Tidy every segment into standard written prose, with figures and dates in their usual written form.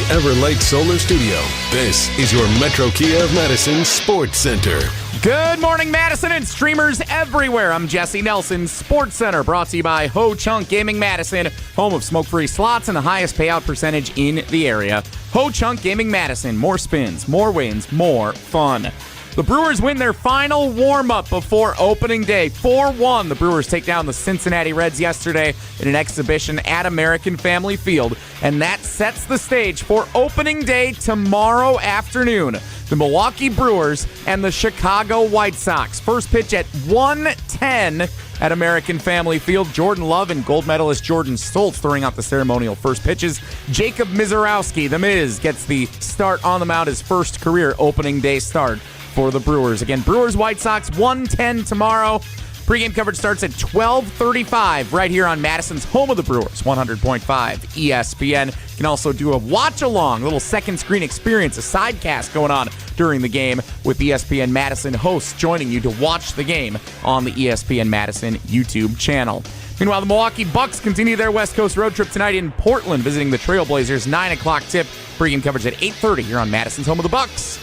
Everlight Solar Studio, this is your Metro Kia of Madison Sports Center. Good morning, Madison and streamers everywhere. I'm Jesse Nelson, Sports Center, brought to you by Ho Chunk Gaming Madison, home of smoke-free slots and the highest payout percentage in the area. Ho Chunk Gaming Madison, more spins, more wins, more fun. The Brewers win their final warm-up before opening day. 4-1, the Brewers take down the Cincinnati Reds yesterday in an exhibition at American Family Field, and that sets the stage for opening day tomorrow afternoon. The Milwaukee Brewers and the Chicago White Sox. First pitch at 1:10 at American Family Field. Jordan Love and gold medalist Jordan Stoltz throwing out the ceremonial first pitches. Jacob Mizorowski, the Miz, gets the start on the mound, his first career opening day start for the Brewers. Again, Brewers-White Sox, 1:10 tomorrow. Pre-game coverage starts at 12:35 right here on Madison's home of the Brewers, 100.5 ESPN. You can also do a watch-along, little second screen experience, a sidecast going on during the game with ESPN Madison hosts joining you to watch the game on the ESPN Madison YouTube channel. Meanwhile, the Milwaukee Bucks continue their West Coast road trip tonight in Portland, visiting the Trailblazers. 9 o'clock tip. Pre-game coverage at 8:30 here on Madison's home of the Bucks.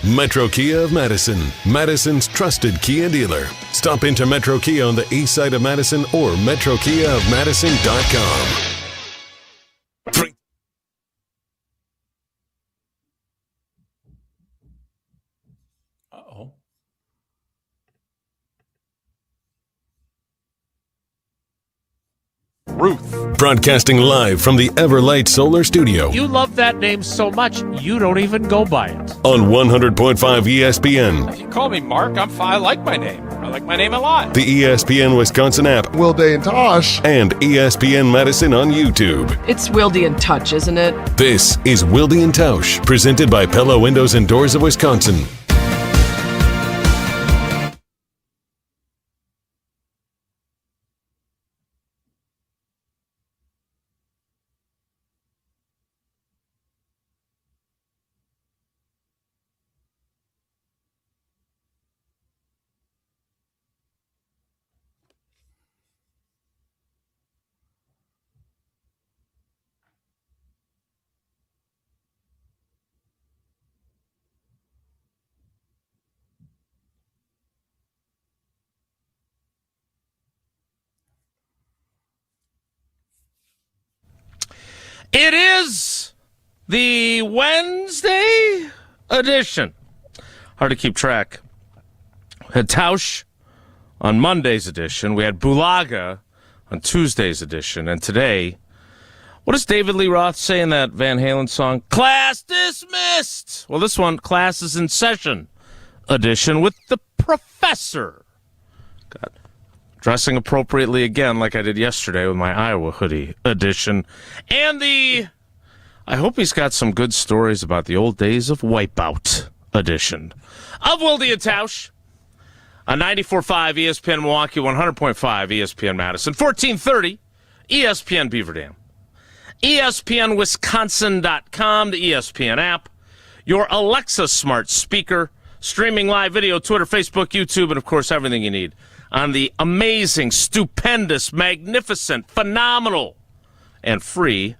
Metro Kia of Madison, Madison's trusted Kia dealer. Stop into Metro Kia on the east side of Madison or metrokiaofmadison.com. Uh-oh. Ruth. Broadcasting live from the Everlight Solar Studio. You love that name so much, you don't even go by it. On 100.5 ESPN. If you call me Mark, I like my name. I like my name a lot. The ESPN Wisconsin app. Wilde and Tausch. And ESPN Madison on YouTube. It's Wilde and Tausch, isn't it? This is Wilde and Tausch, presented by Pella Windows and Doors of Wisconsin. It is the Wednesday edition. Hard to keep track. We had Tausch on Monday's edition. We had Bulaga on Tuesday's edition. And today, what does David Lee Roth say in that Van Halen song? Class dismissed! Well, this one, class is in session edition with the professor. God. Dressing appropriately again, like I did yesterday with my Iowa hoodie edition. And I hope he's got some good stories about the old days of Wipeout edition of Wilde and Tausch on 94.5 ESPN Milwaukee, 100.5 ESPN Madison, 1430 ESPN Beaver Dam, ESPNWisconsin.com, the ESPN app, your Alexa smart speaker, streaming live video, Twitter, Facebook, YouTube, and, of course, everything you need on the amazing, stupendous, magnificent, phenomenal, and free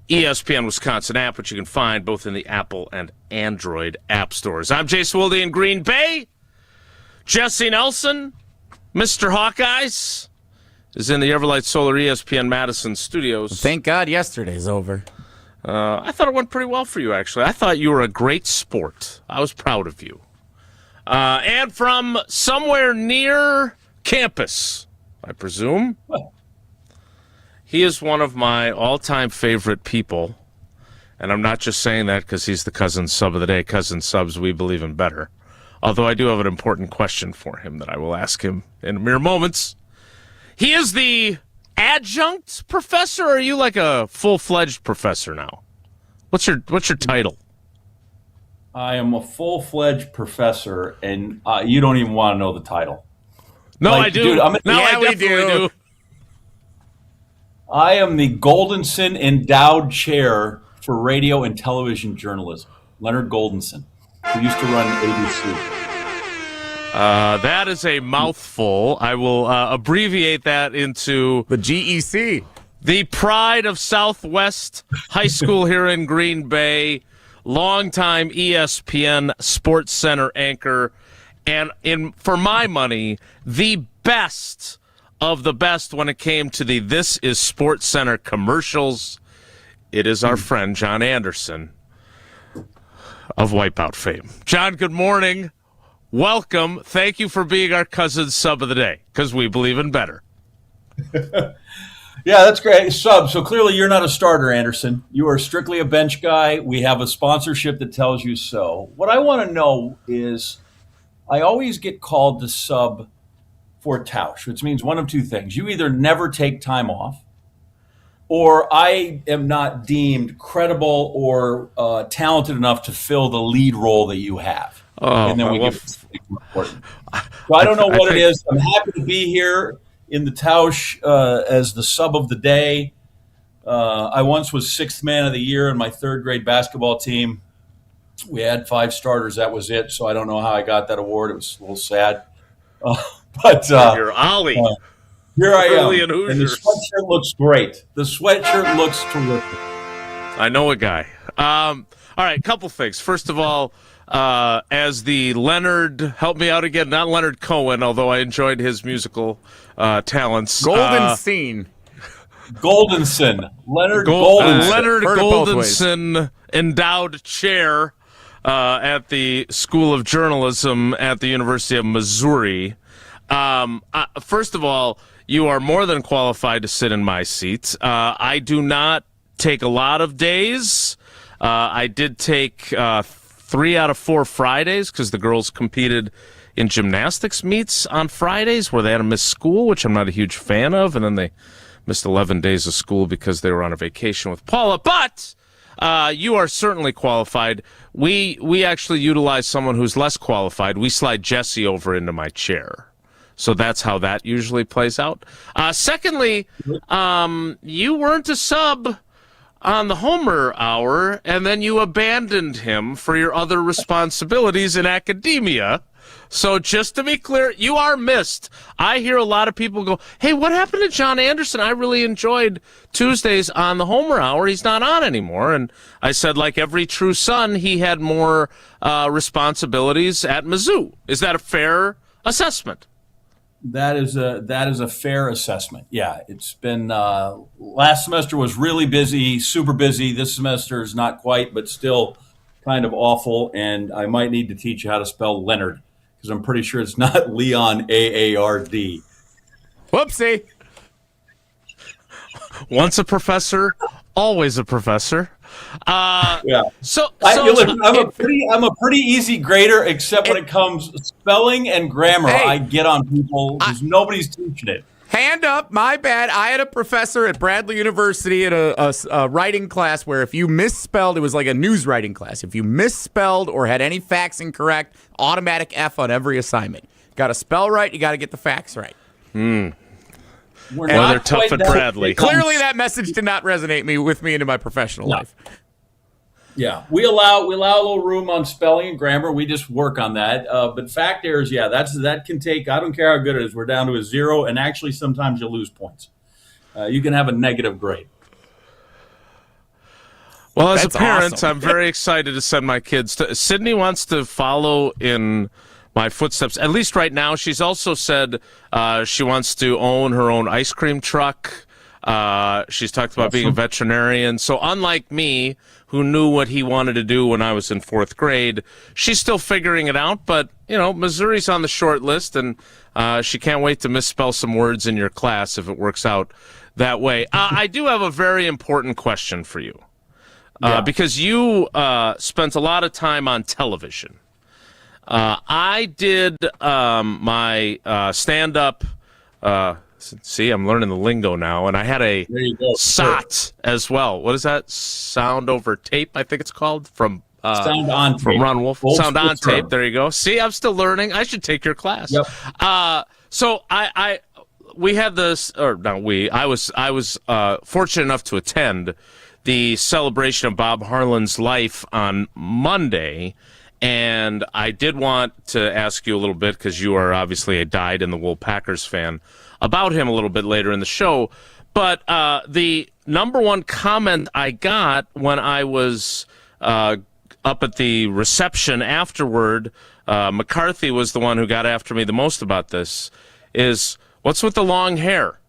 ESPN Wisconsin app, which you can find both in the Apple and Android app stores. I'm Jason Wilde in Green Bay. Jesse Nelson, Mr. Hawkeyes, is in the Everlight Solar ESPN Madison studios. Thank God yesterday's over. I thought it went pretty well for you, actually. I thought you were a great sport. I was proud of you. And from somewhere near campus, I presume. He is one of my all-time favorite people, and I'm not just saying that because he's the cousin sub of the day. Cousin subs, we believe him better. Although I do have an important question for him that I will ask him in mere moments. He is the adjunct professor, or are you like a full-fledged professor now? What's your title? I am a full-fledged professor, and you don't even want to know the title. No, like, I do. Dude, I definitely do. I am the Goldenson Endowed Chair for Radio and Television Journalism. Leonard Goldenson, who used to run ABC. That is a mouthful. I will abbreviate that into the GEC. the pride of Southwest High School here in Green Bay, longtime ESPN Sports Center anchor, and for my money, the best of the best when it came to the This is Sports Center commercials. It is our friend John Anderson of Wipeout fame. John, good morning. Welcome. Thank you for being our cousin sub of the day, because we believe in better. Yeah, that's great. Sub. So clearly you're not a starter, Anderson. You are strictly a bench guy. We have a sponsorship that tells you so. What I want to know is I always get called to sub for Tausch, which means one of two things. You either never take time off, or I am not deemed credible or talented enough to fill the lead role that you have. And then we get important. So I don't know what it is. I'm happy to be here in the Tausch as the sub of the day. I once was sixth man of the year in my third grade basketball team. We had 5 starters. That was it. So I don't know how I got that award. It was a little sad. But you're Ollie. Here I am. And the sweatshirt looks great. The sweatshirt looks terrific. I know a guy. All right, couple things. First of all, as the Leonard, help me out again, not Leonard Cohen, although I enjoyed his musical talents. Golden Scene. Goldenson. Leonard Goldenson. Leonard Goldenson endowed chair at the School of Journalism at the University of Missouri. First of all, you are more than qualified to sit in my seat. I do not take a lot of days. I did take 3 out of 4 Fridays because the girls competed in gymnastics meets on Fridays where they had to miss school, which I'm not a huge fan of, and then they missed 11 days of school because they were on a vacation with Pella. But you are certainly qualified. We actually utilize someone who's less qualified. We slide Jesse over into my chair. So that's how that usually plays out. Secondly, you weren't a sub on the Homer Hour, and then you abandoned him for your other responsibilities in academia. So just to be clear, you are missed. I hear a lot of people go, hey, what happened to John Anderson? I really enjoyed Tuesdays on the Homer Hour. He's not on anymore. And I said, like every true son, he had more responsibilities at Mizzou. Is that a fair assessment? That is a fair assessment. Yeah, it's been last semester was really busy, super busy. This semester is not quite, but still kind of awful. And I might need to teach you how to spell Leonard because I'm pretty sure it's not Leon Aard. Whoopsie. Once a professor, always a professor. Yeah. I'm a pretty easy grader, except when it comes spelling and grammar. Hey, I get on people because nobody's teaching it. Hand up, my bad. I had a professor at Bradley University at a writing class where if you misspelled, it was like a news writing class. If you misspelled or had any facts incorrect, automatic F on every assignment. Got to spell right, you got to get the facts right. They're tough at Bradley. Clearly, that message did not resonate with me into my professional life. Yeah, we allow a little room on spelling and grammar. We just work on that. But fact errors, that can take. I don't care how good it is. We're down to a 0, and actually sometimes you lose points. You can have a negative grade. Well, as That's a parent, awesome. I'm very excited to send my kids to. Sydney wants to follow in my footsteps. At least right now, she's also said she wants to own her own ice cream truck. She's talked about being a veterinarian. So unlike me, who knew what he wanted to do when I was in 4th grade, she's still figuring it out. But, Missouri's on the short list, and she can't wait to misspell some words in your class if it works out that way. I do have a very important question for you because you spent a lot of time on television. I did my stand-up. See, I'm learning the lingo now, and I had a SOT as well. What is that? Sound over tape, I think it's called, from Sound on tape. From Ron Wolf. Old Sound on term. tape. There you go. See, I'm still learning. I should take your class. Yep. So we had this, or not we. I was fortunate enough to attend the celebration of Bob Harlan's life on Monday. And I did want to ask you a little bit, because you are obviously a dyed-in-the-wool Packers fan, about him a little bit later in the show. But the number one comment I got when I was up at the reception afterward, McCarthy was the one who got after me the most about this, is what's with the long hair?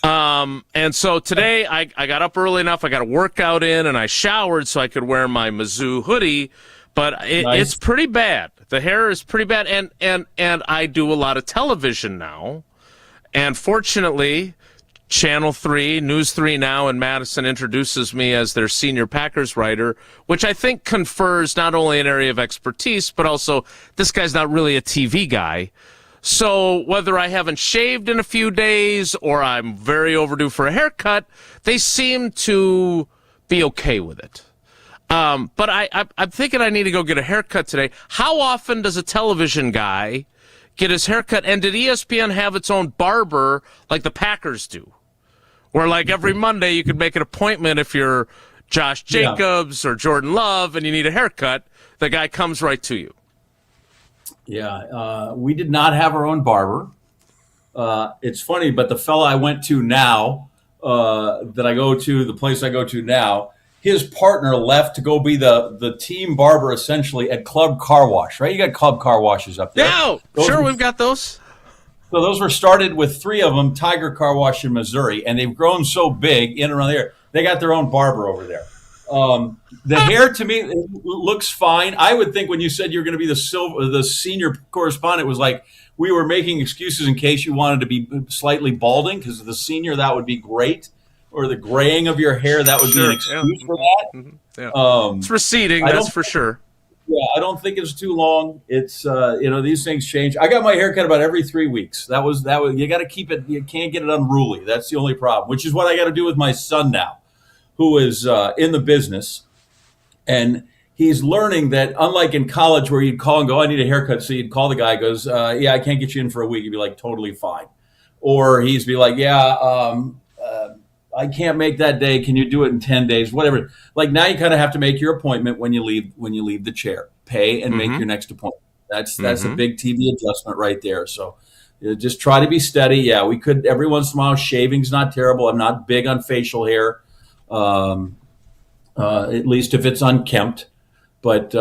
And so today I got up early enough, I got a workout in, and I showered so I could wear my Mizzou hoodie, but it's pretty bad. The hair is pretty bad, and I do a lot of television now, and fortunately, Channel 3, News 3 Now in Madison introduces me as their senior Packers writer, which I think confers not only an area of expertise, but also this guy's not really a TV guy. So whether I haven't shaved in a few days or I'm very overdue for a haircut, they seem to be okay with it. But I'm thinking I need to go get a haircut today. How often does a television guy get his haircut? And did ESPN have its own barber like the Packers do? Where like every Monday you could make an appointment if you're Josh Jacobs or Jordan Love and you need a haircut, the guy comes right to you. Yeah, we did not have our own barber. It's funny, but the fella I went to now, that I go to, the place I go to now, his partner left to go be the team barber essentially at Club Car Wash, right? You got Club Car Washes up there. Yeah, sure, we've got those. So those were started with 3 of them, Tiger Car Wash in Missouri, and they've grown so big in and around there. They got their own barber over there. The hair to me looks fine. I would think when you said you're going to be the senior correspondent, was like we were making excuses in case you wanted to be slightly balding, because the senior, that would be great, or the graying of your hair, that would be an excuse for that. Mm-hmm. Yeah. It's receding, that's for sure. Yeah, I don't think it's too long. It's these things change. I got my hair cut about every 3 weeks. That was you got to keep it. You can't get it unruly. That's the only problem. Which is what I got to do with my son now, who is in the business, and he's learning that unlike in college where you'd call and go, I need a haircut, so you'd call the guy, goes, I can't get you in for a week. You'd be like, totally fine. Or he's be like, I can't make that day. Can you do it in 10 days? Whatever. Like now you kind of have to make your appointment when you leave the chair. Pay and make your next appointment. That's a big TV adjustment right there. So just try to be steady. Yeah, we could every once in a while. Shaving's not terrible. I'm not big on facial hair. At least if it's unkempt, but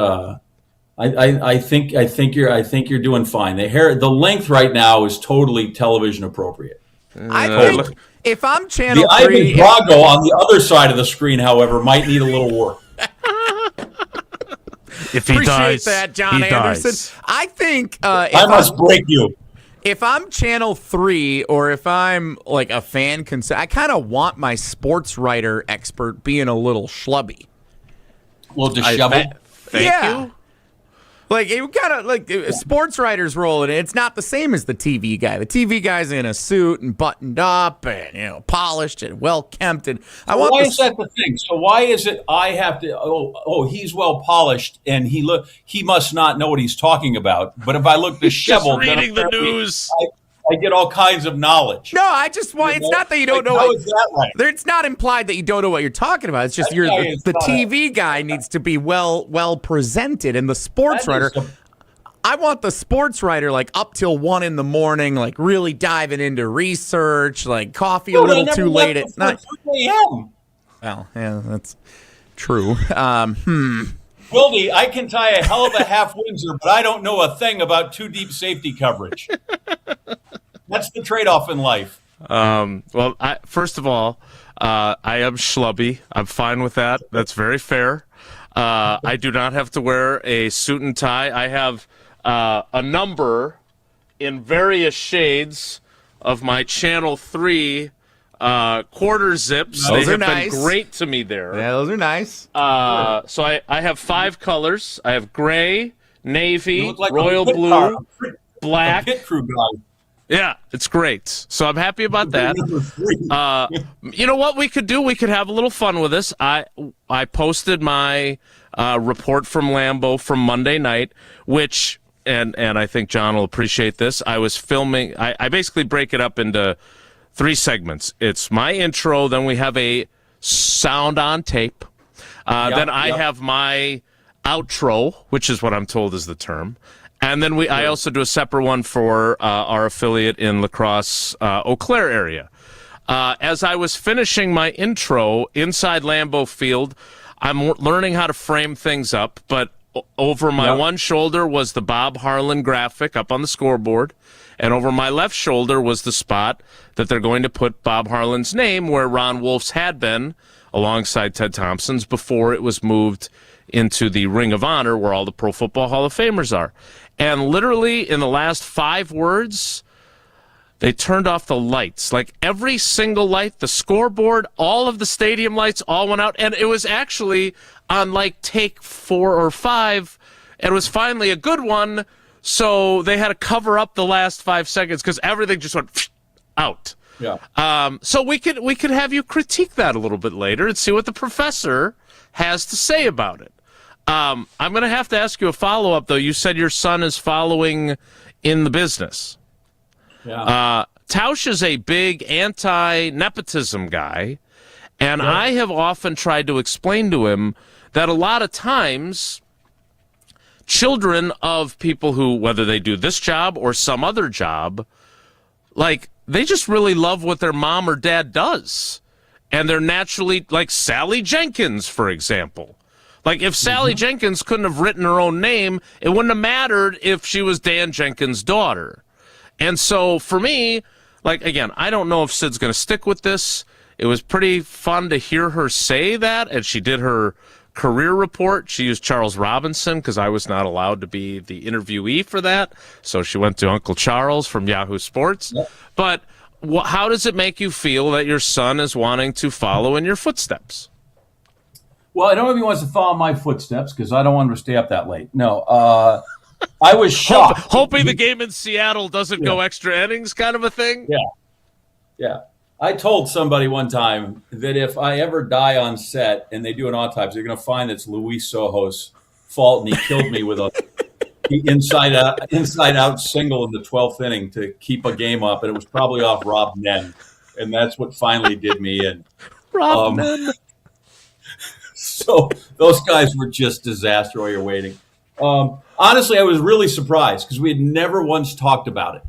I think you're doing fine. The length right now is totally television appropriate. I think if I'm Channel 3, Ivan Drago on the other side of the screen, however, might need a little work. If he appreciate dies, that, John he Anderson. dies. I think I must break you. If I'm Channel 3 or if I'm like a fan, I kind of want my sports writer expert being a little schlubby. A little disheveled. Thank you. Like it kind of like a sports writer's role, and it's not the same as the TV guy. The TV guy's in a suit and buttoned up and polished and well kempt. And why is that the thing? So why is it I have to? Oh, he's well polished and he must not know what he's talking about. But if I look disheveled, just reading the news. I get all kinds of knowledge. No, I just want. It's not that you don't know. How is that right? It's not implied that you don't know what you're talking about. It's just the TV guy needs to be well presented, and the sports writer. I want the sports writer like up till 1 a.m, like really diving into research, like coffee a little too late at night. Well, yeah, that's true. Wilde, I can tie a hell of a half Windsor, but I don't know a thing about too deep safety coverage. That's the trade-off in life. Well, first of all, I am schlubby. I'm fine with that. That's very fair. I do not have to wear a suit and tie. I have a number in various shades of my Channel 3 quarter zips. Those they are have nice. Been great to me there. Yeah, those are nice. So I have 5 colors. I have gray, navy, like royal blue, black. A pit crew guy. Yeah, it's great. So I'm happy about that. You know what we could do? We could have a little fun with this. I posted my report from Lambeau from Monday night, which, and I think John will appreciate this, I was filming. I basically break it up into 3 segments. It's my intro, then we have a sound on tape. Then I have my outro, which is what I'm told is the term. And then I also do a separate one for our affiliate in La Crosse, Eau Claire area. As I was finishing my intro inside Lambeau Field, I'm learning how to frame things up, but over my one shoulder was the Bob Harlan graphic up on the scoreboard, and over my left shoulder was the spot that they're going to put Bob Harlan's name where Ron Wolf's had been alongside Ted Thompson's before it was moved into the Ring of Honor where all the Pro Football Hall of Famers are. And literally in the last 5 words, they turned off the lights. Like every single light, the scoreboard, all of the stadium lights all went out. And it was actually on like take 4 or 5. And it was finally a good one. So they had to cover up the last 5 seconds because everything just went out. Yeah. So we could have you critique that a little bit later and see what the professor has to say about it. I'm going to have to ask you a follow-up, though. You said your son is following in the business. Yeah. Tausch is a big anti-nepotism guy, and I have often tried to explain to him that a lot of times children of people who, whether they do this job or some other job, like, they just really love what their mom or dad does. And they're naturally, like Sally Jenkins, for example. Like, if Sally Jenkins couldn't have written her own name, it wouldn't have mattered if she was Dan Jenkins' daughter. And so, for me, like, again, I don't know if Sid's going to stick with this. It was pretty fun to hear her say that, and she did her career report. She used Charles Robinson because I was not allowed to be the interviewee for that. So she went to Uncle Charles from Yahoo Sports. Yep. But how does it make you feel that your son is wanting to follow in your footsteps? Well, I don't know if he wants to follow my footsteps because I don't want him to stay up that late. No, I was shocked. Hoping the game in Seattle doesn't go extra innings kind of a thing? Yeah. I told somebody one time that if I ever die on set and they do an autopsy, they're going to find it's Luis Sojo's fault, and he killed me with a inside out single in the 12th inning to keep a game up, and it was probably off Rob Nen, and that's what finally did me in. Rob Nen. So those guys were just disaster while you're waiting. Honestly, I was really surprised because we had never once talked about it.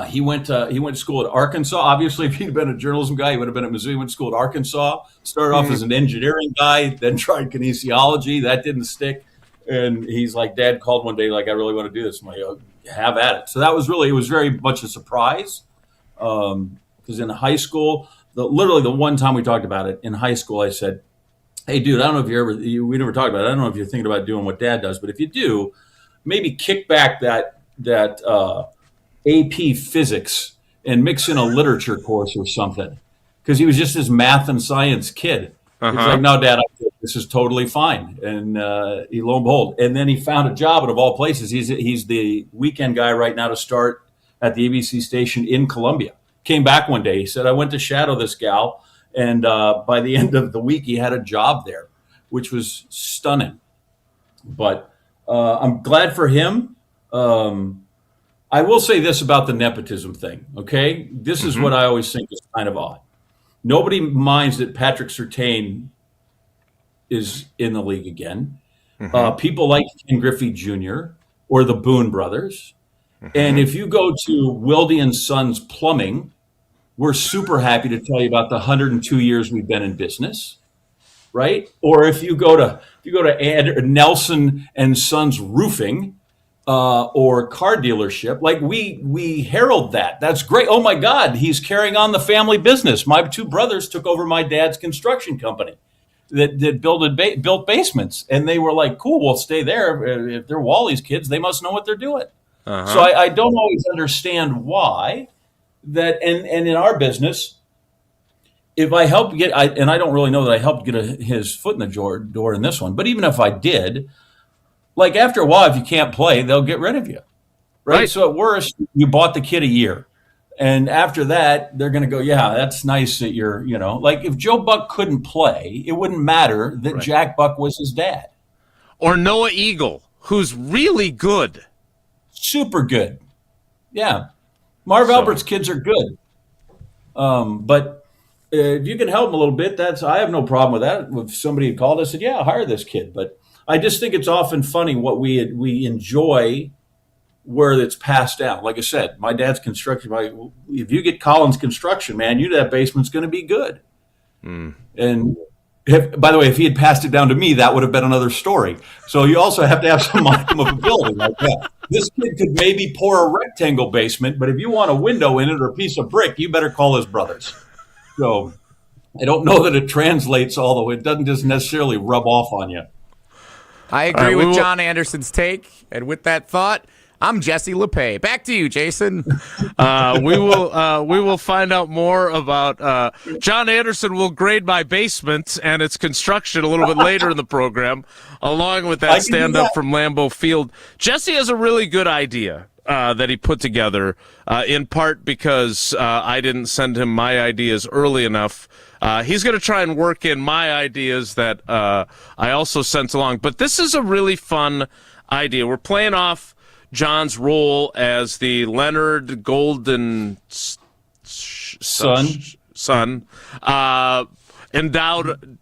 He went to school at Arkansas. Obviously, if he'd been a journalism guy, he would have been at Missouri. He went to school at Arkansas. Started off as an engineering guy, then tried kinesiology. That didn't stick. And he's like, Dad called one day, like, I really want to do this. I'm like, oh, have at it. So it was very much a surprise. Because in high school, literally the one time we talked about it, in high school, I said, hey, dude, I don't know if we never talked about it. I don't know if you're thinking about doing what Dad does, but if you do, maybe kick back that AP physics and mix in a literature course or something. Because he was just this math and science kid. He's like, no, Dad, this is totally fine. And lo and behold. And then he found a job, and of all places, he's the weekend guy right now to start at the ABC station in Columbia. Came back one day. He said, I went to shadow this gal. And by the end of the week, he had a job there, which was stunning. But I'm glad for him. I will say this about the nepotism thing, okay? This is what I always think is kind of odd. Nobody minds that Patrick Surtain is in the league again. People like Ken Griffey Jr. or the Boone brothers. And if you go to Wilde and Sons Plumbing, we're super happy to tell you about the 102 years we've been in business, right? Or if you go to Nelson and Sons Roofing, or car dealership, like we herald that. That's great. Oh my God, he's carrying on the family business. My 2 brothers took over my dad's construction company that built basements, and they were like, "Cool, we'll stay there. If they're Wally's kids, they must know what they're doing." So I don't always understand why that. And in our business, if I helped and I don't really know that I helped get his foot in the door in this one, but even if I did. Like after a while, if you can't play, they'll get rid of you, right? So at worst, you bought the kid a year. And after that, they're going to go, yeah, that's nice that you're, like if Joe Buck couldn't play, it wouldn't matter that Jack Buck was his dad. Or Noah Eagle, who's really good. Super good. Yeah. Marv Albert's kids are good. But if you can help them a little bit, I have no problem with that. If somebody had called, I said, yeah, hire this kid. But I just think it's often funny what we enjoy where it's passed down. Like I said, my dad's construction. If you get Collins Construction, man, that basement's going to be good. And by the way, if he had passed it down to me, that would have been another story. So you also have to have some modicum of ability like that. This kid could maybe pour a rectangle basement, but if you want a window in it or a piece of brick, you better call his brothers. So I don't know that it translates all the way. It doesn't just necessarily rub off on you. I agree with John Anderson's take. And with that thought, I'm Jesse LePay. Back to you, Jason. We will find out more about John Anderson will grade my basement and its construction a little bit later in the program, along with that stand-up from Lambeau Field. Jesse has a really good idea that he put together, in part because I didn't send him my ideas early enough. He's going to try and work in my ideas that I also sent along. But this is a really fun idea. We're playing off John's role as the Leonard Golden son, endowed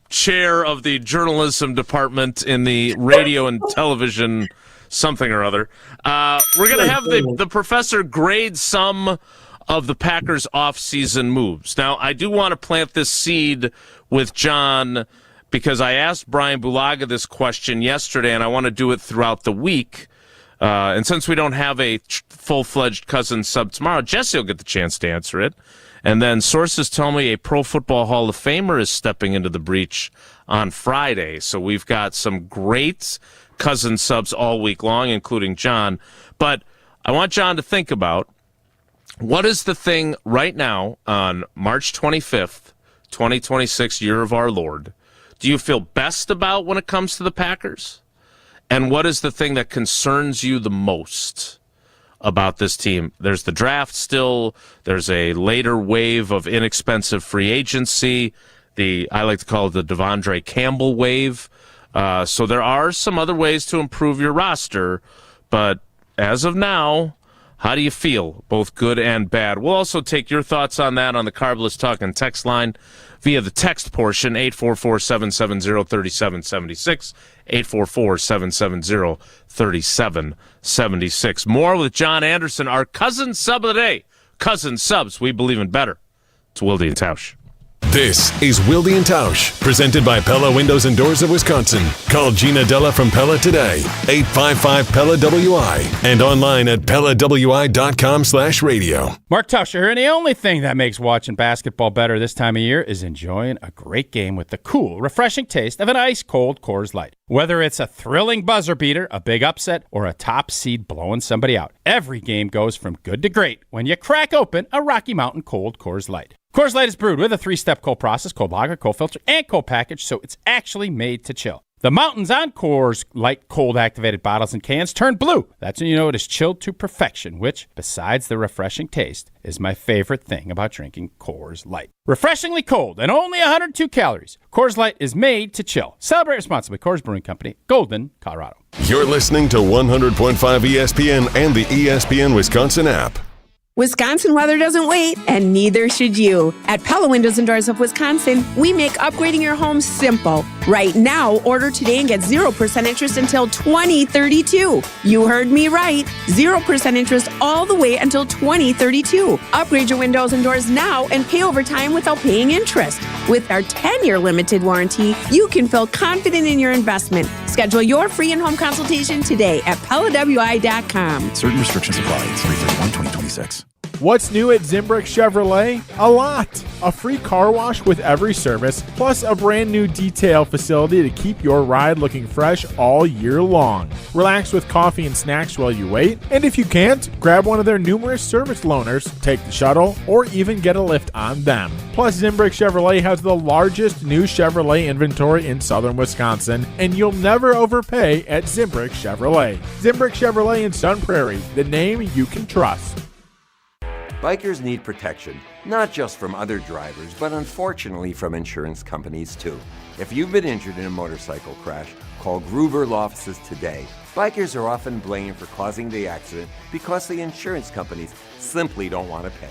chair of the journalism department in the radio and television something or other. We're going to have the professor grade some of the Packers' offseason moves. Now, I do want to plant this seed with John because I asked Brian Bulaga this question yesterday, and I want to do it throughout the week. And since we don't have a full-fledged cousin sub tomorrow, Jesse will get the chance to answer it. And then sources tell me a Pro Football Hall of Famer is stepping into the breach on Friday. So we've got some great cousin subs all week long, including John. But I want John to think about what is the thing right now on March 25th, 2026, year of our Lord, do you feel best about when it comes to the Packers? And what is the thing that concerns you the most about this team? There's the draft still. There's a later wave of inexpensive free agency. I like to call it the Devondre Campbell wave. So there are some other ways to improve your roster. But as of now, how do you feel, both good and bad? We'll also take your thoughts on that on the Carbless Talk and text line via the text portion, 844-770-3776, 844-770-3776. More with John Anderson, our cousin sub of the day. Cousin subs, we believe in better. It's Wilde and Tausch. This is Wilde and Tausch, presented by Pella Windows and Doors of Wisconsin. Call Gina Della from Pella today, 855-PELLA-WI, and online at PellaWI.com/radio. Mark Tauscher here, and the only thing that makes watching basketball better this time of year is enjoying a great game with the cool, refreshing taste of an ice-cold Coors Light. Whether it's a thrilling buzzer beater, a big upset, or a top seed blowing somebody out, every game goes from good to great when you crack open a Rocky Mountain Cold Coors Light. Coors Light is brewed with a 3-step cold process, cold lager, cold filter, and cold package, so it's actually made to chill. The mountains on Coors Light cold-activated bottles and cans turn blue. That's when you know it is chilled to perfection, which, besides the refreshing taste, is my favorite thing about drinking Coors Light. Refreshingly cold and only 102 calories. Coors Light is made to chill. Celebrate responsibly. Coors Brewing Company, Golden, Colorado. You're listening to 100.5 ESPN and the ESPN Wisconsin app. Wisconsin weather doesn't wait, and neither should you. At Pella Windows and Doors of Wisconsin, we make upgrading your home simple. Right now, order today and get 0% interest until 2032. You heard me right. 0% interest all the way until 2032. Upgrade your windows and doors now and pay over time without paying interest. With our 10-year limited warranty, you can feel confident in your investment. Schedule your free in-home consultation today at PellaWI.com. Certain restrictions apply. It's 3/31/2026. What's new at Zimbrick Chevrolet? A lot. A free car wash with every service, plus a brand new detail facility to keep your ride looking fresh all year long. Relax with coffee and snacks while you wait, and if you can't, grab one of their numerous service loaners, take the shuttle, or even get a lift on them. Plus, Zimbrick Chevrolet has the largest new Chevrolet inventory in southern Wisconsin, and you'll never overpay at Zimbrick Chevrolet. Zimbrick Chevrolet in Sun Prairie, the name you can trust. Bikers need protection, not just from other drivers, but unfortunately from insurance companies too. If you've been injured in a motorcycle crash, call Gruber Law Offices today. Bikers are often blamed for causing the accident because the insurance companies simply don't want to pay.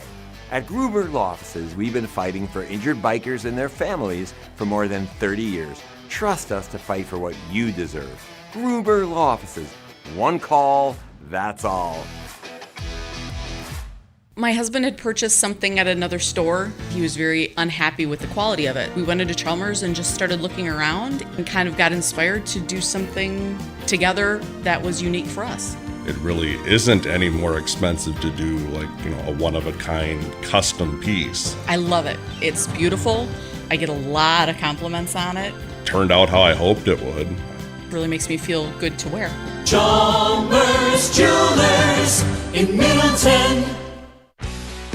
At Gruber Law Offices, we've been fighting for injured bikers and their families for more than 30 years. Trust us to fight for what you deserve. Gruber Law Offices. One call, That's all. My husband had purchased something at another store. He was very unhappy with the quality of it. We went into Chalmers and just started looking around and kind of got inspired to do something together that was unique for us. It really isn't any more expensive to do a one-of-a-kind custom piece. I love it. It's beautiful. I get a lot of compliments on it. Turned out how I hoped it would. Really makes me feel good to wear. Chalmers Jewelers in Middleton.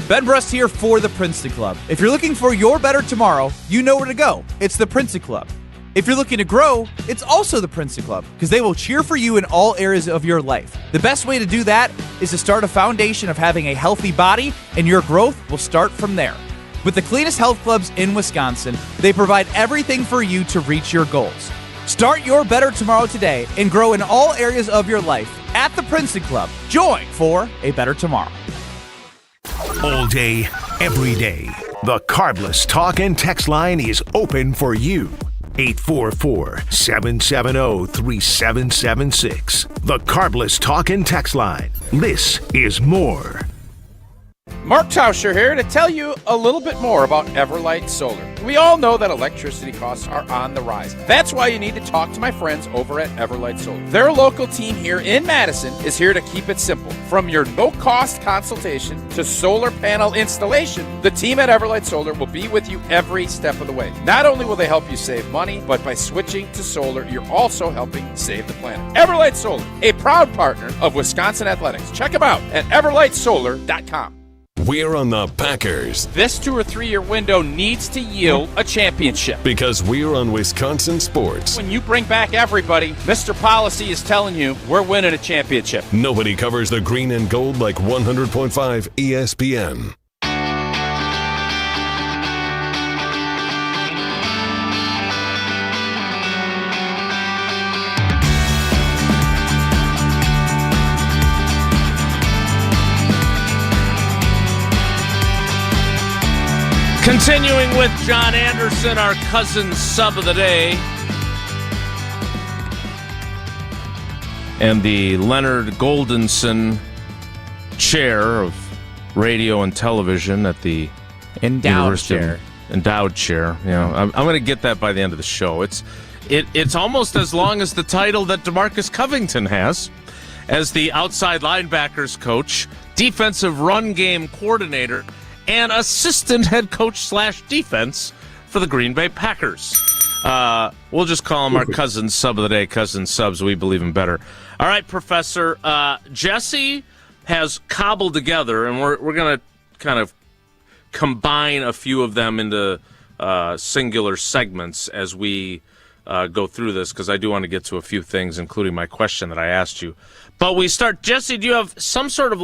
Ben Brust here for the Princeton Club. If you're looking for your better tomorrow, you know where to go. It's the Princeton Club. If you're looking to grow, it's also the Princeton Club, because they will cheer for you in all areas of your life. The best way to do that is to start a foundation of having a healthy body, and your growth will start from there. With the cleanest health clubs in Wisconsin, they provide everything for you to reach your goals. Start your better tomorrow today and grow in all areas of your life at the Princeton Club. Join for a better tomorrow. All day, every day, the Carbless Talk and Text line is open for you. 844-770-3776. The Carbless Talk and Text line. This is more. Mark Tauscher here to tell you a little bit more about Everlight Solar. We all know that electricity costs are on the rise. That's why you need to talk to my friends over at Everlight Solar. Their local team here in Madison is here to keep it simple. From your no-cost consultation to solar panel installation, the team at Everlight Solar will be with you every step of the way. Not only will they help you save money, but by switching to solar, you're also helping save the planet. Everlight Solar, a proud partner of Wisconsin Athletics. Check them out at everlightsolar.com. We're on the Packers. This 2 or 3 year window needs to yield a championship. Because we're on Wisconsin sports. When you bring back everybody, Mr. Policy is telling you we're winning a championship. Nobody covers the green and gold like 100.5 ESPN. Continuing with John Anderson, our cousin sub of the day. And the Leonard Goldenson Chair of Radio and Television at the Endowed Chair. Endowed Chair. I'm going to get that by the end of the show. It's almost as long as the title that DeMarcus Covington has as the outside linebackers coach, defensive run game coordinator, and assistant head coach / defense for the Green Bay Packers. We'll just call him our cousin sub of the day. Cousin subs, we believe in better. All right, Professor. Jesse has cobbled together, and we're going to kind of combine a few of them into singular segments as we go through this, because I do want to get to a few things, including my question that I asked you. But we start, Jesse, do you have some sort of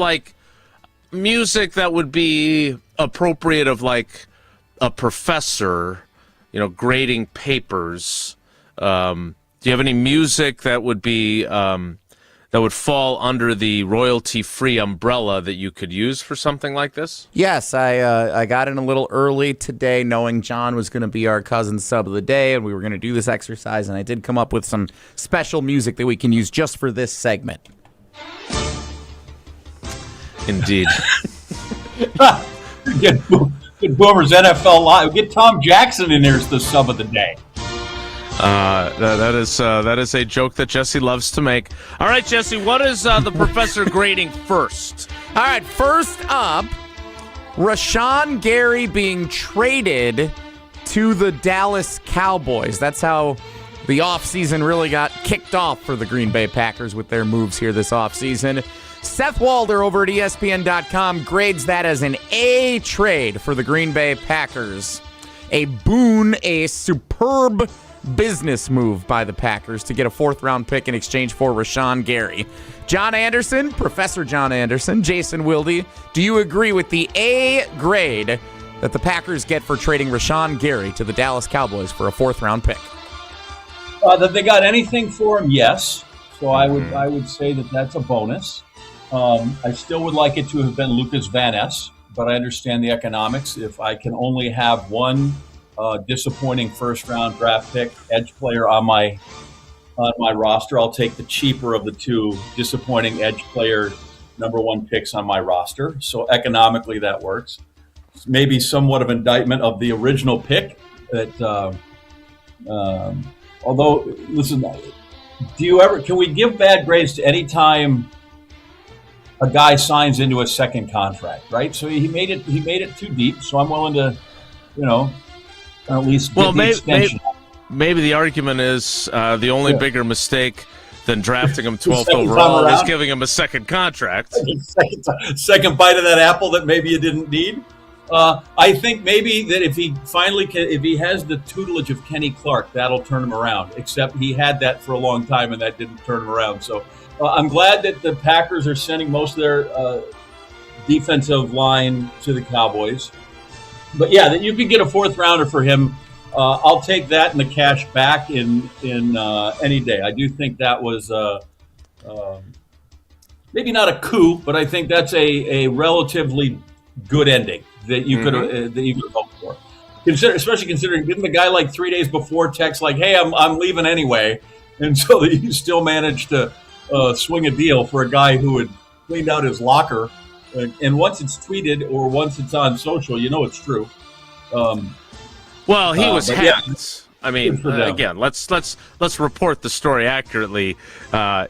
music that would be appropriate of a professor, grading papers? Do you have any music that would be that would fall under the royalty-free umbrella that you could use for something like this? Yes, I got in a little early today, knowing John was going to be our cousin sub of the day, and we were going to do this exercise, and I did come up with some special music that we can use just for this segment. Indeed. Get Boomer's NFL Live. Get Tom Jackson in there as the sub of the day. That is a joke that Jesse loves to make. All right, Jesse, what is the professor grading first? All right, first up, Rashawn Gary being traded to the Dallas Cowboys. That's how the offseason really got kicked off for the Green Bay Packers with their moves here this offseason. Seth Walder over at ESPN.com grades that as an A trade for the Green Bay Packers. A boon, a superb business move by the Packers to get a 4th-round pick in exchange for Rashawn Gary. John Anderson, Professor John Anderson, Jason Wilde, do you agree with the A grade that the Packers get for trading Rashawn Gary to the Dallas Cowboys for a 4th-round pick? That they got anything for him, yes. So I would say that that's a bonus. I still would like it to have been Lucas Van Ness, but I understand the economics. If I can only have one disappointing 1st-round draft pick edge player on my on my roster. I'll take the cheaper of the two disappointing edge player number one picks on my roster. So economically, that works. It's maybe somewhat of indictment of the original pick. That although, listen, can we give bad grades to any time a guy signs into a second contract, right? So he made it too deep. So I'm willing to, at least get the extension. Maybe the argument is the only bigger mistake than drafting him 12th overall is giving him a second contract. Second bite of that apple that maybe you didn't need. I think maybe that if he has the tutelage of Kenny Clark, that'll turn him around. Except he had that for a long time, and that didn't turn him around. So I'm glad that the Packers are sending most of their defensive line to the Cowboys. But yeah, that you could get a fourth rounder for him. I'll take that and the cash back in any day. I do think that was maybe not a coup, but I think that's a relatively good ending that you could have hoped for. Especially considering, didn't the guy like 3 days before text like, "Hey, I'm leaving anyway," and so that you still managed to swing a deal for a guy who had cleaned out his locker, and once it's tweeted or once it's on social, it's true. Well, he was hacked. Yeah, I mean, again, let's report the story accurately.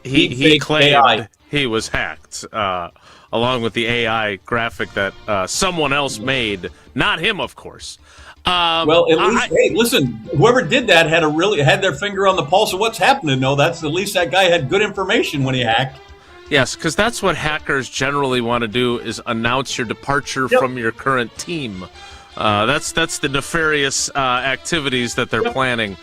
He claimed AI. He was hacked, along with the AI graphic that someone else made, not him, of course. Well, at least, hey, listen, whoever did that had their finger on the pulse of what's happening. No, that's at least that guy had good information when he hacked. Yes, because that's what hackers generally want to do, is announce your departure from your current team. That's the nefarious activities that they're planning.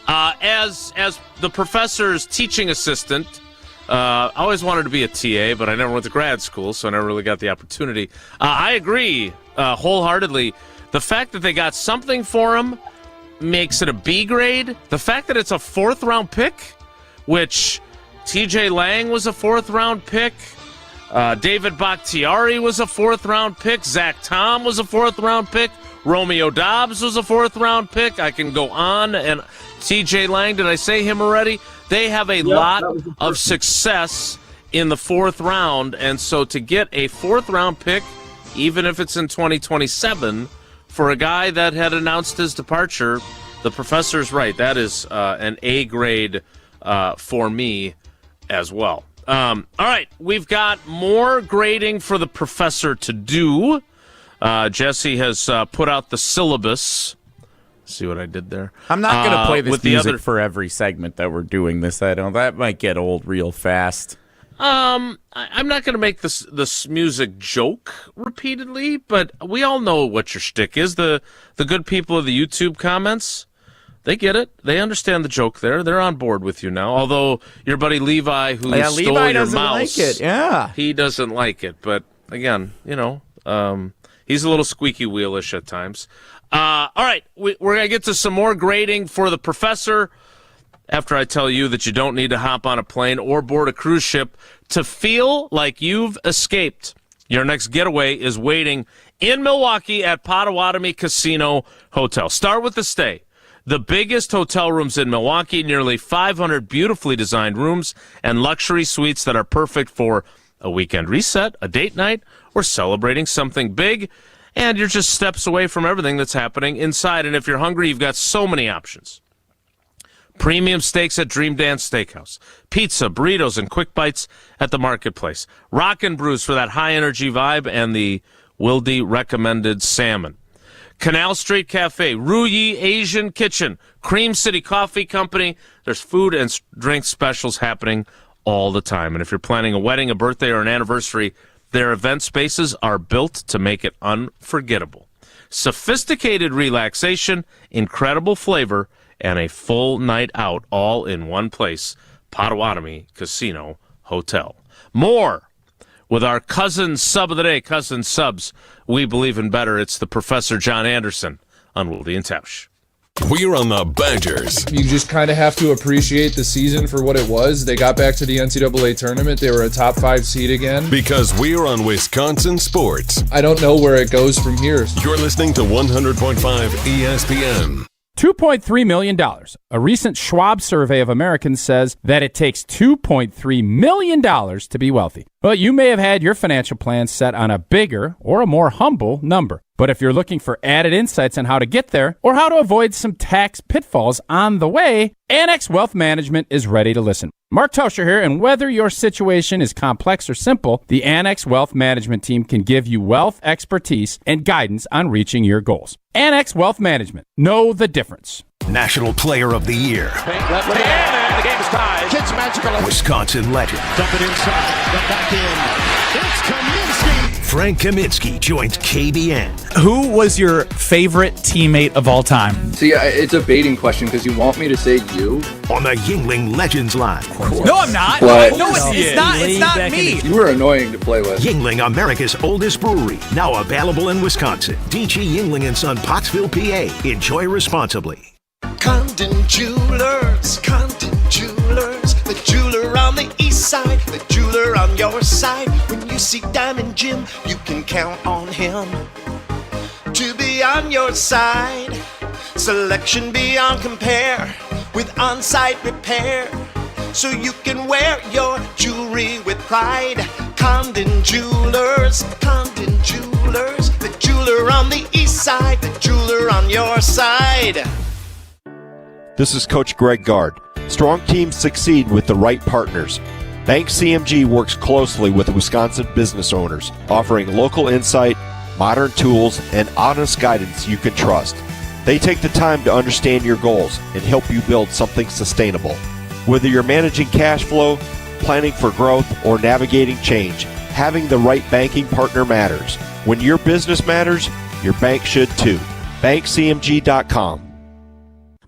As the professor's teaching assistant, I always wanted to be a TA, but I never went to grad school, so I never really got the opportunity. I agree wholeheartedly. The fact that they got something for him makes it a B grade. The fact that it's a fourth-round pick, which TJ Lang was a fourth-round pick, David Bakhtiari was a fourth-round pick, Zach Tom was a fourth-round pick, Romeo Dobbs was a fourth-round pick. I can go on. And TJ Lang, did I say him already? They have a lot of success in the fourth round, and so to get a fourth-round pick, even if it's in 2027, for a guy that had announced his departure, the professor's right. That is an A grade for me as well. All right, we've got more grading for the professor to do. Jesse has put out the syllabus. See what I did there? I'm not going to play this music for every segment that we're doing this. That might get old real fast. I'm not going to make this music joke repeatedly, but we all know what your shtick is. The good people of the YouTube comments, they get it. They understand the joke there. They're on board with you now. Although your buddy Levi, who stole Levi your doesn't mouse, like it. Yeah, he doesn't like it. But again, he's a little squeaky wheelish at times. All right, we're going to get to some more grading for the professor after I tell you that you don't need to hop on a plane or board a cruise ship to feel like you've escaped. Your next getaway is waiting in Milwaukee at Potawatomi Casino Hotel. Start with the stay. The biggest hotel rooms in Milwaukee, nearly 500 beautifully designed rooms and luxury suites that are perfect for a weekend reset, a date night, or celebrating something big. And you're just steps away from everything that's happening inside. And if you're hungry, you've got so many options. Premium steaks at Dream Dance Steakhouse. Pizza, burritos, and quick bites at the Marketplace. Rockin' Brews for that high-energy vibe, and the Wilde recommended salmon. Canal Street Cafe, Ruyi Asian Kitchen, Cream City Coffee Company. There's food and drink specials happening all the time. And if you're planning a wedding, a birthday, or an anniversary, their event spaces are built to make it unforgettable. Sophisticated relaxation, incredible flavor, and a full night out all in one place. Potawatomi Casino Hotel. More with our cousin sub of the day, Cousin Subs. We believe in better. It's the Professor John Anderson on Wilde and Tausch. We're on the Badgers. You just kind of have to appreciate the season for what it was. They got back to the NCAA tournament. They were a top 5 seed again. Because we're on Wisconsin Sports. I don't know where it goes from here. You're listening to 100.5 ESPN. $2.3 million. A recent Schwab survey of Americans says that it takes $2.3 million to be wealthy. Well, you may have had your financial plan set on a bigger or a more humble number. But if you're looking for added insights on how to get there or how to avoid some tax pitfalls on the way, Annex Wealth Management is ready to listen. Mark Tauscher here, and whether your situation is complex or simple, the Annex Wealth Management team can give you wealth expertise and guidance on reaching your goals. Annex Wealth Management. Know the difference. National Player of the Year. Left hand, and the game is tied. Kids magical. Wisconsin legend. Dump it inside. Dump back in. It's Kaminsky. Frank Kaminsky joins KBN. Who was your favorite teammate of all time? See, it's a baiting question because you want me to say you. On the Yuengling Legends Line. No, I'm not. What? No, it's not me. You were annoying to play with. Yuengling, America's oldest brewery. Now available in Wisconsin. D.G. Yuengling & Son, Pottsville, PA. Enjoy responsibly. Condon Jewelers, Condon Jewelers, the jeweler on the east side, the jeweler on your side. When you see Diamond Jim, you can count on him to be on your side. Selection beyond compare with on-site repair, so you can wear your jewelry with pride. Condon Jewelers, the jeweler on the east side, the jeweler on your side. This is Coach Greg Gard. Strong teams succeed with the right partners. Bank CMG works closely with Wisconsin business owners, offering local insight, modern tools, and honest guidance you can trust. They take the time to understand your goals and help you build something sustainable. Whether you're managing cash flow, planning for growth, or navigating change, having the right banking partner matters. When your business matters, your bank should too. BankCMG.com.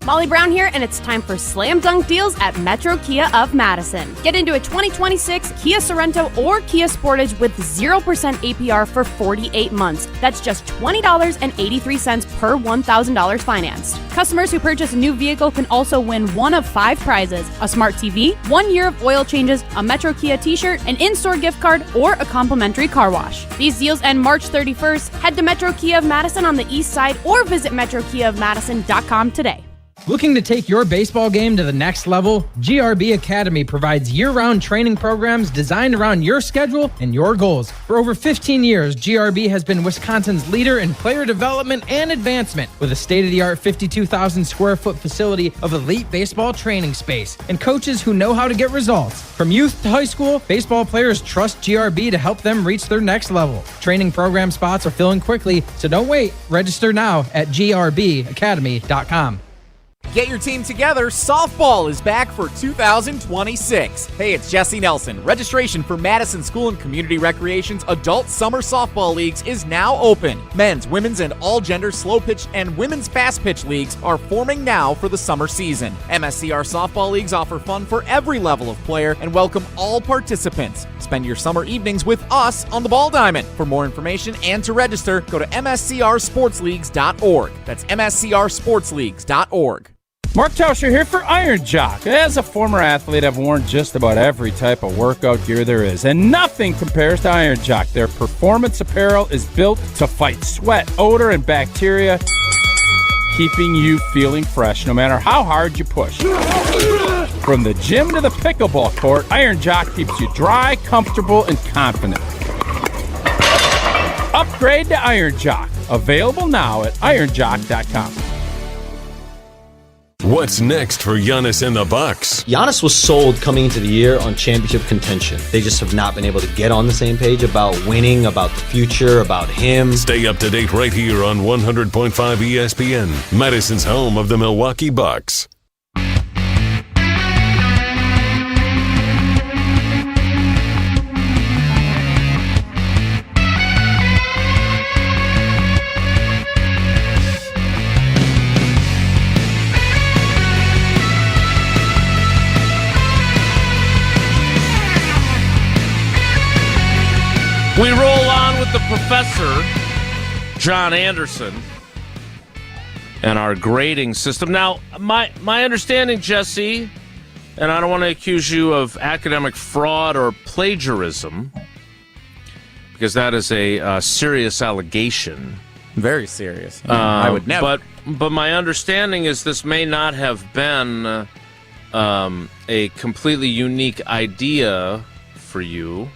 Molly Brown here, and it's time for Slam Dunk Deals at Metro Kia of Madison. Get into a 2026 Kia Sorento or Kia Sportage with 0% APR for 48 months. That's just $20.83 per $1,000 financed. Customers who purchase a new vehicle can also win one of 5 prizes: a smart TV, 1 year of oil changes, a Metro Kia t-shirt, an in-store gift card, or a complimentary car wash. These deals end March 31st. Head to Metro Kia of Madison on the east side or visit metrokiaofmadison.com today. Looking to take your baseball game to the next level? GRB Academy provides year-round training programs designed around your schedule and your goals. For over 15 years, GRB has been Wisconsin's leader in player development and advancement, with a state-of-the-art 52,000 square foot facility of elite baseball training space and coaches who know how to get results. From youth to high school, baseball players trust GRB to help them reach their next level. Training program spots are filling quickly, so don't wait. Register now at grbacademy.com. Get your team together. Softball is back for 2026. Hey, it's Jesse Nelson. Registration for Madison School and Community Recreation's Adult Summer Softball Leagues is now open. Men's, women's, and all gender slow pitch and women's fast pitch leagues are forming now for the summer season. MSCR Softball Leagues offer fun for every level of player and welcome all participants. Spend your summer evenings with us on the Ball Diamond. For more information and to register, go to mscrsportsleagues.org. That's mscrsportsleagues.org. Mark Tauscher here for Iron Jock. As a former athlete, I've worn just about every type of workout gear there is, and nothing compares to Iron Jock. Their performance apparel is built to fight sweat, odor, and bacteria, keeping you feeling fresh no matter how hard you push. From the gym to the pickleball court, Iron Jock keeps you dry, comfortable, and confident. Upgrade to Iron Jock. Available now at ironjock.com. What's next for Giannis and the Bucks? Giannis was sold coming into the year on championship contention. They just have not been able to get on the same page about winning, about the future, about him. Stay up to date right here on 100.5 ESPN, Madison's home of the Milwaukee Bucks. We roll on with the professor, John Anderson, and our grading system. Now, my understanding, Jesse, and I don't want to accuse you of academic fraud or plagiarism, because that is a serious allegation. Very serious. I would never. But my understanding is this may not have been a completely unique idea for you,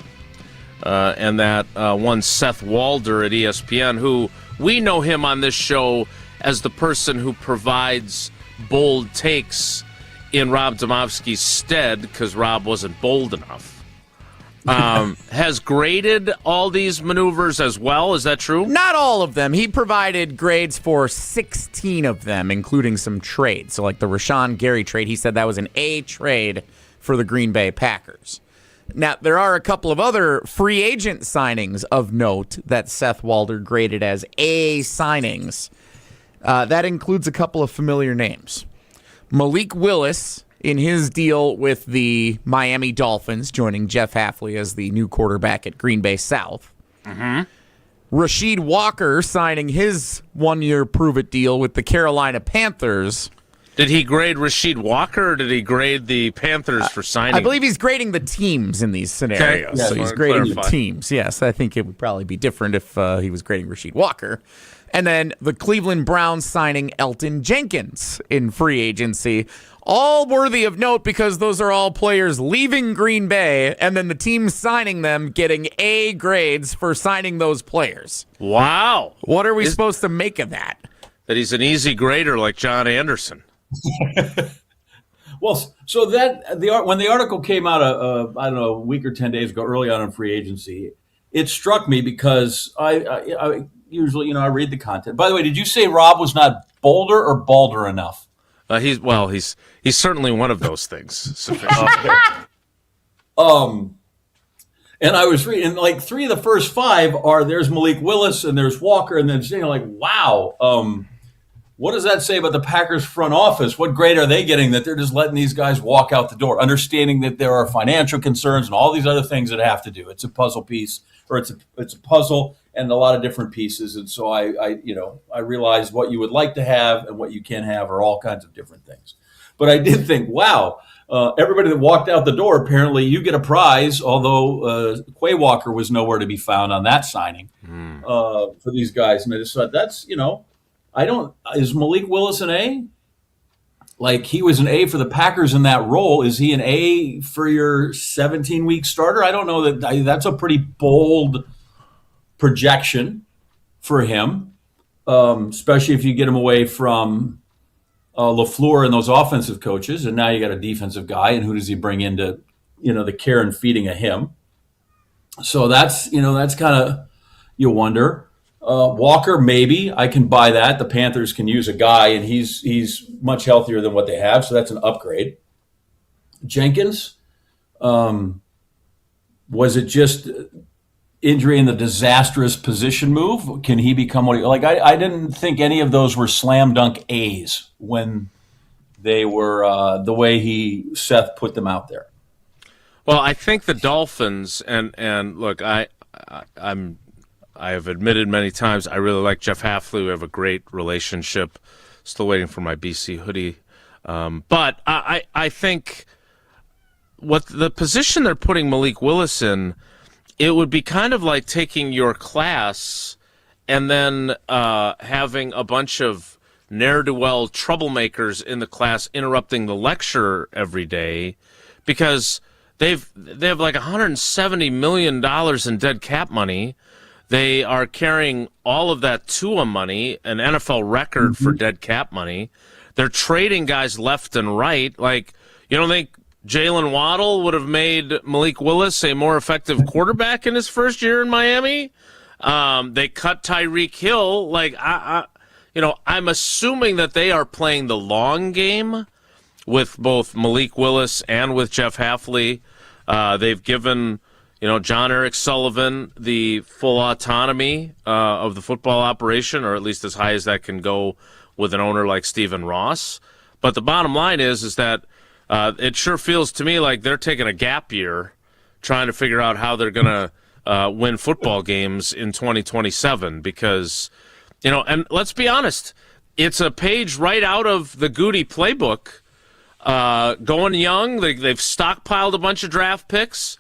and that one Seth Wilde at ESPN, who we know him on this show as the person who provides bold takes in Rob Domofsky's stead because Rob wasn't bold enough, has graded all these maneuvers as well. Is that true? Not all of them. He provided grades for 16 of them, including some trades. So like the Rashawn Gary trade, he said that was an A trade for the Green Bay Packers. Now, there are a couple of other free agent signings of note that Seth Wilde graded as A signings. That includes a couple of familiar names. Malik Willis in his deal with the Miami Dolphins, joining Jeff Hafley as the new quarterback at Green Bay South. Mm-hmm. Rasheed Walker signing his one-year prove-it deal with the Carolina Panthers. Did he grade Rasheed Walker, or did he grade the Panthers for signing? I believe he's grading the teams in these scenarios. Okay. Yeah, so he's grading the teams. Yes, I think it would probably be different if he was grading Rasheed Walker. And then the Cleveland Browns signing Elton Jenkins in free agency. All worthy of note because those are all players leaving Green Bay, and then the team signing them getting A grades for signing those players. Wow. What are we supposed to make of that? That he's an easy grader like John Anderson. Well, so that when the article came out, I don't know, a week or 10 days ago, early on in free agency, it struck me because I usually, I read the content. By the way, did you say Rob was not bolder or balder enough? He's certainly one of those things. And I was reading, like, 3 of the first 5 are there's Malik Willis and there's Walker, and then like, wow. What does that say about the Packers front office? What grade are they getting that they're just letting these guys walk out the door, understanding that there are financial concerns and all these other things that have to do? It's a puzzle piece, or it's a puzzle and a lot of different pieces. And so I realized what you would like to have and what you can have are all kinds of different things. But I did think, wow, everybody that walked out the door, apparently you get a prize, although Quay Walker was nowhere to be found on that signing for these guys. And I just thought, that's, is Malik Willis an A? Like, he was an A for the Packers in that role. Is he an A for your 17-week starter? I don't know. That's a pretty bold projection for him, especially if you get him away from LaFleur and those offensive coaches, and now you got a defensive guy, and who does he bring into, the care and feeding of him? So that's kind of, you wonder. Walker, maybe I can buy that. The Panthers can use a guy, and he's much healthier than what they have, so that's an upgrade. Jenkins, was it just injury in the disastrous position move? Can he become what I didn't think any of those were slam dunk A's when they were the way Seth put them out there. Well, I think the Dolphins, and look, I have admitted many times I really like Jeff Hafley. We have a great relationship. Still waiting for my BC hoodie. But I think what the position they're putting Malik Willis in, it would be kind of like taking your class and then having a bunch of ne'er-do-well troublemakers in the class interrupting the lecture every day, because they have like $170 million in dead cap money. They are carrying all of that Tua money, an NFL record for dead cap money. They're trading guys left and right. Like, you don't think Jalen Waddle would have made Malik Willis a more effective quarterback in his first year in Miami? They cut Tyreek Hill. Like, I'm assuming that they are playing the long game with both Malik Willis and with Jeff Hafley. They've given John Eric Sullivan the full autonomy of the football operation, or at least as high as that can go with an owner like Stephen Ross. But the bottom line is that it sure feels to me like they're taking a gap year trying to figure out how they're going to win football games in 2027, because, and let's be honest, it's a page right out of the Goody playbook. Going young, they've stockpiled a bunch of draft picks,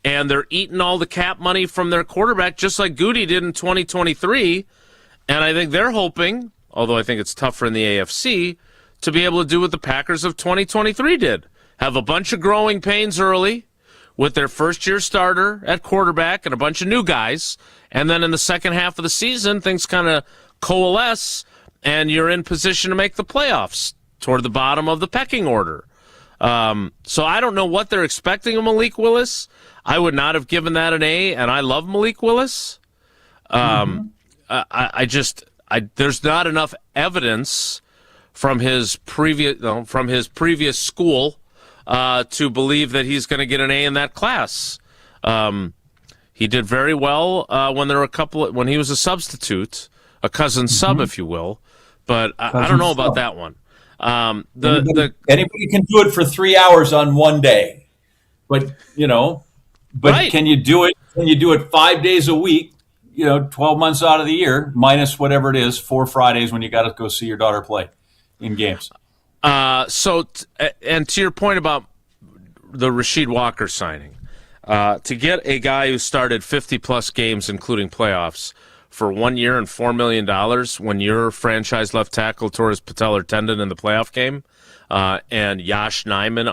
and they're eating all the cap money from their quarterback, just like Goody did in 2023. And I think they're hoping, although I think it's tougher in the AFC, to be able to do what the Packers of 2023 did. Have a bunch of growing pains early with their first-year starter at quarterback and a bunch of new guys. And then in the second half of the season, things kind of coalesce, and you're in position to make the playoffs toward the bottom of the pecking order. So I don't know what they're expecting of Malik Willis. I would not have given that an A, and I love Malik Willis. There's not enough evidence from his previous school to believe that he's going to get an A in that class. He did very well when he was a substitute, a cousin sub, if you will. But I don't know about that one. Anybody can do it for 3 hours on one day, but right. Can you do it? Can you do it 5 days a week? 12 months out of the year, minus whatever it is, 4 Fridays when you got to go see your daughter play in games. And to your point about the Rasheed Walker signing, to get a guy who started 50-plus games, including playoffs, for 1 year and $4 million when your franchise left tackle tore his patellar tendon in the playoff game, and Yosh Nijman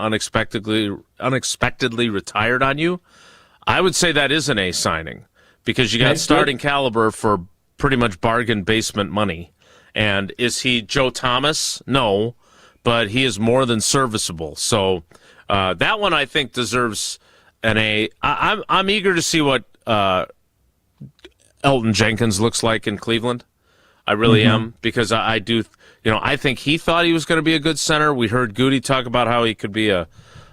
unexpectedly retired on you, I would say that is an A signing because you got starting caliber for pretty much bargain basement money. And is he Joe Thomas? No, but he is more than serviceable. So that one I think deserves an A. I'm eager to see what Elton Jenkins looks like in Cleveland. I really am, because I do, I think he thought he was going to be a good center. We heard Goody talk about how he could be a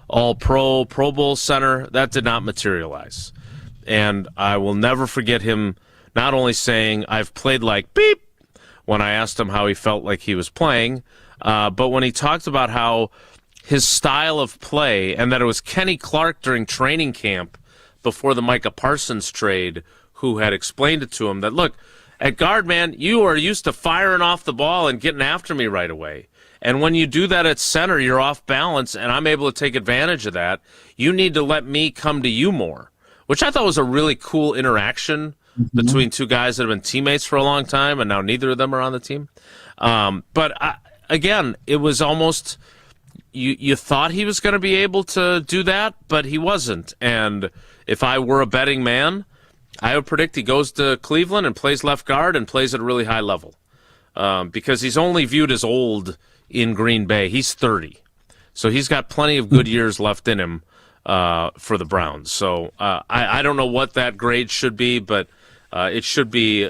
all-pro, Pro Bowl center. That did not materialize. And I will never forget him not only saying, "I've played like beep," when I asked him how he felt like he was playing, but when he talked about how his style of play, and that it was Kenny Clark during training camp before the Micah Parsons trade who had explained it to him that, look, at guard, man, you are used to firing off the ball and getting after me right away. And when you do that at center, you're off balance, and I'm able to take advantage of that. You need to let me come to you more, which I thought was a really cool interaction between two guys that have been teammates for a long time, and now neither of them are on the team. Again, it was almost you thought he was going to be able to do that, but he wasn't. And if I were a betting man, I would predict he goes to Cleveland and plays left guard and plays at a really high level, because he's only viewed as old in Green Bay. He's 30, so he's got plenty of good years left in him for the Browns. So I don't know what that grade should be, but it should be,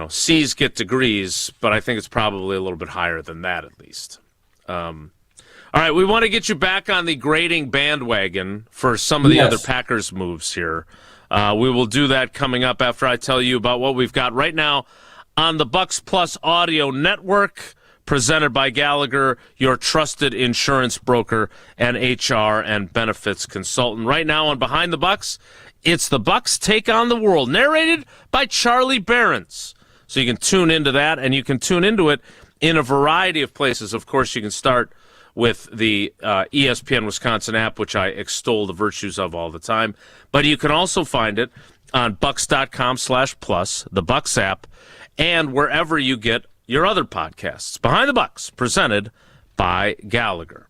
C's get degrees, but I think it's probably a little bit higher than that at least. All right, we want to get you back on the grading bandwagon for some of the other Packers moves here. We will do that coming up after I tell you about what we've got right now on the Bucks Plus Audio Network, presented by Gallagher, your trusted insurance broker and HR and benefits consultant. Right now on Behind the Bucks, it's the Bucks Take on the World, narrated by Charlie Behrens. So you can tune into that, and you can tune into it in a variety of places. Of course, you can start with the ESPN Wisconsin app, which I extol the virtues of all the time. But you can also find it on bucks.com/plus, the Bucks app, and wherever you get your other podcasts. Behind the Bucks, presented by Gallagher.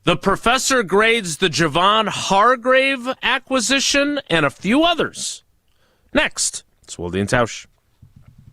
The Professor grades the Javon Hargrave acquisition and a few others. Next, it's Wilde and Tausch.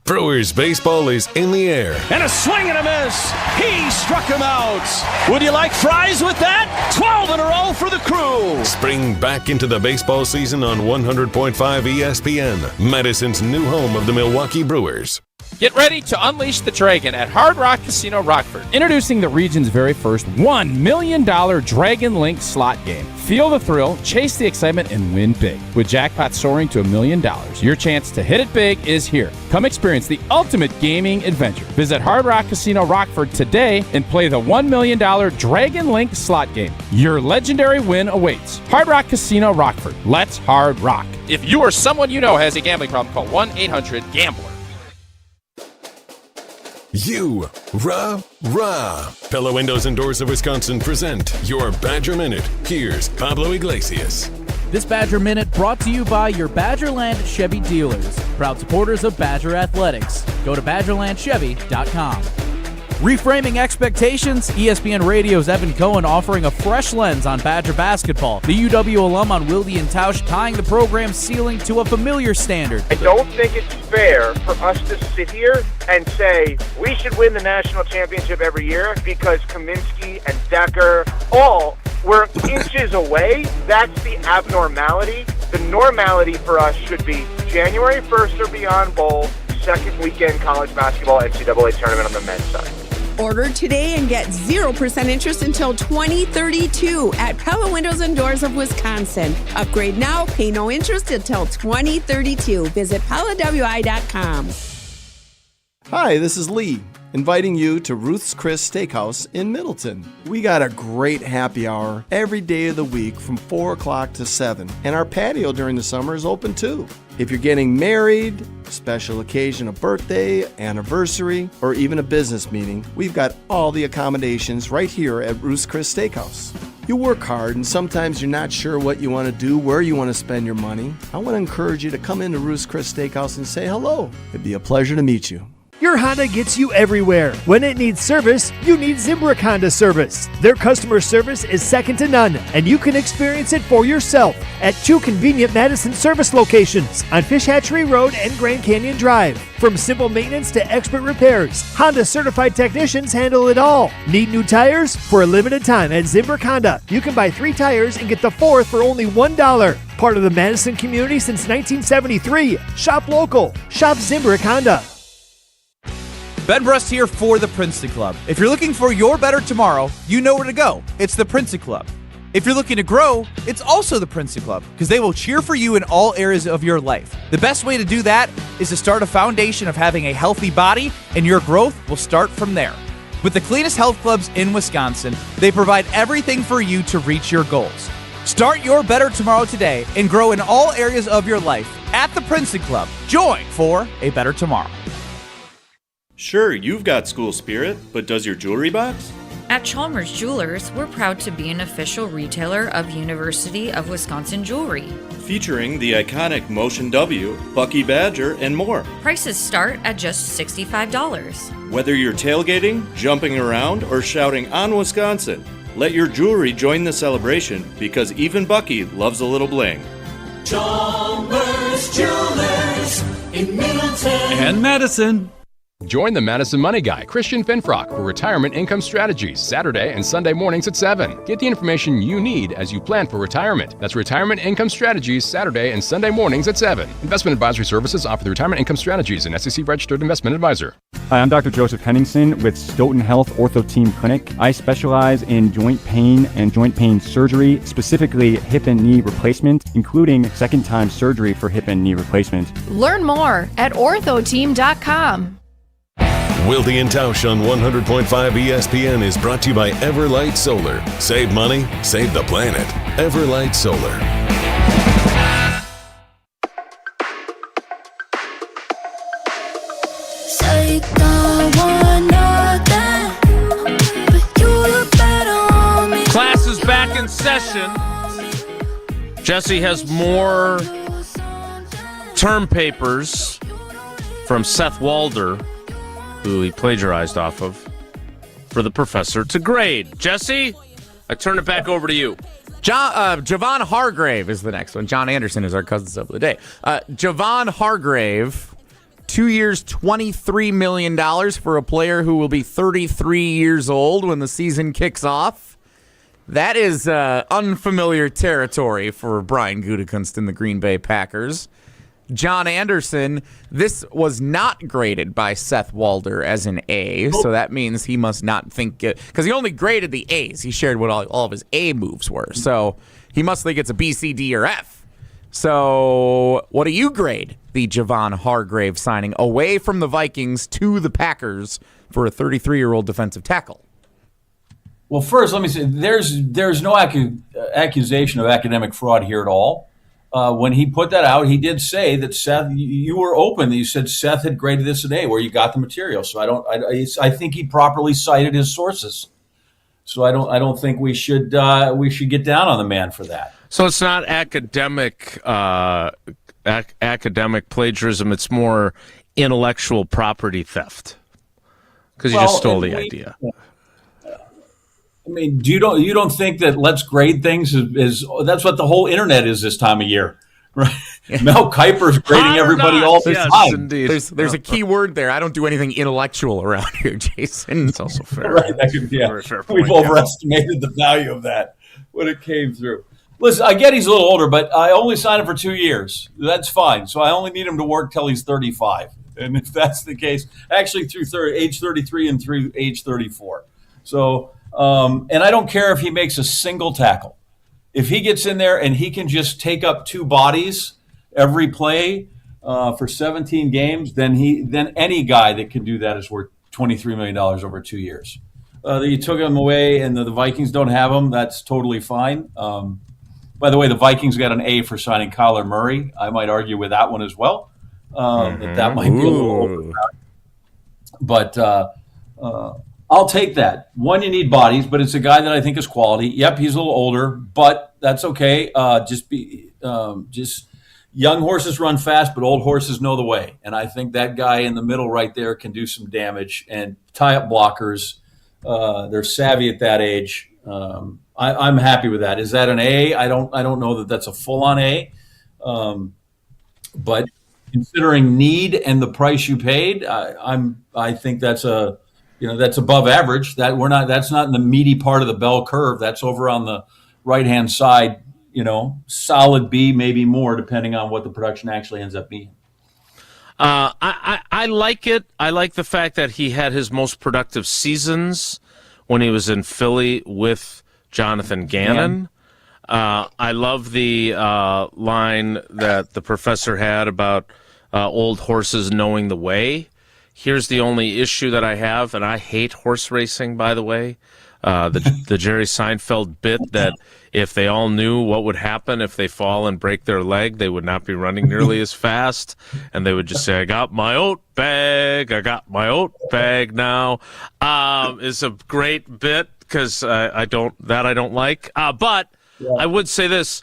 Brewers baseball is in the air. And a swing and a miss. He struck him out. Would you like fries with that? 12 in a row for the crew. Spring back into the baseball season on 100.5 ESPN, Madison's new home of the Milwaukee Brewers. Get ready to unleash the dragon at Hard Rock Casino Rockford. Introducing the region's very first $1 million Dragon Link slot game. Feel the thrill, chase the excitement, and win big. With jackpots soaring to $1 million, your chance to hit it big is here. Come experience the ultimate gaming adventure. Visit Hard Rock Casino Rockford today and play the $1 million Dragon Link slot game. Your legendary win awaits. Hard Rock Casino Rockford. Let's hard rock. If you or someone you know has a gambling problem, call 1-800-GAMBLER. Rah. Pella Windows and Doors of Wisconsin present your Badger Minute. Here's Pablo Iglesias. This Badger Minute brought to you by your Badgerland Chevy dealers. proud supporters of Badger Athletics. Go to BadgerlandChevy.com. Reframing expectations, ESPN Radio's Evan Cohen offering a fresh lens on Badger basketball. The UW alum on Wilde and Tausch tying the program's ceiling to a familiar standard. I don't think it's fair for us to sit here and say we should win the national championship every year because Kaminsky and Decker all were inches away. That's the abnormality. The normality for us should be January 1st or beyond bowl, second weekend college basketball NCAA tournament on the men's side. Order today and get 0% interest until 2032 at Pella Windows and Doors of Wisconsin. Upgrade now, pay no interest until 2032. Visit PellaWI.com. Hi, this is Lee, inviting you to Ruth's Chris Steakhouse in Middleton. We got a great happy hour every day of the week from 4 o'clock to 7, and our patio during the summer is open too. If you're getting married, special occasion, a birthday, anniversary, or even a business meeting, we've got all the accommodations right here at Ruth's Chris Steakhouse. You work hard and sometimes you're not sure what you want to do, where you want to spend your money. I want to encourage you to come into Ruth's Chris Steakhouse and say hello. It'd be a pleasure to meet you. Your Honda gets you everywhere. When it needs service, you need Zimbrick Honda service. Their customer service is second to none, and you can experience it for yourself at 2 convenient Madison service locations on Fish Hatchery Road and Grand Canyon Drive. From simple maintenance to expert repairs, Honda certified technicians handle it all. Need new tires? For a limited time at Zimbrick Honda, you can buy 3 tires and get the 4th for only $1. Part of the Madison community since 1973. Shop local. Shop Zimbrick Honda. Ben Brust here for the Princeton Club. If you're looking for your better tomorrow, you know where to go. It's the Princeton Club. If you're looking to grow, it's also the Princeton Club because they will cheer for you in all areas of your life. The best way to do that is to start a foundation of having a healthy body, and your growth will start from there. With the cleanest health clubs in Wisconsin, they provide everything for you to reach your goals. Start your better tomorrow today and grow in all areas of your life at the Princeton Club. Join for a better tomorrow. Sure, you've got school spirit, but does your jewelry box? At Chalmers Jewelers, we're proud to be an official retailer of University of Wisconsin jewelry. Featuring the iconic Motion W, Bucky Badger, and more. Prices start at just $65. Whether you're tailgating, jumping around, or shouting on Wisconsin, let your jewelry join the celebration because even Bucky loves a little bling. Chalmers Jewelers in Middleton and Madison. Join the Madison Money Guy, Christian Finfrock, for Retirement Income Strategies, Saturday and Sunday mornings at 7. Get the information you need as you plan for retirement. That's Retirement Income Strategies, Saturday and Sunday mornings at 7. Investment advisory services offer the Retirement Income Strategies, an SEC-registered investment advisor. Hi, I'm Dr. Joseph Henningsen with Stoughton Health Ortho Team Clinic. I specialize in joint pain and joint pain surgery, specifically hip and knee replacement, including second-time surgery for hip and knee replacement. Learn more at orthoteam.com. Wilde and Tausch on 100.5 ESPN is brought to you by Everlight Solar. Save money, save the planet. Everlight Solar. Class is back in session. Jesse has more term papers from Seth Wilder, who he plagiarized off of, for the professor to grade. Jesse, I turn it back over to you. Javon Hargrave is the next one. John Anderson is our cousins of the day. Javon Hargrave, 2 years, $23 million for a player who will be 33 years old when the season kicks off. That is unfamiliar territory for Brian Gutekunst and the Green Bay Packers. John Anderson, this was not graded by Seth Wilder as an A, so that means he must not think it, because he only graded the A's. He shared what all of his A moves were, so he must think it's a B, C, D, or F. So what do you grade the Javon Hargrave signing away from the Vikings to the Packers for a 33-year-old defensive tackle? Well, first, let me say, there's no accusation of academic fraud here at all. When he put that out, he did say that Seth, you were open. You said Seth had graded this an A where you got the material. So I think he properly cited his sources. So I don't think we should get down on the man for that. So it's not academic academic plagiarism. It's more intellectual property theft because you just stole the idea. I mean, you don't think that let's grade things is that's what the whole internet is this time of year, right? Mel Kiper's grading everybody all the time. Indeed. There's a key word there. I don't do anything intellectual around here, Jason. It's also fair. Right? That could, yeah. Fair point, We've overestimated the value of that when it came through. Listen, I get he's a little older, but I only signed him for 2 years. That's fine. So I only need him to work till he's 35. And if that's the case, actually through age 33 and through age 34. So, and I don't care if he makes a single tackle. If he gets in there and he can just take up 2 bodies every play for 17 games, then any guy that can do that is worth $23 million over 2 years. You took him away and the Vikings don't have him, that's totally fine. By the way, the Vikings got an A for signing Kyler Murray. I might argue with that one as well. That might be a little overvalued. But I'll take that. One, you need bodies, but it's a guy that I think is quality. Yep, he's a little older, but that's okay. Just young horses run fast, but old horses know the way. And I think that guy in the middle right there can do some damage and tie up blockers. They're savvy at that age. I'm happy with that. Is that an A? I don't know that that's a full-on A. But considering need and the price you paid, I think that's that's above average. That's not in the meaty part of the bell curve. That's over on the right-hand side, solid B, maybe more, depending on what the production actually ends up being. I like it. I like the fact that he had his most productive seasons when he was in Philly with Jonathan Gannon. I love the line that the professor had about old horses knowing the way. Here's the only issue that I have, and I hate horse racing, by the way. The Jerry Seinfeld bit that if they all knew what would happen if they fall and break their leg, they would not be running nearly as fast, and they would just say, I got my oat bag now. It's a great bit because I don't like. But I would say this,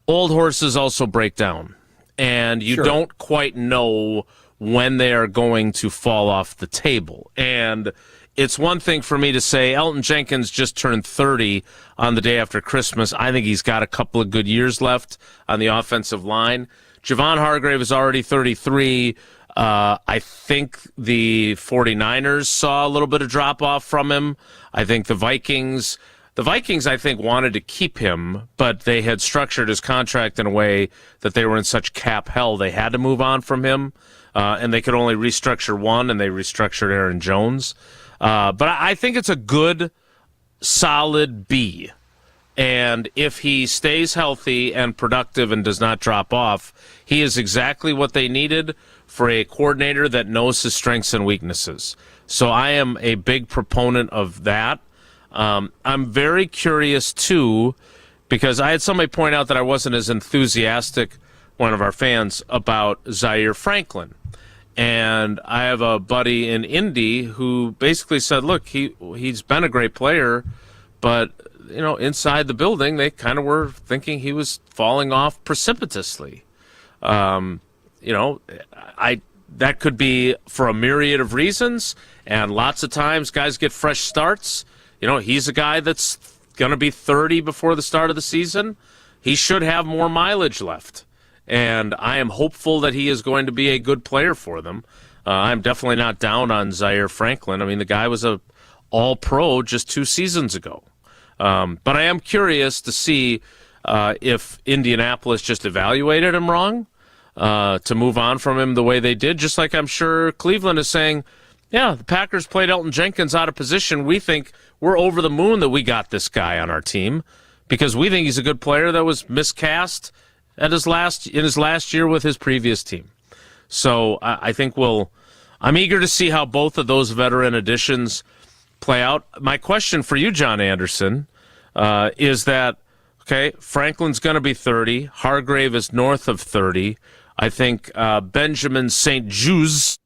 old horses also break down, and you don't quite know when they are going to fall off the table. And it's one thing for me to say Elton Jenkins just turned 30 on the day after Christmas. I think he's got a couple of good years left on the offensive line. Javon Hargrave is already 33. I think the 49ers saw a little bit of drop-off from him. I think the Vikings, I think, wanted to keep him, but they had structured his contract in a way that they were in such cap hell they had to move on from him, and they could only restructure one, and they restructured Aaron Jones. But I think it's a good, solid B. And if he stays healthy and productive and does not drop off, he is exactly what they needed for a coordinator that knows his strengths and weaknesses. So I am a big proponent of that. I'm very curious, too, because I had somebody point out that I wasn't as enthusiastic, one of our fans, about Zaire Franklin. And I have a buddy in Indy who basically said, look, he's been a great player, but, inside the building, they kind of were thinking he was falling off precipitously. That could be for a myriad of reasons, and lots of times guys get fresh starts. He's a guy that's going to be 30 before the start of the season. He should have more mileage left. And I am hopeful that he is going to be a good player for them. I'm definitely not down on Zaire Franklin. I mean, the guy was a all-pro just 2 seasons ago. But I am curious to see if Indianapolis just evaluated him wrong to move on from him the way they did, just like I'm sure Cleveland is saying, yeah, the Packers played Elton Jenkins out of position. We think we're over the moon that we got this guy on our team because we think he's a good player that was miscast in his last year with his previous team. So I think I'm eager to see how both of those veteran additions play out. My question for you, John Anderson, is that, okay, Franklin's going to be 30. Hargrave is north of 30. I think Benjamin St-Juste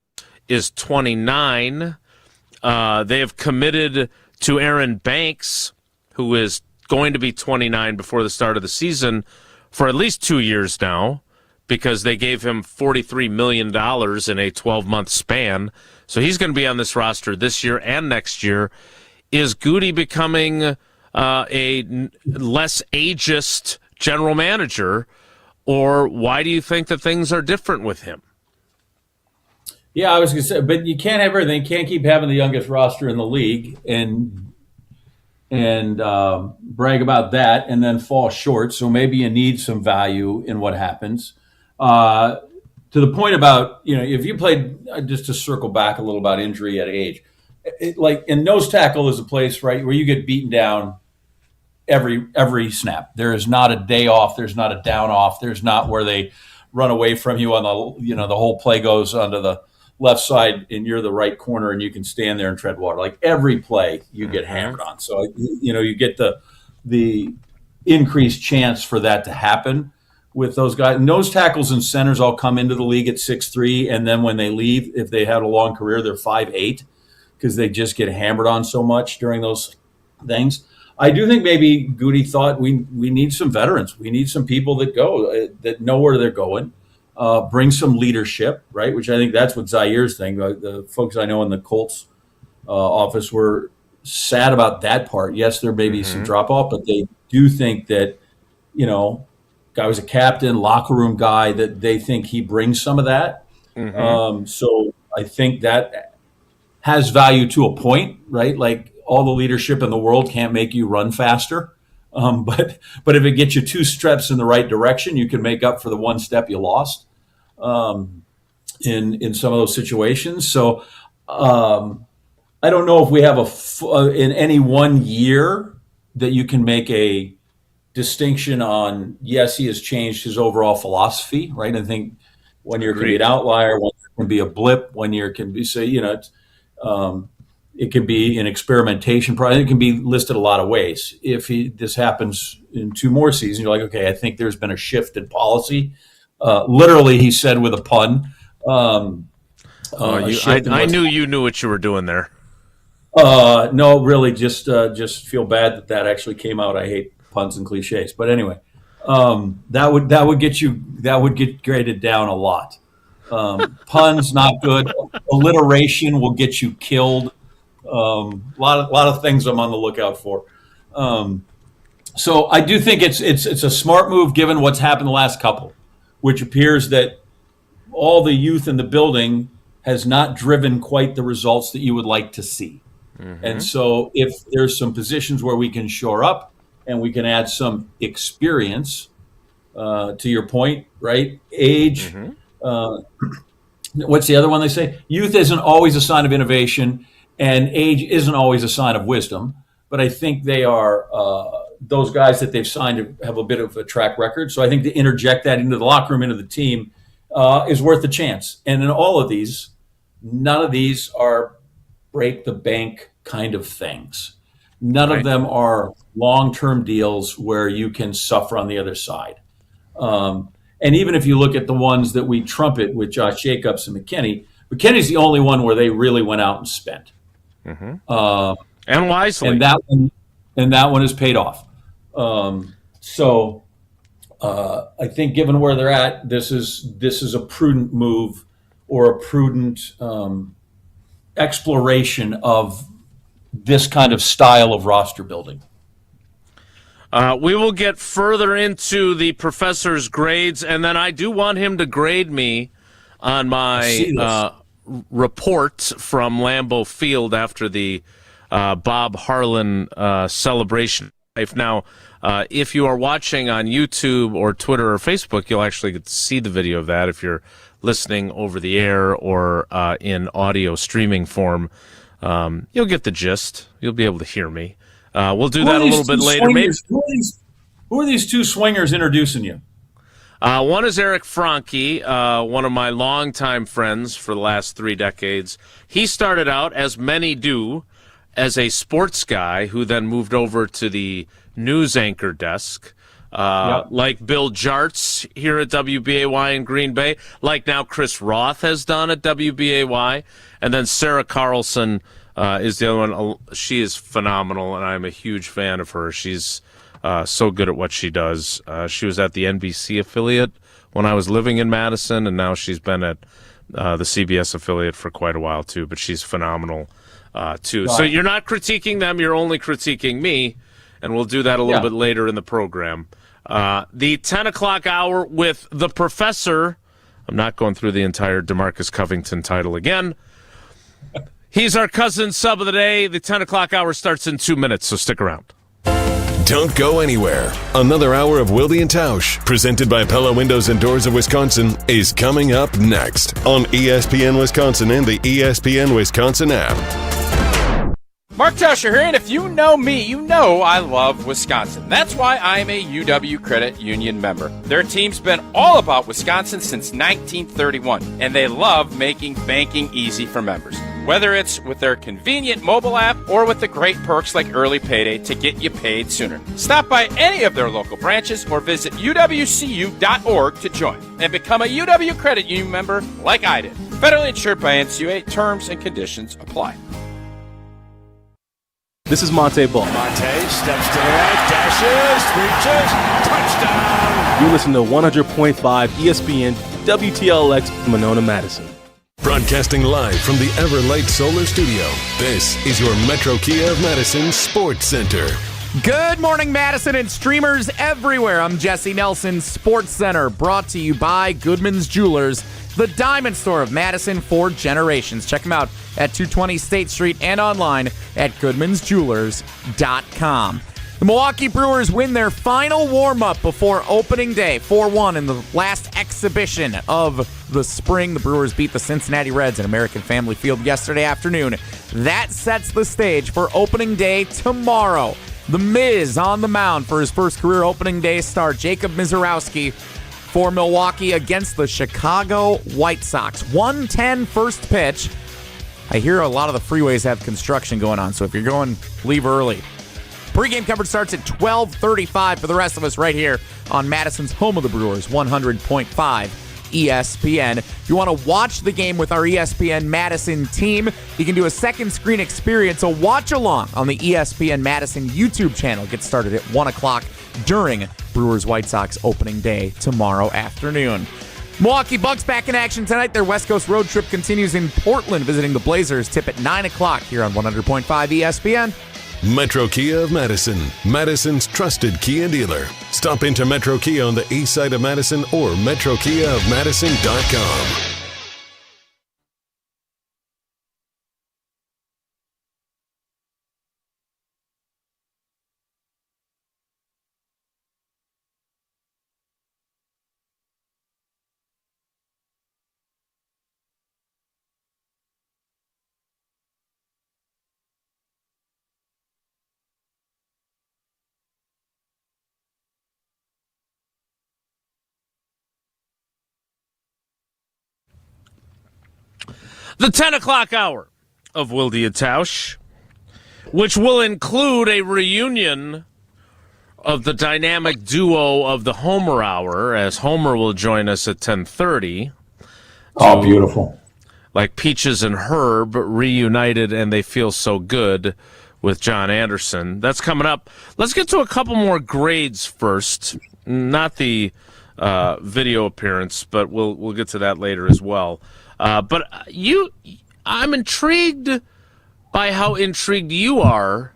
is 29. They have committed to Aaron Banks, who is going to be 29 before the start of the season, for at least 2 years now. because they gave him $43 million in a 12-month span. So he's going to be on this roster this year and next year. Is Goody becoming a less ageist general manager, or why do you think that things are different with him? Yeah, I was going to say, but you can't have everything. You can't keep having the youngest roster in the league and brag about that and then fall short. So maybe you need some value in what happens. To the point about, if you played, just to circle back a little about injury at age, and nose tackle is a place, right, where you get beaten down every snap. There is not a day off. There's not a down off. There's not where they run away from you on the the whole play goes onto the left side and you're the right corner and you can stand there and tread water. Like every play you get hammered on. So, you get the increased chance for that to happen with those guys. Nose tackles and centers all come into the league at 6'3", and then when they leave, if they had a long career, they're 5'8", because they just get hammered on so much during those things. I do think maybe Goody thought we need some veterans. We need some people that know where they're going. Bring some leadership, right? Which I think that's what Zaire's thing. The folks I know in the Colts office were sad about that part. Yes, there may be some drop off, but they do think that, guy was a captain, locker room guy, that they think he brings some of that. So I think that has value to a point, right? Like all the leadership in the world can't make you run faster. But if it gets you 2 steps in the right direction, you can make up for the 1 step you lost in some of those situations. So I don't know if we have in any one year that you can make a distinction on, yes, he has changed his overall philosophy, right? I think 1 year can be an outlier, 1 year can be a blip, 1 year can be, it can be an experimentation project. It can be listed a lot of ways. If this happens in 2 more seasons, you're like, okay, I think there's been a shift in policy. Literally, he said with a pun. I knew you knew what you were doing there. No, really, just feel bad that actually came out. I hate puns and cliches, but anyway, that would get graded down a lot. Puns not good. Alliteration will get you killed. A lot of things I'm on the lookout for. So I do think it's a smart move given what's happened the last couple, which appears that all the youth in the building has not driven quite the results that you would like to see. And so if there's some positions where we can shore up and we can add some experience, to your point, right? Age. What's the other one they say? Youth isn't always a sign of innovation, and age isn't always a sign of wisdom. But I think they are those guys that they've signed have a bit of a track record. So I think to interject that into the locker room, into the team, is worth the chance. And in all of these, none of these are break the bank kind of things. None of them are long-term deals where you can suffer on the other side. And even if you look at the ones that we trumpet with Josh Jacobs and McKinney's the only one where they really went out and spent. And wisely. And that one has paid off. So I think given where they're at, this is a prudent move or a prudent exploration of this kind of style of roster building. We will get further into the professor's grades, and then I do want him to grade me on my report from Lambeau Field after the Bob Harlan celebration. Now, if you are watching on YouTube or Twitter or Facebook, you'll actually get to see the video of that. If you're listening over the air or in audio streaming form, you'll get the gist. You'll be able to hear me. We'll do that a little bit later. Maybe. Who are these 2 swingers introducing you? One is Eric Franke, one of my longtime friends for the last 3 decades. He started out, as many do, as a sports guy who then moved over to the news anchor desk, like Bill Jarts here at WBAY in Green Bay, like now Chris Roth has done at WBAY, and then Sarah Carlson is the other one. She is phenomenal, and I'm a huge fan of her. She's so good at what she does. She was at the NBC affiliate when I was living in Madison, and now she's been at the CBS affiliate for quite a while too. But she's phenomenal too. Right. So you're not critiquing them; you're only critiquing me, and we'll do that a little bit later in the program. The 10 o'clock hour with the professor. I'm not going through the entire DeMarcus Covington title again. He's our cousin sub of the day. The 10 o'clock hour starts in 2 minutes, so stick around. Don't go anywhere. Another hour of Wilde and Tausch, presented by Pella Windows and Doors of Wisconsin, is coming up next on ESPN Wisconsin and the ESPN Wisconsin app. Mark Tauscher here, and if you know me, you know I love Wisconsin. That's why I'm a UW Credit Union member. Their team's been all about Wisconsin since 1931, and they love making banking easy for members. Whether it's with their convenient mobile app or with the great perks like early payday to get you paid sooner. Stop by any of their local branches or visit uwcu.org to join and become a UW Credit Union member like I did. Federally insured by NCUA. Terms and conditions apply. This is Monte Ball. Monte steps to the right, dashes, reaches, touchdown. You listen to 100.5 ESPN WTLX Monona, Madison. Broadcasting live from the Everlight Solar Studio, this is your Metro Kia of Madison Sports Center. Good morning, Madison and streamers everywhere. I'm Jesse Nelson, Sports Center, brought to you by Goodman's Jewelers, the diamond store of Madison for generations. Check them out at 220 State Street and online at goodmansjewelers.com. The Milwaukee Brewers win their final warm-up before opening day, 4-1 in the last exhibition of the spring. The Brewers beat the Cincinnati Reds at American Family Field yesterday afternoon. That sets the stage for opening day tomorrow. The Miz on the mound for his first career opening day start. Jacob Mizorowski for Milwaukee against the Chicago White Sox. 1:10 first pitch. I hear a lot of the freeways have construction going on, so if you're going, leave early. Pre-game coverage starts at 12:35 for the rest of us right here on Madison's home of the Brewers, 100.5 ESPN. If you want to watch the game with our ESPN Madison team, you can do a second screen experience, a watch-along on the ESPN Madison YouTube channel. Get started at 1 o'clock during Brewers White Sox opening day tomorrow afternoon. Milwaukee Bucks back in action tonight. Their West Coast road trip continues in Portland, visiting the Blazers. Tip at 9 o'clock here on 100.5 ESPN. Metro Kia of Madison, Madison's trusted Kia dealer. Stop into Metro Kia on the east side of Madison or metrokiaofmadison.com. The 10 o'clock hour of Wilde and Tausch, which will include a reunion of the dynamic duo of the Homer Hour, as Homer will join us at 10:30. Oh, beautiful. Like Peaches and Herb reunited, and they feel so good with John Anderson. That's coming up. Let's get to a couple more grades first. Not the video appearance, but we'll get to that later as well. But I'm intrigued by how intrigued you are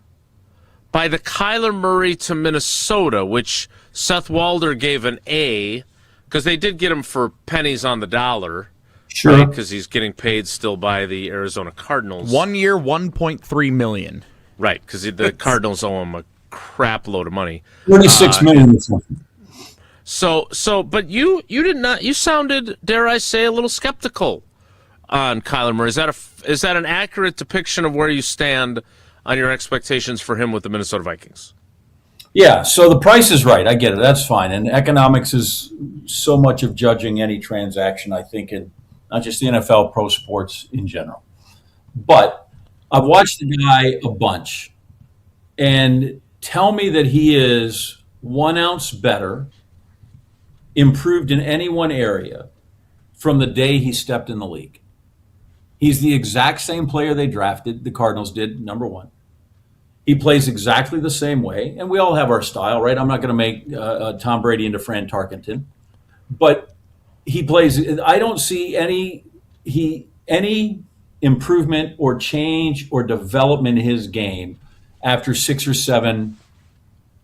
by the Kyler Murray to Minnesota, which Seth Walder gave an A, because they did get him for pennies on the dollar. Sure. Because he's getting paid still by the Arizona Cardinals. 1 year, $1.3 million. Right, because the Cardinals owe him a crap load of money. $26 million. But you did not. You sounded, dare I say, a little skeptical on Kyler Murray. Is that an accurate depiction of where you stand on your expectations for him with the Minnesota Vikings? Yeah, so the price is right. I get it. That's fine. And economics is so much of judging any transaction, I think, in not just the NFL, pro sports in general. But I've watched the guy a bunch, and tell me that he is 1 ounce better, improved in any one area from the day he stepped in the league. He's the exact same player they drafted, the Cardinals did, number one. He plays exactly the same way, and we all have our style, right? I'm not going to make Tom Brady into Fran Tarkenton. But he plays. I don't see any improvement or change or development in his game after 6 or 7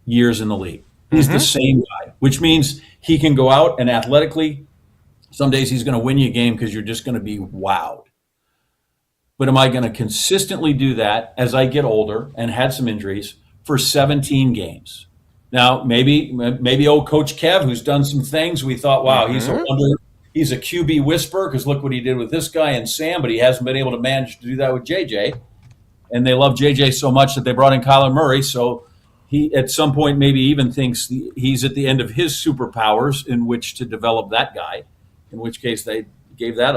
years in the league. He's the same guy, which means he can go out and athletically, some days he's going to win you a game because you're just going to be wowed. But am I going to consistently do that as I get older and had some injuries for 17 games? Now, maybe old Coach Kev, who's done some things, we thought, wow, he's a QB whisperer because look what he did with this guy and Sam, but he hasn't been able to manage to do that with JJ. And they love JJ so much that they brought in Kyler Murray. So he, at some point, maybe even thinks he's at the end of his superpowers in which to develop that guy, in which case they gave that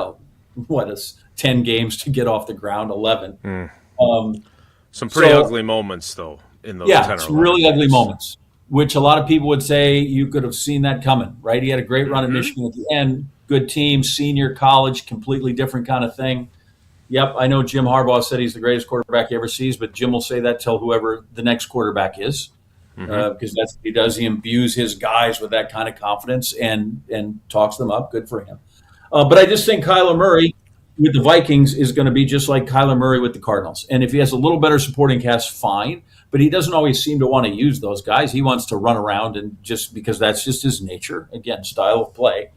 10 games to get off the ground, 11. Some pretty ugly moments, though, in those 10 or 11 some really ugly moments, which a lot of people would say you could have seen that coming, right? He had a great run at Michigan at the end, good team, senior, college, completely different kind of thing. Yep, I know Jim Harbaugh said he's the greatest quarterback he ever sees, but Jim will say that till whoever the next quarterback is, because that's what he does. He imbues his guys with that kind of confidence and talks them up. Good for him. But I just think Kyler Murray with the Vikings is going to be just like Kyler Murray with the Cardinals. And if he has a little better supporting cast, fine. But he doesn't always seem to want to use those guys. He wants to run around, and just because that's just his nature, again, style of play.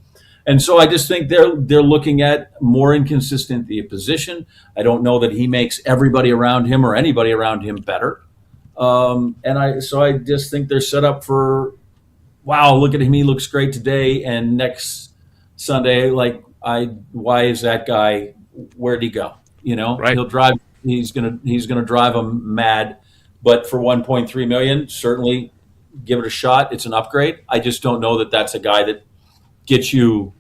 And so I just think they're looking at more inconsistent the position. I don't know that he makes everybody around him or anybody around him better. So I just think they're set up for, wow, look at him, he looks great today, and next Sunday, why is that guy? Where'd he go? He'll drive. He's gonna drive them mad. But for $1.3 million, certainly give it a shot. It's an upgrade. I just don't know that that's a guy that gets you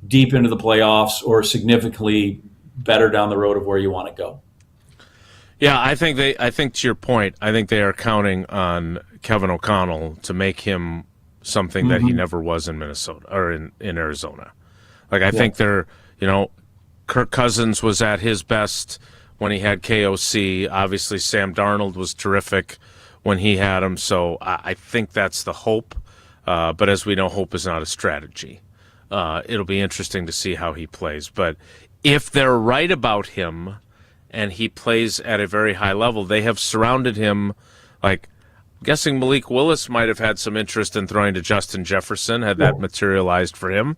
deep into the playoffs or significantly better down the road of where you want to go. Yeah, I think to your point, I think they are counting on Kevin O'Connell to make him something that he never was in Minnesota or in Arizona. I think they're, Kirk Cousins was at his best when he had KOC. Obviously, Sam Darnold was terrific when he had him. So I think that's the hope. But as we know, hope is not a strategy. It'll be interesting to see how he plays. But if they're right about him and he plays at a very high level, they have surrounded him. I'm guessing Malik Willis might have had some interest in throwing to Justin Jefferson had that materialized for him.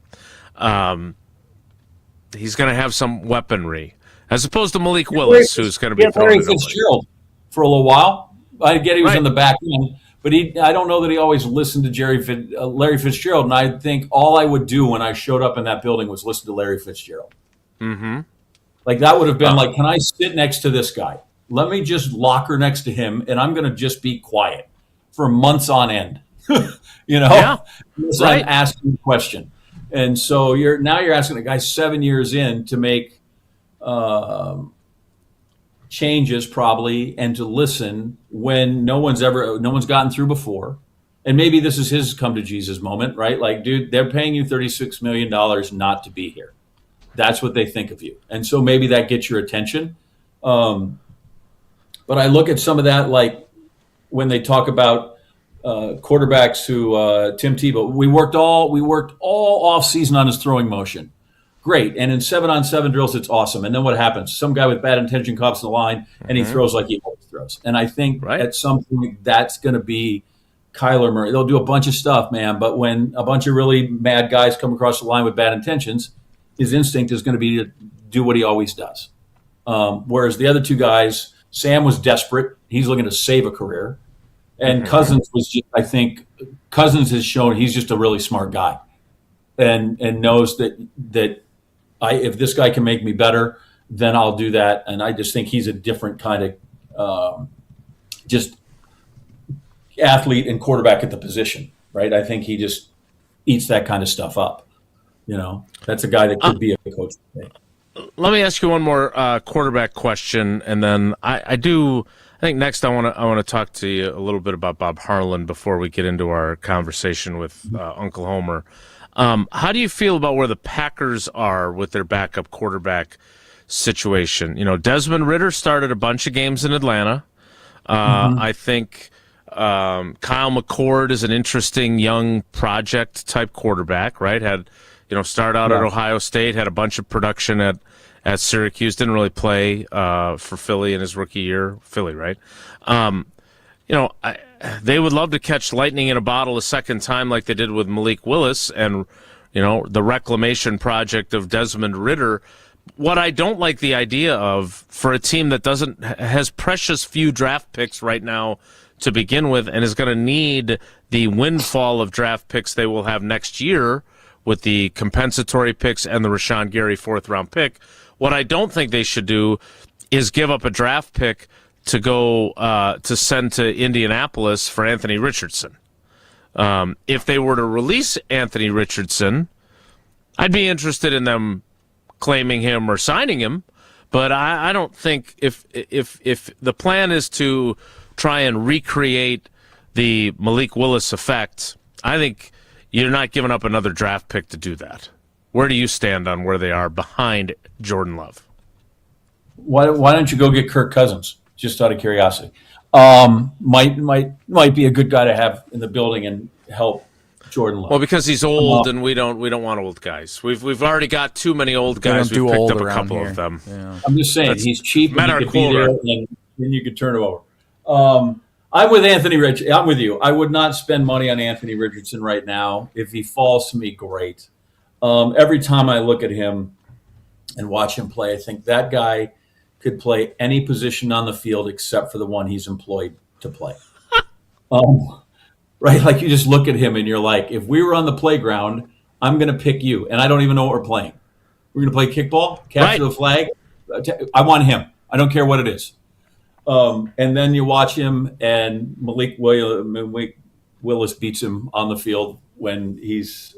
He's going to have some weaponry, as opposed to Malik Willis, who's going to be throwing Larry Fitzgerald for a little while. I get he was in the back end, but I don't know that he always listened to Larry Fitzgerald. And I think all I would do when I showed up in that building was listen to Larry Fitzgerald. That would have been can I sit next to this guy? Let me just locker next to him, and I'm going to just be quiet for months on end. I'm asking a question. And so you're asking a guy 7 years in to make changes probably and to listen when no one's gotten through before. And maybe this is his come to Jesus moment, right? Dude, they're paying you $36 million not to be here. That's what they think of you. And so maybe that gets your attention. But I look at some of that, when they talk about quarterbacks who Tim Tebow, we worked all off season on his throwing motion. Great. And in 7-on-7 drills, it's awesome. And then what happens? Some guy with bad intention comes to the line and he throws like he always throws. And I think at some point that's going to be Kyler Murray. They'll do a bunch of stuff, man. But when a bunch of really mad guys come across the line with bad intentions, his instinct is going to be to do what he always does. Whereas the other two guys, Sam was desperate. He's looking to save a career. And Cousins Cousins has shown he's just a really smart guy and knows that if this guy can make me better, then I'll do that. And I just think he's a different kind of just athlete and quarterback at the position, right? I think he just eats that kind of stuff up. That's a guy that could be a coach today. Let me ask you one more quarterback question, and then I think next I want to talk to you a little bit about Bob Harlan before we get into our conversation with Uncle Homer. How do you feel about where the Packers are with their backup quarterback situation? Desmond Ridder started a bunch of games in Atlanta. I think Kyle McCord is an interesting young project type quarterback, right? Had Started out at Ohio State, had a bunch of production at Syracuse, didn't really play for Philly in his rookie year. Philly, right? They would love to catch lightning in a bottle a second time like they did with Malik Willis and, the reclamation project of Desmond Ridder. What I don't like the idea of for a team that has precious few draft picks right now to begin with and is going to need the windfall of draft picks they will have next year with the compensatory picks and the Rashawn Gary 4th-round pick. What I don't think they should do is give up a draft pick to go to send to Indianapolis for Anthony Richardson. If they were to release Anthony Richardson, I'd be interested in them claiming him or signing him, but I don't think if the plan is to try and recreate the Malik Willis effect, I think you're not giving up another draft pick to do that. Where do you stand on where they are behind Jordan Love? Why don't you go get Kirk Cousins? Just out of curiosity, might be a good guy to have in the building and help Jordan Love. Well, because he's old, and we don't want old guys. We've already got too many old guys. We've picked up a couple of them. Yeah. I'm just saying he's cheap. Met our quota. And you could turn him over. I'm with Anthony Rich. I'm with you. I would not spend money on Anthony Richardson right now. If he falls to me, great. Every time I look at him and watch him play, I think that guy could play any position on the field except for the one he's employed to play. Right? Like you just look at him and you're like, if we were on the playground, I'm going to pick you. And I don't even know what we're playing. We're going to play kickball, capture the flag. I want him. I don't care what it is. And then you watch him and Malik Willis beats him on the field when he's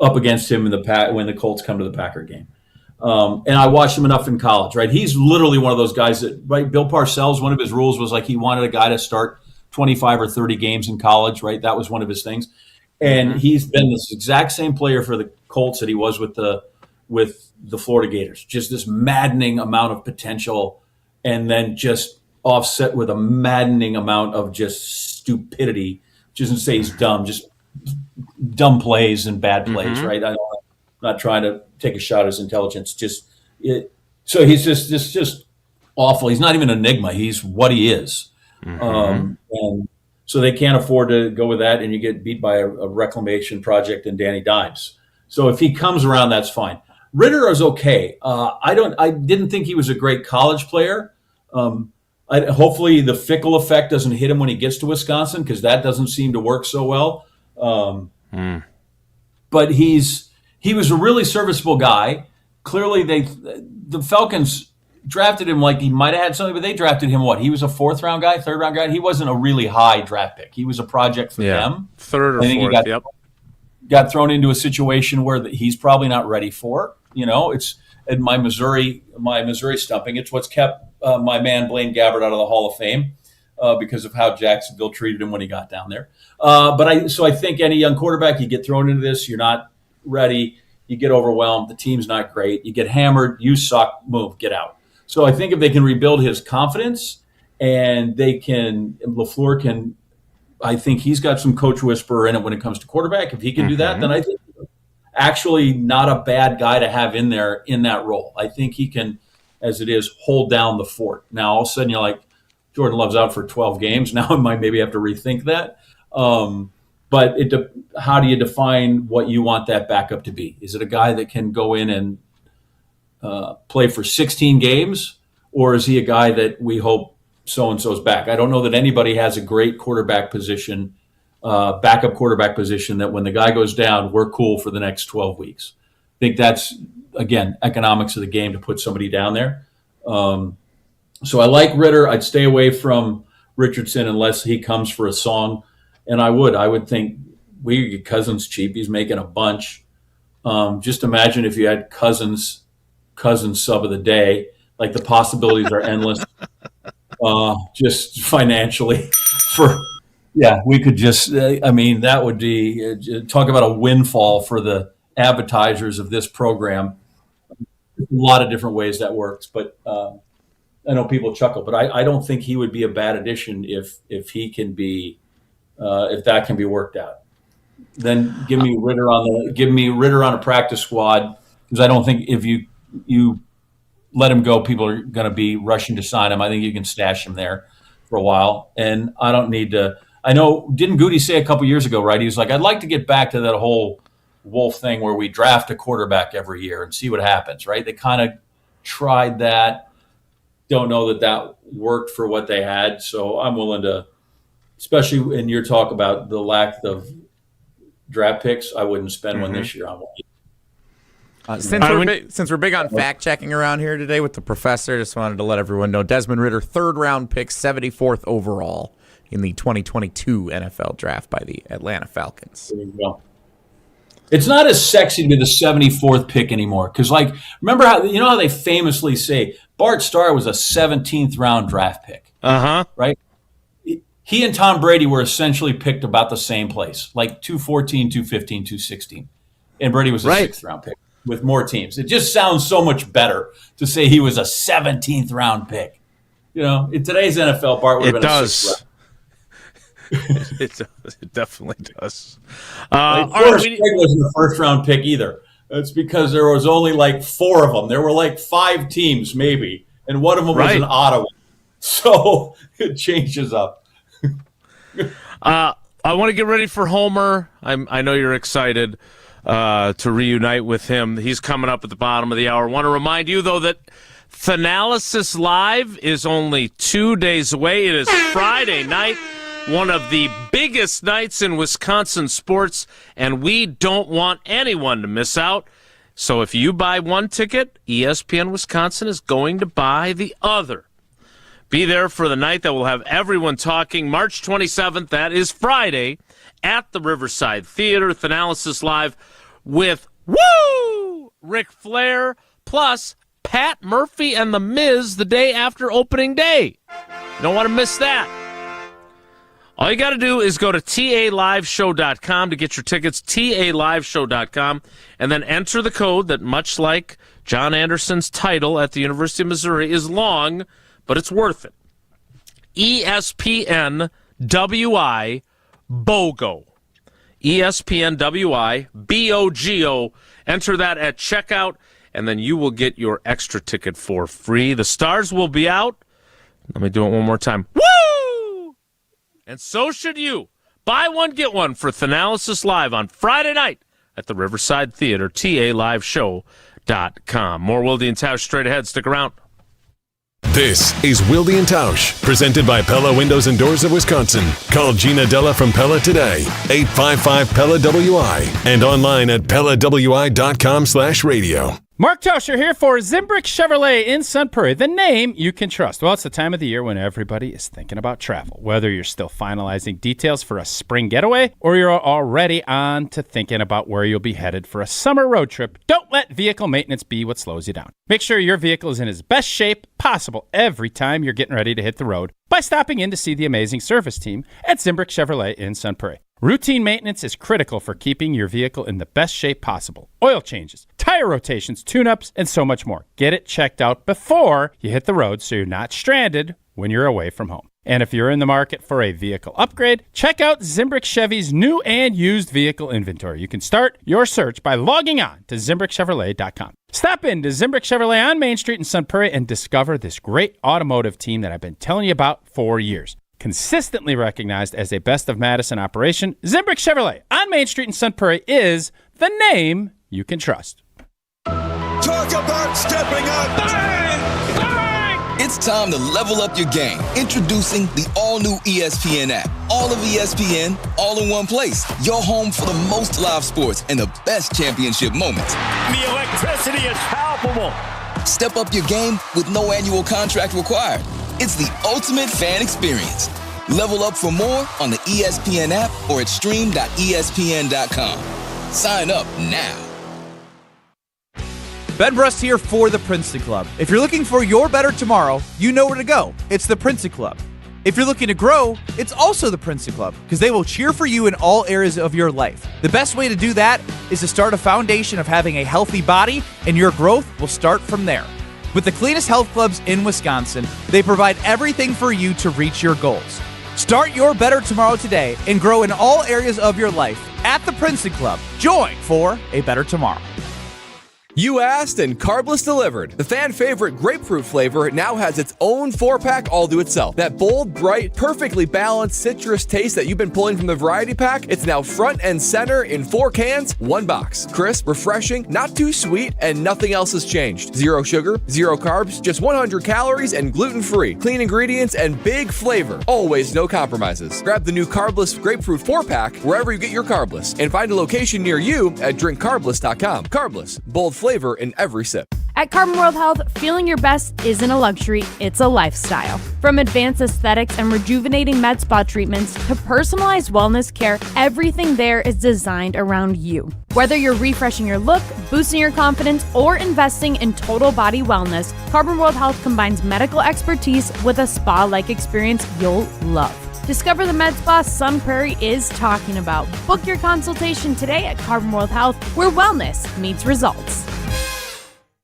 up against him when the Colts come to the Packer game. And I watched him enough in college, right? He's literally one of those guys that, right? Bill Parcells, one of his rules was like he wanted a guy to start 25 or 30 games in college, right? That was one of his things. And he's been this exact same player for the Colts that he was with the Florida Gators. Just this maddening amount of potential and then just offset with a maddening amount of just stupidity, which isn't to say he's dumb, just dumb plays and bad plays, right? I'm not trying to take a shot at his intelligence. So he's just awful. He's not even an enigma. He's what he is. And so they can't afford to go with that, and you get beat by a reclamation project and Danny Dimes. So if he comes around, that's fine. Ridder is okay. I didn't think he was a great college player. Hopefully the Fickle effect doesn't hit him when he gets to Wisconsin, because that doesn't seem to work so well. But he was a really serviceable guy. Clearly, the Falcons drafted him like he might have had something, but they drafted him what? He was a 4th-round guy, 3rd-round guy. He wasn't a really high draft pick. He was a project for them. 3rd or 4th, got thrown into a situation where he's probably not ready for. It's at my Missouri stumping. It's what's kept my man Blaine Gabbert out of the Hall of Fame because of how Jacksonville treated him when he got down there. So I think any young quarterback, you get thrown into this, you're not ready, you get overwhelmed, the team's not great, you get hammered, you suck, move, get out. So I think if they can rebuild his confidence and LaFleur can, I think he's got some coach whisperer in it when it comes to quarterback. If he can do that, then I think actually not a bad guy to have in there in that role. I think he can, as it is, hold down the fort. Now, all of a sudden you're like, Jordan Love's out for 12 games. Now I might maybe have to rethink that. But how do you define what you want that backup to be? Is it a guy that can go in and play for 16 games, or is he a guy that we hope so-and-so's back? I don't know that anybody has a great quarterback position, backup quarterback position, that when the guy goes down, we're cool for the next 12 weeks. I think that's, again, economics of the game to put somebody down there. So I like Ridder. I'd stay away from Richardson unless he comes for a song. And I would think we could get Cousins cheap. He's making a bunch. Just imagine if you had Cousins sub of the day. Like, the possibilities are endless. Just financially, we could just. That would be talk about a windfall for the advertisers of this program. A lot of different ways that works, but I know people chuckle, but I don't think he would be a bad addition if he can be. If that can be worked out. then give me Ritter on a practice squad, because I don't think if you let him go, people are going to be rushing to sign him. I think you can stash him there for a while, and I don't need to. I know, didn't Goody say a couple years ago, right? He was like, I'd like to get back to that whole Wolf thing where we draft a quarterback every year and see what happens, right? They kind of tried that. Don't know that worked for what they had. So I'm willing to, especially in your talk about the lack of draft picks, I wouldn't spend one this year on one. Since we're big on fact checking around here today with the professor, just wanted to let everyone know Desmond Ritter, 3rd round pick, 74th overall in the 2022 NFL draft by the Atlanta Falcons. There you go. It's not as sexy to be the 74th pick anymore. Because, remember how they famously say Bart Starr was a 17th round draft pick? Right? He and Tom Brady were essentially picked about the same place, like 214, 215, 216. And Brady was a 6th round pick with more teams. It just sounds so much better to say he was a 17th round pick. In today's NFL, Bart would have been a 6th round. It definitely does. Greg wasn't a 1st round pick either. That's because there was only 4 of them. There were 5 teams maybe, and one of them was in Ottawa. So it changes up. I want to get ready for Homer. I know you're excited to reunite with him. He's coming up at the bottom of the hour. I want to remind you, though, that Thanalysis Live is only 2 days away. It is Friday night, one of the biggest nights in Wisconsin sports, and we don't want anyone to miss out. So if you buy one ticket, ESPN Wisconsin is going to buy the other. Be there for the night that will have everyone talking. March 27th, that is Friday, at the Riverside Theater. Thanalysis Live with Ric Flair, plus Pat Murphy and The Miz the day after opening day. You don't want to miss that. All you got to do is go to taliveshow.com to get your tickets, taliveshow.com, and then enter the code that, much like John Anderson's title at the University of Missouri, is long, but it's worth it. ESPN WI BOGO. ESPN WI BOGO. Enter that at checkout, and then you will get your extra ticket for free. The stars will be out. Let me do it one more time. Woo! And so should you. Buy one, get one for Thanalysis Live on Friday night at the Riverside Theater, taliveshow.com. More Wilde and Tausch straight ahead. Stick around. This is Wilde and Tausch, presented by Pella Windows and Doors of Wisconsin. Call Gina Della from Pella today, 855-PELLA-WI, and online at PellaWI.com/radio. Mark Tauscher here for Zimbrick Chevrolet in Sun Prairie, the name you can trust. Well, it's the time of the year when everybody is thinking about travel. Whether you're still finalizing details for a spring getaway or you're already on to thinking about where you'll be headed for a summer road trip, don't let vehicle maintenance be what slows you down. Make sure your vehicle is in its best shape possible every time you're getting ready to hit the road by stopping in to see the amazing service team at Zimbrick Chevrolet in Sun Prairie. Routine maintenance is critical for keeping your vehicle in the best shape possible. Oil changes, tire rotations, tune-ups, and so much more. Get it checked out before you hit the road so you're not stranded when you're away from home. And if you're in the market for a vehicle upgrade, check out Zimbrick Chevy's new and used vehicle inventory. You can start your search by logging on to ZimbrickChevrolet.com. Stop in to Zimbrick Chevrolet on Main Street in Sun Prairie and discover this great automotive team that I've been telling you about for years. Consistently recognized as a best of Madison operation, Zimbrick Chevrolet on Main Street in Sun Prairie is the name you can trust. Talk about stepping up. Bang! Bang! It's time to level up your game. Introducing the all-new ESPN app. All of ESPN, all in one place. Your home for the most live sports and the best championship moments. The electricity is palpable. Step up your game with no annual contract required. It's the ultimate fan experience. Level up for more on the ESPN app or at stream.espn.com. Sign up now. Ben Brust here for the Princeton Club. If you're looking for your better tomorrow, you know where to go. It's the Princeton Club. If you're looking to grow, it's also the Princeton Club, because they will cheer for you in all areas of your life. The best way to do that is to start a foundation of having a healthy body, and your growth will start from there. With the cleanest health clubs in Wisconsin, they provide everything for you to reach your goals. Start your better tomorrow today and grow in all areas of your life at the Princeton Club. Join for a better tomorrow. You asked and Carbless delivered. The fan favorite grapefruit flavor now has its own 4-pack all to itself. That bold, bright, perfectly balanced citrus taste that you've been pulling from the variety pack, it's now front and center in 4 cans, 1 box. Crisp, refreshing, not too sweet, and nothing else has changed. 0 sugar, 0 carbs, just 100 calories and gluten-free. Clean ingredients and big flavor. Always no compromises. Grab the new Carbless grapefruit 4-pack wherever you get your Carbless and find a location near you at drinkcarbless.com. Carbless, bold flavor in every sip. At Carbon World Health, feeling your best isn't a luxury, it's a lifestyle. From advanced aesthetics and rejuvenating med spa treatments to personalized wellness care, everything there is designed around you. Whether you're refreshing your look, boosting your confidence, or investing in total body wellness, Carbon World Health combines medical expertise with a spa-like experience you'll love. Discover the med spa Sun Prairie is talking about. Book your consultation today at Carbon World Health, where wellness meets results.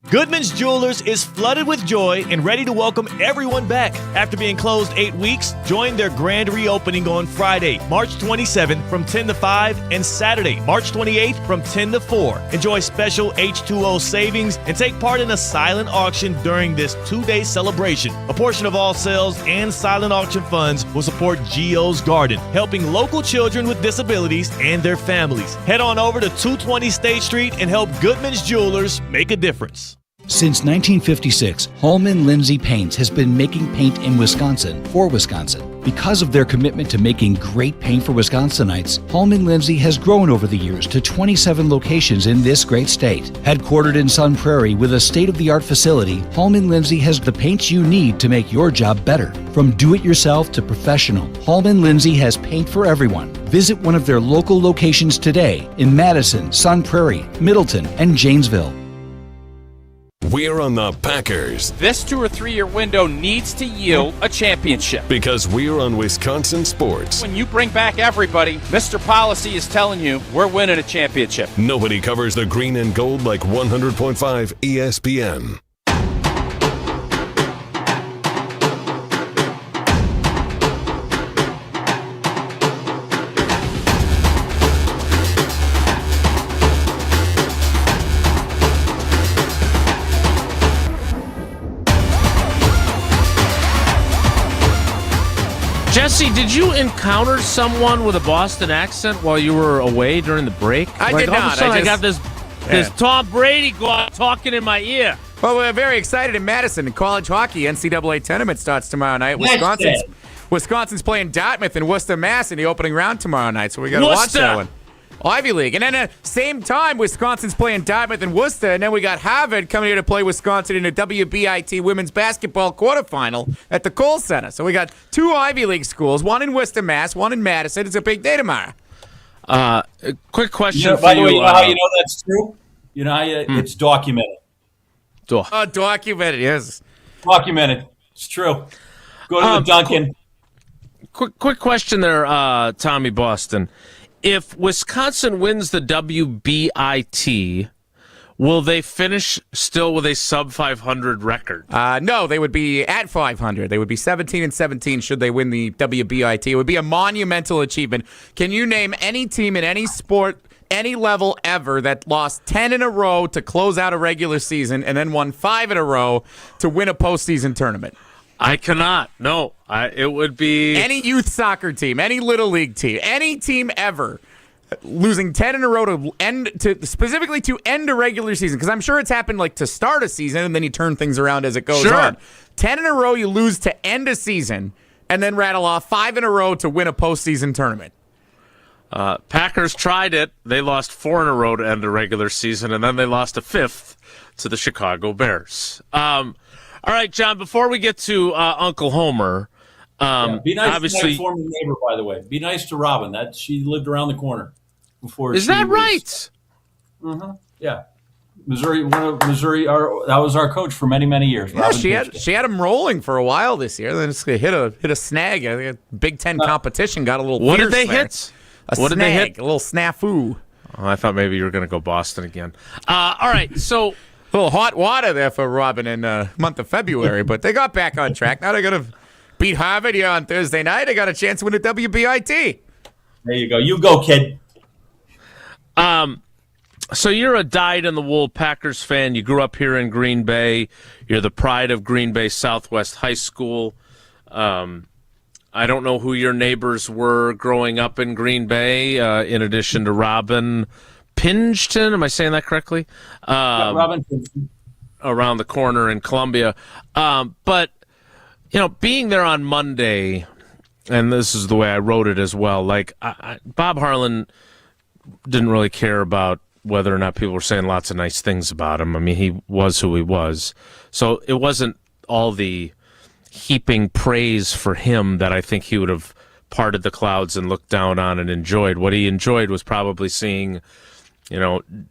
Goodman's Jewelers is flooded with joy and ready to welcome everyone back. After being closed 8 weeks, join their grand reopening on Friday, March 27th from 10 to 5 and Saturday, March 28th from 10 to 4. Enjoy special H2O savings and take part in a silent auction during this 2-day celebration. A portion of all sales and silent auction funds will support Geo's Garden, helping local children with disabilities and their families. Head on over to 220 State Street and help Goodman's Jewelers make a difference. Since 1956, Holman Lindsay Paints has been making paint in Wisconsin for Wisconsin. Because of their commitment to making great paint for Wisconsinites, Holman Lindsay has grown over the years to 27 locations in this great state. Headquartered in Sun Prairie with a state-of-the-art facility, Holman Lindsay has the paints you need to make your job better. From do-it-yourself to professional, Holman Lindsay has paint for everyone. Visit one of their local locations today in Madison, Sun Prairie, Middleton, and Janesville. We're on the Packers. This 2 or 3 year window needs to yield a championship. Because we're on Wisconsin sports. When you bring back everybody, Mr. Policy is telling you we're winning a championship. Nobody covers the green and gold like 100.5 ESPN. Jesse, did you encounter someone with a Boston accent while you were away during the break? I did all of not. a sudden I got this Tom Brady talking in my ear. Well, we're very excited in Madison. College hockey NCAA tournament starts tomorrow night. Wisconsin's playing Dartmouth in Worcester, Mass. in the opening round tomorrow night, so we got to watch that one. Ivy League. And then at the same time, Wisconsin's playing Dartmouth and Worcester, and then we got Harvard coming here to play Wisconsin in the WBIT women's basketball quarterfinal at the Kohl Center. So we got 2 Ivy League schools, one in Worcester, Mass., one in Madison. It's a big day tomorrow. Quick question for by the you. way, you know how you know that's true? You know how it's documented. Documented, yes. Documented. It's true. Go to the Duncan. Quick question there, Tommy Boston. If Wisconsin wins the WBIT, will they finish still with a sub-500 record? No, they would be at 500. They would be 17-17 should they win the WBIT. It would be a monumental achievement. Can you name any team in any sport, any level ever that lost 10 in a row to close out a regular season and then won 5 in a row to win a postseason tournament? I cannot. No. It would be... Any youth soccer team, any little league team, any team ever losing 10 in a row specifically to end a regular season, because I'm sure it's happened like to start a season and then you turn things around as it goes on. 10 in a row you lose to end a season and then rattle off 5 in a row to win a postseason tournament. Packers tried it. They lost 4 in a row to end a regular season, and then they lost a 5th to the Chicago Bears. All right, John, before we get to Uncle Homer, be nice obviously, to my former neighbor, by the way. Be nice to Robin. That she lived around the corner before. Is that right? Mm-hmm. Yeah, Missouri. That was our coach for many, many years. Yeah, she had him rolling for a while this year. Then just hit a snag. I think a Big Ten competition got a little. What did they there. hit? What did they hit? A little snafu. Oh, I thought maybe you were going to go Boston again. All right, so a little hot water there for Robin in the month of February, but they got back on track. Now they're going to beat Harvard here on Thursday night. They got a chance to win a WBIT. There you go. You go, kid. So you're a dyed-in-the-wool Packers fan. You grew up here in Green Bay. You're the pride of Green Bay Southwest High School. I don't know who your neighbors were growing up in Green Bay, in addition to Robin Pingeton. Am I saying that correctly? Robin Pingeton. Around the corner in Columbia. But, being there on Monday, and this is the way I wrote it as well, Bob Harlan didn't really care about whether or not people were saying lots of nice things about him. I mean, he was who he was. So it wasn't all the heaping praise for him that I think he would have parted the clouds and looked down on and enjoyed. What he enjoyed was probably seeing,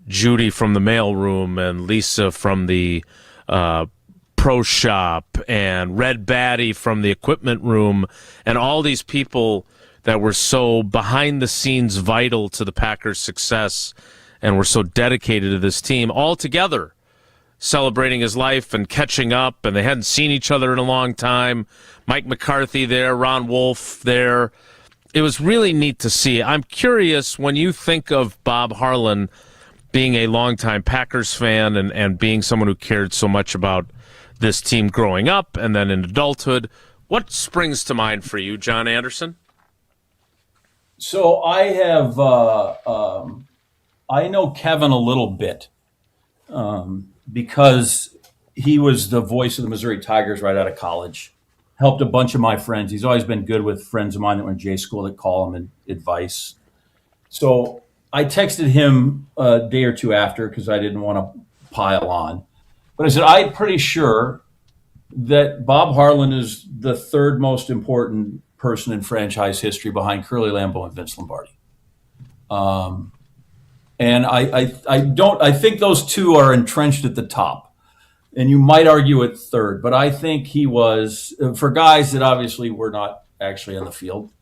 Judy from the mailroom and Lisa from the pro shop and Red Batty from the equipment room and all these people that were so behind the scenes vital to the Packers' success and were so dedicated to this team all together, celebrating his life and catching up, and they hadn't seen each other in a long time. Mike McCarthy there, Ron Wolf there. It was really neat to see. I'm curious, when you think of Bob Harlan being a longtime Packers fan and being someone who cared so much about this team growing up and then in adulthood, what springs to mind for you, John Anderson? So I have, I know Kevin a little bit. Because he was the voice of the Missouri Tigers right out of college. Helped a bunch of my friends. He's always been good with friends of mine that were in J school that call him advice. So I texted him a day or two after because I didn't want to pile on. But I said, I'm pretty sure that Bob Harlan is the third most important person in franchise history behind Curly Lambeau and Vince Lombardi. And I think those two are entrenched at the top, and you might argue at third, but I think he was, for guys that obviously were not actually on the field,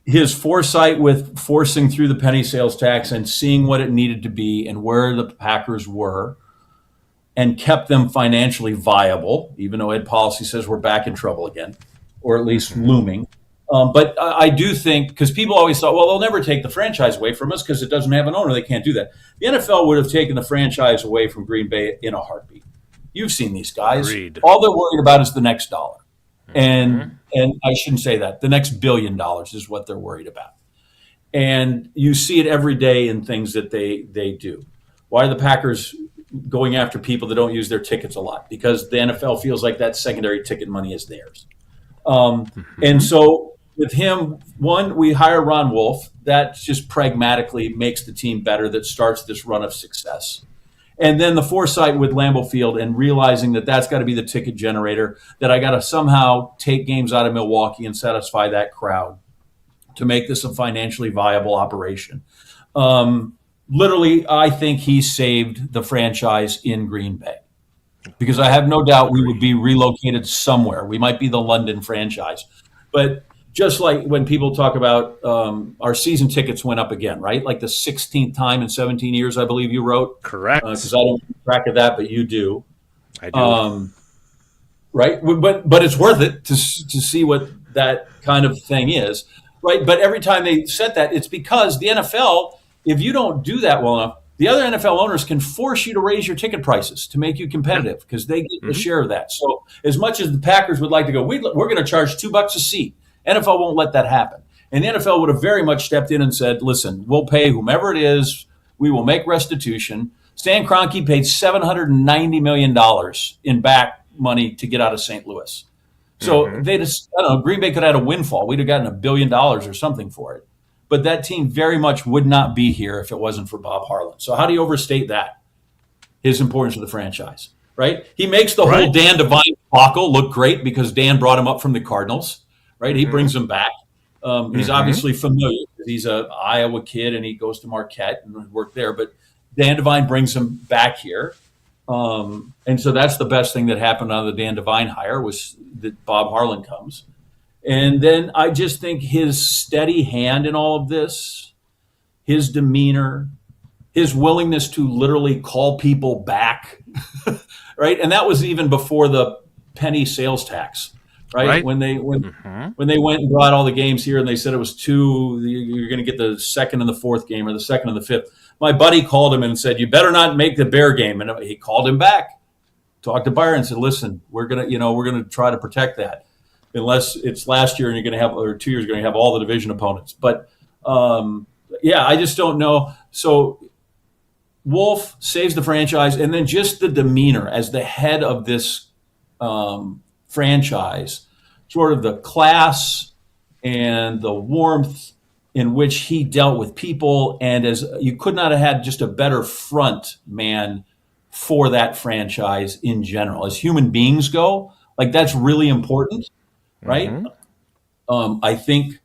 his foresight with forcing through the penny sales tax and seeing what it needed to be and where the Packers were and kept them financially viable, even though Ed Policy says we're back in trouble again, or at least looming. But I do think, because people always thought, well, they'll never take the franchise away from us because it doesn't have an owner. They can't do that. The NFL would have taken the franchise away from Green Bay in a heartbeat. You've seen these guys. Agreed. All they're worried about is the next dollar. And I shouldn't say that. The next $1 billion is what they're worried about. And you see it every day in things that they do. Why are the Packers going after people that don't use their tickets a lot? Because the NFL feels like that secondary ticket money is theirs. And so with him, one, we hire Ron Wolf. That just pragmatically makes the team better, that starts this run of success. And then the foresight with Lambeau Field and realizing that that's got to be the ticket generator, that I got to somehow take games out of Milwaukee and satisfy that crowd to make this a financially viable operation. Literally, I think he saved the franchise in Green Bay, because I have no doubt we would be relocated somewhere. We might be the London franchise. But just like when people talk about our season tickets went up again, right? Like the 16th time in 17 years, I believe you wrote. Correct. Because I don't keep track of that, but you do. I do. Right? But it's worth it to see what that kind of thing is, right? But every time they set that, it's because the NFL, if you don't do that well enough, the other NFL owners can force you to raise your ticket prices to make you competitive because they get a share of that. So as much as the Packers would like to go, we're going to charge $2 a seat. NFL won't let that happen. And the NFL would have very much stepped in and said, listen, we'll pay whomever it is. We will make restitution. Stan Kroenke paid $790 million in back money to get out of St. Louis. So they just, I don't know, Green Bay could have had a windfall. We'd have gotten $1 billion or something for it. But that team very much would not be here if it wasn't for Bob Harlan. So how do you overstate that? His importance to the franchise, right? He makes the whole Dan Devine debacle look great because Dan brought him up from the Cardinals, right? He brings him back. He's obviously familiar. He's an Iowa kid, and he goes to Marquette and worked there. But Dan Devine brings him back here. And so that's the best thing that happened out of the Dan Devine hire, was that Bob Harlan comes. And then I just think his steady hand in all of this, his demeanor, his willingness to literally call people back, right? And that was even before the penny sales tax. right? When they went and brought all the games here and they said it was 2, you're going to get the second and the fourth game or the second and the fifth. My buddy called him and said, "You better not make the Bear game." And he called him back, talked to Byron and said, "Listen, we're going to try to protect that unless it's last year and you're going to have, or 2 years, you're going to have all the division opponents." But I just don't know. So Wolf saves the franchise, and then just the demeanor as the head of this franchise, sort of the class and the warmth in which he dealt with people, and as you could not have had just a better front man for that franchise in general. As human beings go, like, that's really important, right? I think,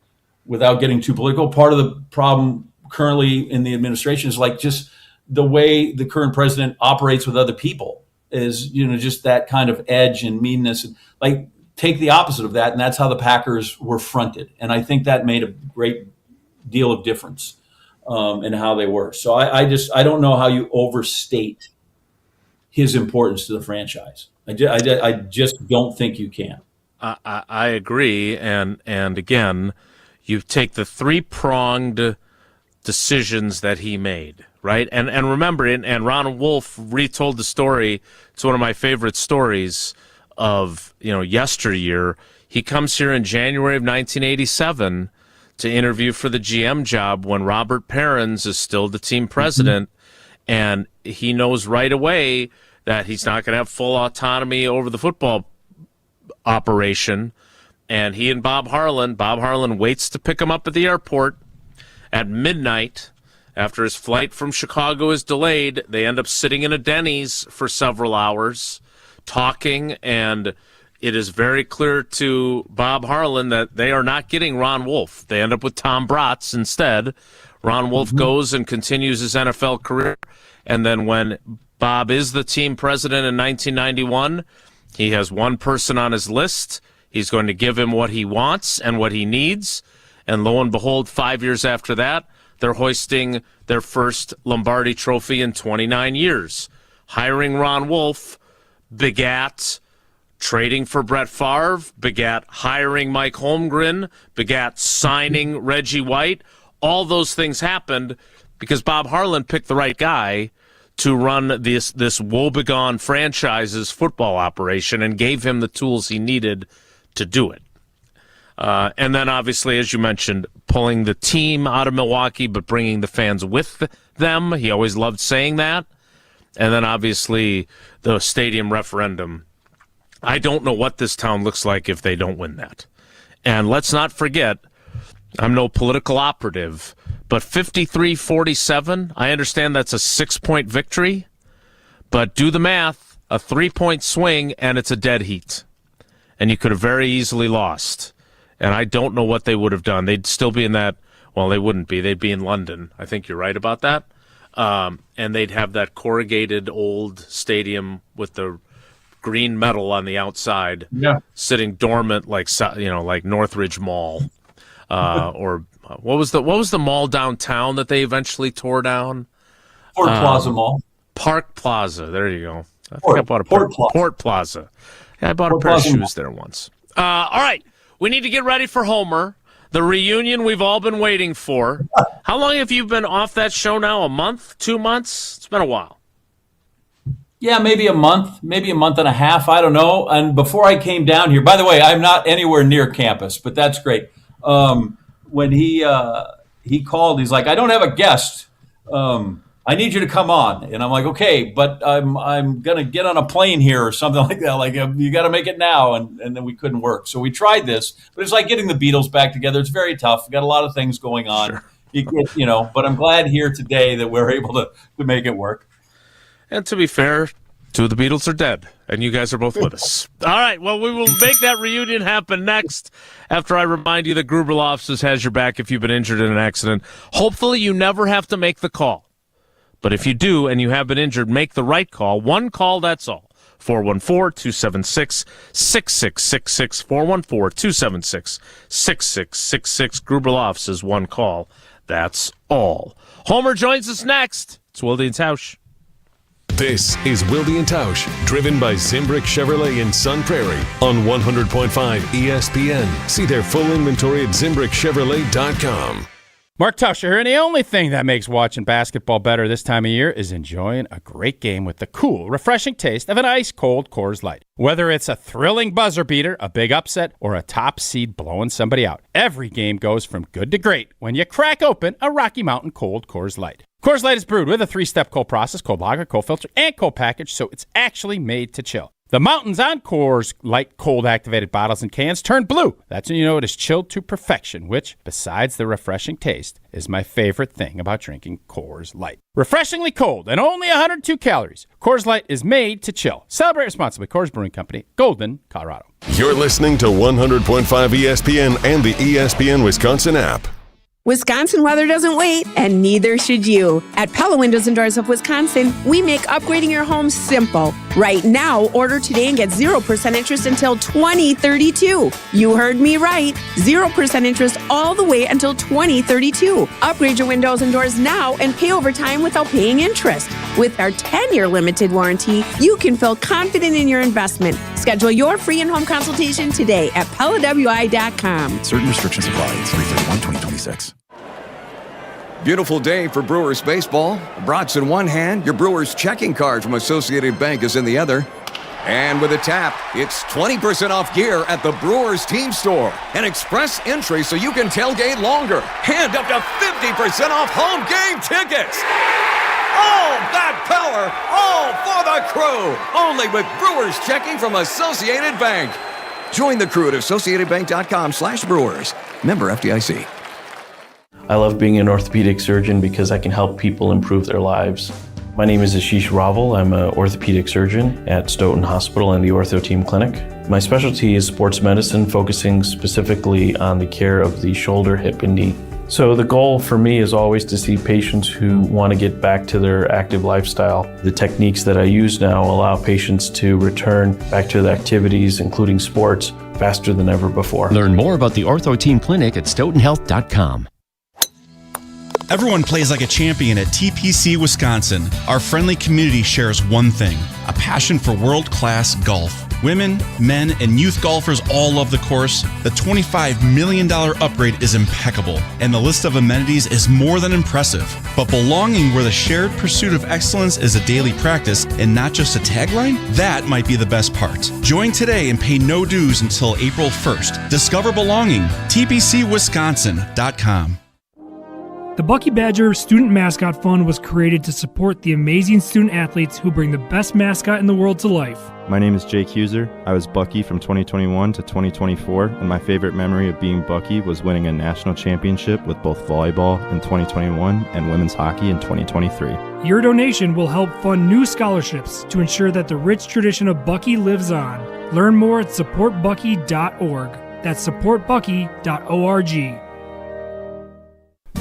without getting too political, part of the problem currently in the administration is like just the way the current president operates with other people is, just that kind of edge and meanness. And like, take the opposite of that, and that's how the Packers were fronted. And I think that made a great deal of difference in how they were. So I don't know how you overstate his importance to the franchise. I just don't think you can. I agree, and again, you take the 3-pronged decisions that he made, right? And remember, and Ron Wolf retold the story. It's one of my favorite stories of yesteryear. He comes here in January of 1987 to interview for the GM job when Robert Perrins is still the team president, and he knows right away that he's not going to have full autonomy over the football operation. And he and Bob Harlan waits to pick him up at the airport at midnight after his flight from Chicago is delayed. They end up sitting in a Denny's for several hours talking, and it is very clear to Bob Harlan that they are not getting Ron Wolf. They end up with Tom Bratz instead. Ron Wolf goes and continues his NFL career, and then when Bob is the team president in 1991, he has one person on his list. He's going to give him what he wants and what he needs. And lo and behold, 5 years after that, they're hoisting their first Lombardi trophy in 29 years. Hiring Ron Wolf begat trading for Brett Favre, begat hiring Mike Holmgren, begat signing Reggie White. All those things happened because Bob Harlan picked the right guy to run this woebegone franchise's football operation and gave him the tools he needed to do it. And then, obviously, as you mentioned, pulling the team out of Milwaukee but bringing the fans with them. He always loved saying that. And then, obviously, the stadium referendum. I don't know what this town looks like if they don't win that. And let's not forget, I'm no political operative, but 53-47, I understand that's a 6-point victory, but do the math, a 3-point swing, and it's a dead heat. And you could have very easily lost. And I don't know what they would have done. They'd still be in that, well, they wouldn't be. They'd be in London. I think you're right about that. And they'd have that corrugated old stadium with the green metal on the outside, sitting dormant like Northridge Mall, or what was the mall downtown that they eventually tore down? Port Plaza Mall. Park Plaza. There you go. I think I bought a Port Plaza. Yeah, I bought a pair of shoes there once. All right, we need to get ready for Homer, the reunion we've all been waiting for. How long have you been off that show now? A month? 2 months? It's been a while. Yeah, maybe a month and a half. I don't know. And before I came down here, by the way, I'm not anywhere near campus, but that's great. When he called, he's like, "I don't have a guest. I need you to come on." And I'm like, "Okay, but I'm gonna get on a plane here or something like that. Like, you got to make it now." And then we couldn't work, so we tried this. But it's like getting the Beatles back together. It's very tough. We got a lot of things going on, sure. But I'm glad here today that we're able to make it work. And to be fair, 2 of the Beatles are dead, and you guys are both with us. All right, well, we will make that reunion happen next after I remind you that Gruber Law Offices has your back if you've been injured in an accident. Hopefully you never have to make the call. But if you do and you have been injured, make the right call. One call, that's all. 414-276-6666. 414-276-6666. Gruber Law Offices, one call. That's all. Homer joins us next. It's Wilde and Tausch. This is Wilde and Tausch, driven by Zimbrick Chevrolet in Sun Prairie on 100.5 ESPN. See their full inventory at ZimbrickChevrolet.com. Mark Tauscher here, and the only thing that makes watching basketball better this time of year is enjoying a great game with the cool, refreshing taste of an ice-cold Coors Light. Whether it's a thrilling buzzer beater, a big upset, or a top seed blowing somebody out, every game goes from good to great when you crack open a Rocky Mountain Cold Coors Light. Coors Light is brewed with a 3-step cold process, cold lager, cold filter, and cold package, so it's actually made to chill. The mountains on Coors Light cold-activated bottles and cans turn blue. That's when you know it is chilled to perfection, which, besides the refreshing taste, is my favorite thing about drinking Coors Light. Refreshingly cold and only 102 calories. Coors Light is made to chill. Celebrate responsibly. Coors Brewing Company, Golden, Colorado. You're listening to 100.5 ESPN and the ESPN Wisconsin app. Wisconsin weather doesn't wait, and neither should you. At Pella Windows and Doors of Wisconsin, we make upgrading your home simple. Right now, order today and get 0% interest until 2032. You heard me right. 0% interest all the way until 2032. Upgrade your windows and doors now and pay over time without paying interest. With our 10-year limited warranty, you can feel confident in your investment. Schedule your free in-home consultation today at PellaWI.com. Certain restrictions apply. 3/31/2026. Beautiful day for Brewers baseball. Brats in one hand, your Brewers checking card from Associated Bank is in the other. And with a tap, it's 20% off gear at the Brewers team store. An express entry so you can tailgate longer. And up to 50% off home game tickets. Oh, that power! All for the crew! Only with Brewers checking from Associated Bank. Join the crew at AssociatedBank.com/Brewers. Member FDIC. I love being an orthopedic surgeon because I can help people improve their lives. My name is Ashish Raval. I'm an orthopedic surgeon at Stoughton Hospital and the Ortho Team Clinic. My specialty is sports medicine, focusing specifically on the care of the shoulder, hip, and knee. So the goal for me is always to see patients who want to get back to their active lifestyle. The techniques that I use now allow patients to return back to the activities, including sports, faster than ever before. Learn more about the Ortho Team Clinic at stoughtonhealth.com. Everyone plays like a champion at TPC Wisconsin. Our friendly community shares one thing, a passion for world-class golf. Women, men, and youth golfers all love the course. The $25 million upgrade is impeccable, and the list of amenities is more than impressive. But belonging where the shared pursuit of excellence is a daily practice and not just a tagline? That might be the best part. Join today and pay no dues until April 1st. Discover belonging. TPCWisconsin.com. The Bucky Badger Student Mascot Fund was created to support the amazing student athletes who bring the best mascot in the world to life. My name is Jake Huser. I was Bucky from 2021 to 2024, and my favorite memory of being Bucky was winning a national championship with both volleyball in 2021 and women's hockey in 2023. Your donation will help fund new scholarships to ensure that the rich tradition of Bucky lives on. Learn more at supportbucky.org. That's supportbucky.org.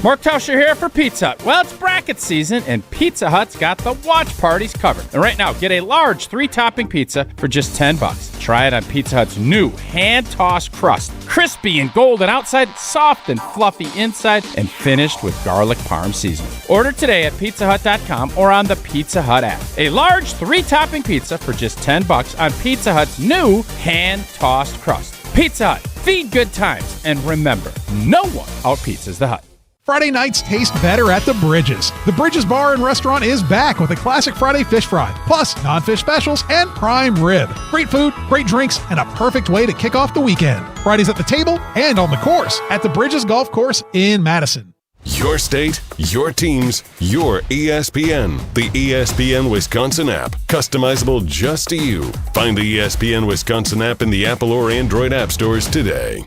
Mark Tauscher here for Pizza Hut. Well, it's bracket season, and Pizza Hut's got the watch parties covered. And right now, get a large 3-topping pizza for just $10. Try it on Pizza Hut's new hand-tossed crust. Crispy and golden outside, soft and fluffy inside, and finished with garlic parm seasoning. Order today at pizzahut.com or on the Pizza Hut app. A large 3-topping pizza for just $10 on Pizza Hut's new hand-tossed crust. Pizza Hut, feed good times, and remember, no one out-pizzas the Hut. Friday nights taste better at the Bridges. The Bridges Bar and Restaurant is back with a classic Friday fish fry, plus non-fish specials and prime rib. Great food, great drinks, and a perfect way to kick off the weekend. Fridays at the table and on the course at the Bridges Golf Course in Madison. Your state, your teams, your ESPN. The ESPN Wisconsin app. Customizable just to you. Find the ESPN Wisconsin app in the Apple or Android app stores today.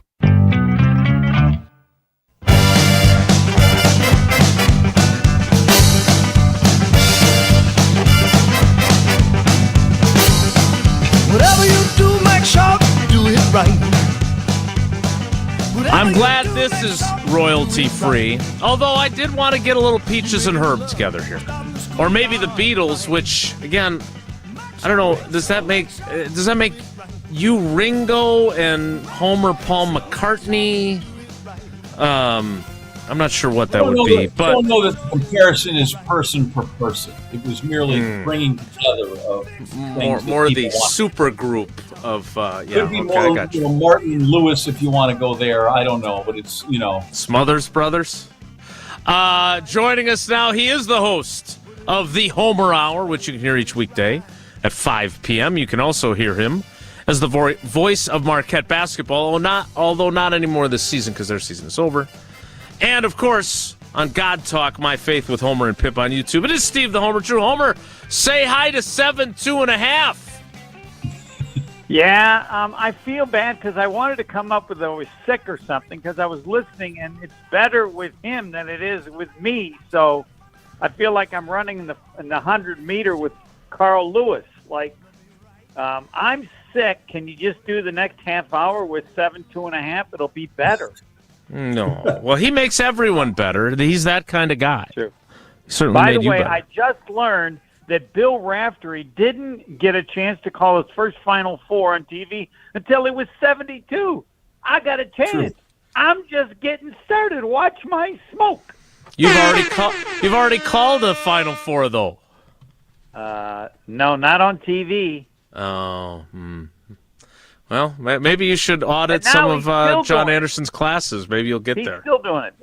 Whatever you do, make sure you do it right. I'm glad this is royalty-free, although I did want to get a little Peaches and Herb together here. Or maybe the Beatles, which, again, I don't know, does that make you Ringo and Homer Paul McCartney? I'm not sure what that would be. I don't know that the comparison is person per person. It was merely bringing together of more the super group of Could be more, Martin Lewis if you want to go there. I don't know, but it's Smothers Brothers. Joining us now, he is the host of the Homer Hour, which you can hear each weekday at 5 p.m. You can also hear him as the voice of Marquette basketball, although not anymore this season because their season is over. And, of course, on God Talk, My Faith with Homer and Pip on YouTube, it is Steve the Homer True. Homer, say hi to 7-2.5. Yeah, I feel bad because I wanted to come up with I was sick or something because I was listening, and it's better with him than it is with me. So I feel like I'm running in the 100-meter with Carl Lewis. Like, I'm sick. Can you just do the next half hour with 7-2.5? It'll be better. No. Well, he makes everyone better. He's that kind of guy. True. He certainly By made the you way, better. I just learned that Bill Raftery didn't get a chance to call his first Final Four on TV until he was 72. I got a chance. True. I'm just getting started. Watch my smoke. You've already called a Final Four, though. No, not on TV. Oh, Well, maybe you should audit Now some he's of still John doing it. Anderson's classes. Maybe you'll get He's there. still doing it.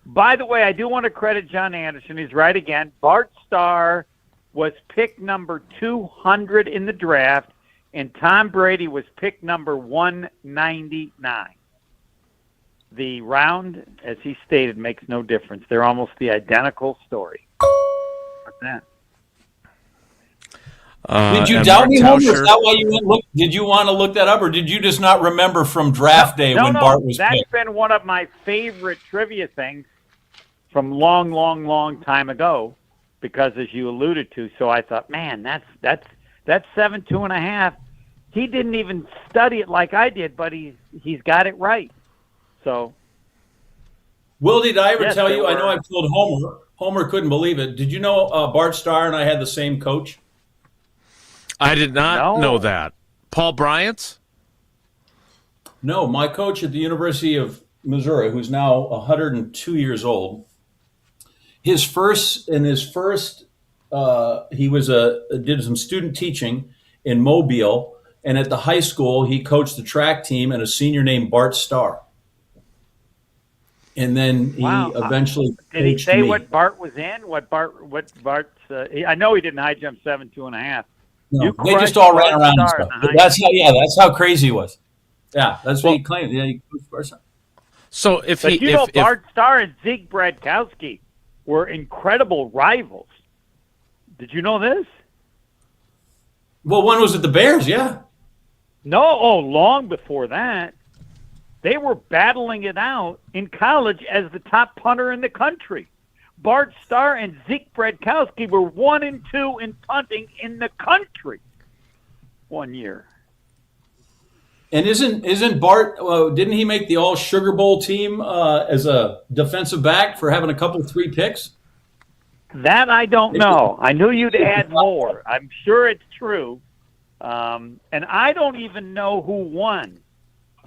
By the way, I do want to credit John Anderson. He's right again. Bart Starr was pick number 200 in the draft, and Tom Brady was pick number 199. The round, as he stated, makes no difference. They're almost the identical story. What's that? Did you and doubt Mark me, Homer? Is Tauscher- that why you went look? Did you want to look that up, or did you just not remember from draft day when Bart was that's picked? been one of my favorite trivia things from long time ago, because as you alluded to, so I thought, man, that's 7-2.5. He didn't even study it like I did, but he's got it right. So, Will, did I ever Yes, tell they you? I were. know I told Homer. Homer couldn't believe it. Did you know Bart Starr and I had the same coach? I did not know that. Paul Bryant? No, my coach at the University of Missouri, who's now 102 years old. He was did some student teaching in Mobile, and at the high school he coached the track team and a senior named Bart Starr. And then he eventually did he coached say me. what Bart was in? What Bart's? I know he didn't high jump 7-2.5. No, You they just crushed all Bart ran around and Starr stuff. in the high But that's how crazy he was. Yeah, that's what he claimed. Yeah, he coached Bart Starr. So if But Bart Starr and Zeke Bradkowski were incredible rivals. Did you know this? Well, one was at the Bears, yeah. No, long before that. They were battling it out in college as the top punter in the country. Bart Starr and Zeke Bradkowski were 1 and 2 in punting in the country one year. And isn't Bart? Didn't he make the All Sugar Bowl team as a defensive back for having a couple 3 picks? That I don't know. I knew you'd add more. I'm sure it's true. And I don't even know who won.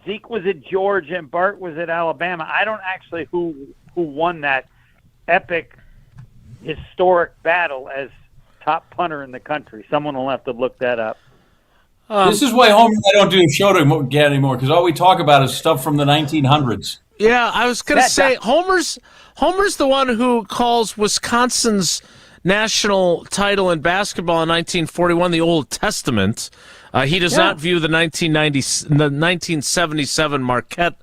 Zeke was at Georgia and Bart was at Alabama. I don't actually who won that epic, historic battle as top punter in the country. Someone will have to look that up. This is why Homer and I don't do a show anymore, because all we talk about is stuff from the 1900s. Yeah, I was going to say Homer's the one who calls Wisconsin's national title in basketball in 1941 the Old Testament. He does not view the 1977 Marquette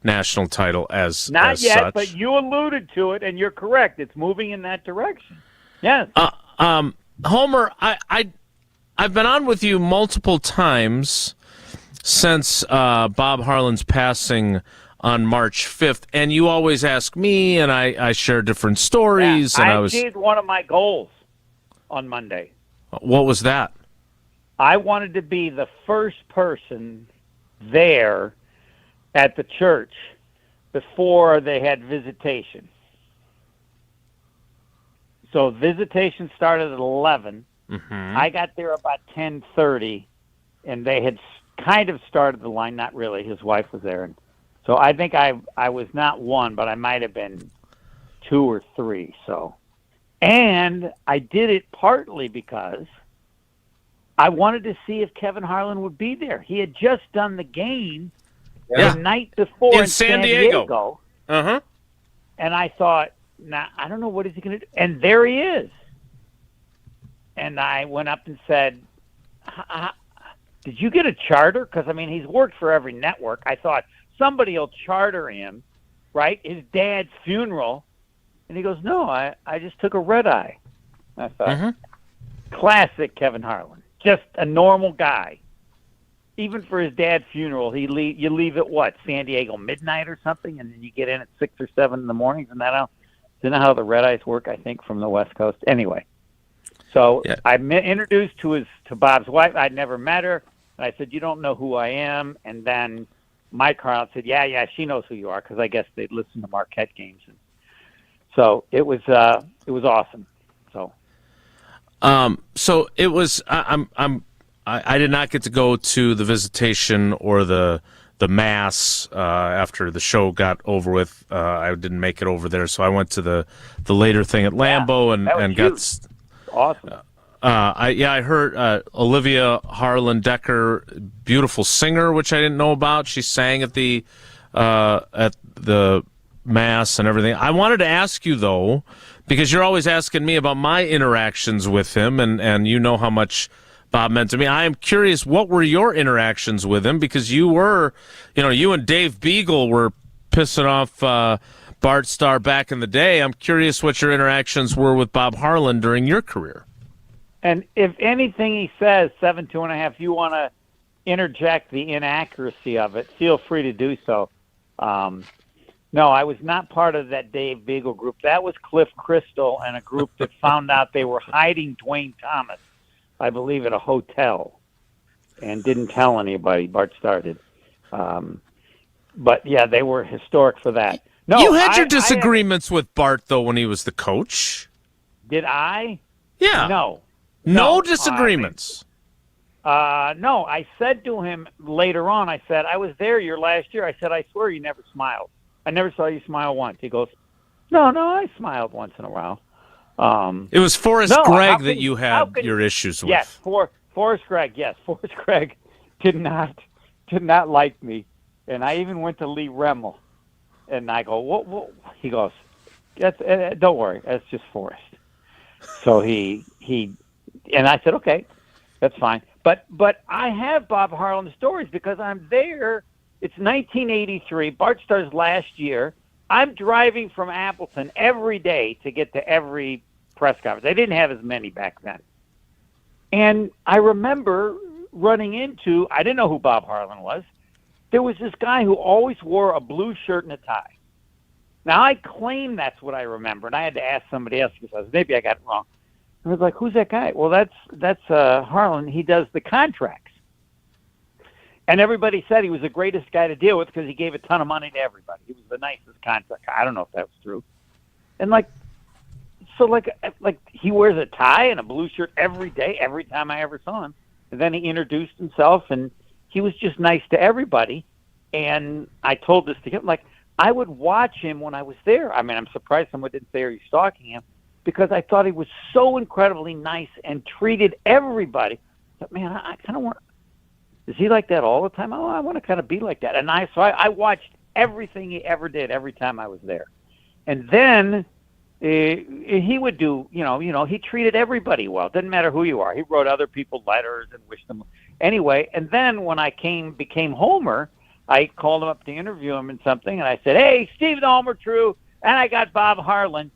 national title as Not yet, such. but you alluded to it, and you're correct. It's moving in that direction. Yes. Homer, I've been on with you multiple times since Bob Harlan's passing on March 5th, and you always ask me, and I share different stories. Yeah, and I achieved one of my goals on Monday. What was that? I wanted to be the first person there at the church before they had visitation. So visitation started at 11. Mm-hmm. I got there about 10:30, and they had kind of started the line. Not really. His wife was there. And so I think I was not one, but I might have been 2 or 3. So, and I did it partly because I wanted to see if Kevin Harlan would be there. He had just done the game the night before in San Diego. Uh-huh. And I thought, I don't know what is he going to do. And there he is. And I went up and said, did you get a charter? Because, I mean, he's worked for every network. I thought somebody will charter him, right? His dad's funeral. And he goes, no, I just took a red eye. I thought, classic Kevin Harlan. Just a normal guy. Even for his dad's funeral, you leave at San Diego midnight or something, and then you get in at 6 or 7 in the morning. Isn't that how the red eyes work? I think from the West Coast. Anyway, so I'm introduced to Bob's wife. I'd never met her, and I said, "You don't know who I am." And then Mike Harlan said, "Yeah, she knows who you are," because I guess they'd listen to Marquette games. And so it was awesome. So it was. I did not get to go to the visitation or the mass after the show got over with. I didn't make it over there, so I went to the later thing at Lambeau and got awesome. I heard Olivia Harlan Decker, beautiful singer, which I didn't know about. She sang at the mass and everything. I wanted to ask you though, because you're always asking me about my interactions with him, and you know how much Bob meant to me. I am curious, what were your interactions with him? Because you and Dave Beagle were pissing off Bart Starr back in the day. I'm curious what your interactions were with Bob Harlan during your career. And if anything he says, 7-2.5, you want to interject the inaccuracy of it, feel free to do so. No, I was not part of that Dave Beagle group. That was Cliff Crystal and a group that found out they were hiding Dwayne Thomas, I believe, at a hotel, and didn't tell anybody. Bart Starr did. But, yeah, they were historic for that. No, you had your disagreements with Bart, though, when he was the coach. Did I? Yeah. No disagreements. No, I said to him later on, I said, I was there your last year. I said, I swear you never smiled. I never saw you smile once. He goes, no, I smiled once in a while. It was Forrest Gregg that you had your issues with. Yes, Forrest Gregg. Yes, Forrest Gregg did not like me, and I even went to Lee Remmel, and I go, what? He goes, don't worry, that's just Forrest. So he and I said, okay, that's fine. But I have Bob Harlan stories because I'm there. It's 1983, Bart Starr's last year. I'm driving from Appleton every day to get to every press conference. They didn't have as many back then. And I remember running into, I didn't know who Bob Harlan was. There was this guy who always wore a blue shirt and a tie. Now, I claim that's what I remember, and I had to ask somebody else because maybe I got it wrong. I was like, who's that guy? Well, that's Harlan. He does the contracts. And everybody said he was the greatest guy to deal with because he gave a ton of money to everybody. He was the nicest contract. I don't know if that was true. And like he wears a tie and a blue shirt every day, every time I ever saw him. And then he introduced himself, and he was just nice to everybody. And I told this to him, like, I would watch him when I was there. I mean, I'm surprised someone didn't say, are you stalking him? Because I thought he was so incredibly nice and treated everybody. But, man, I kind of want... Is he like that all the time? Oh, I want to kind of be like that. And I watched everything he ever did every time I was there. And then he would do, he treated everybody well. It didn't matter who you are. He wrote other people letters and wished them. Anyway, and then when I became Homer, I called him up to interview him in something, and I said, hey, Steve the Homer True, and I got Bob Harlan.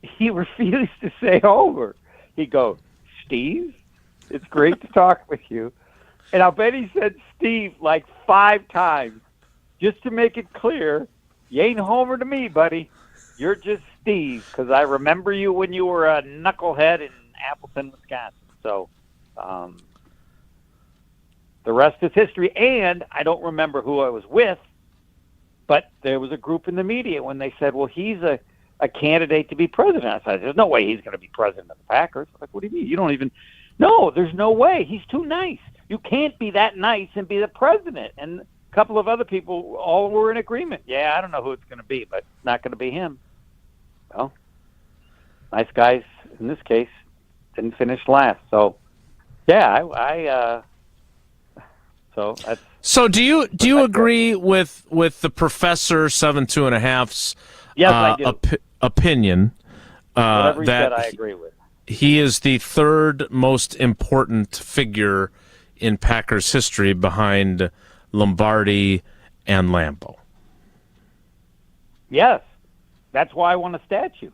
He refused to say Homer. He goes, Steve, it's great to talk with you. And I'll bet he said Steve like 5 times just to make it clear, you ain't Homer to me, buddy. You're just Steve, because I remember you when you were a knucklehead in Appleton, Wisconsin. So the rest is history. And I don't remember who I was with, but there was a group in the media when they said, well, he's a candidate to be president. I said, there's no way he's going to be president of the Packers. I'm like, what do you mean? You don't even... No, there's no way. He's too nice. You can't be that nice and be the president. And a couple of other people all were in agreement. Yeah, I don't know who it's going to be, but it's not going to be him. Well, nice guys in this case didn't finish last. So, yeah, so that's. So do you agree with the Professor 7.5's Yes, I do. Opinion Whatever he that said, I agree with. he is the third most important figure in Packers history behind Lombardi and Lambeau? Yes, that's why I want a statue.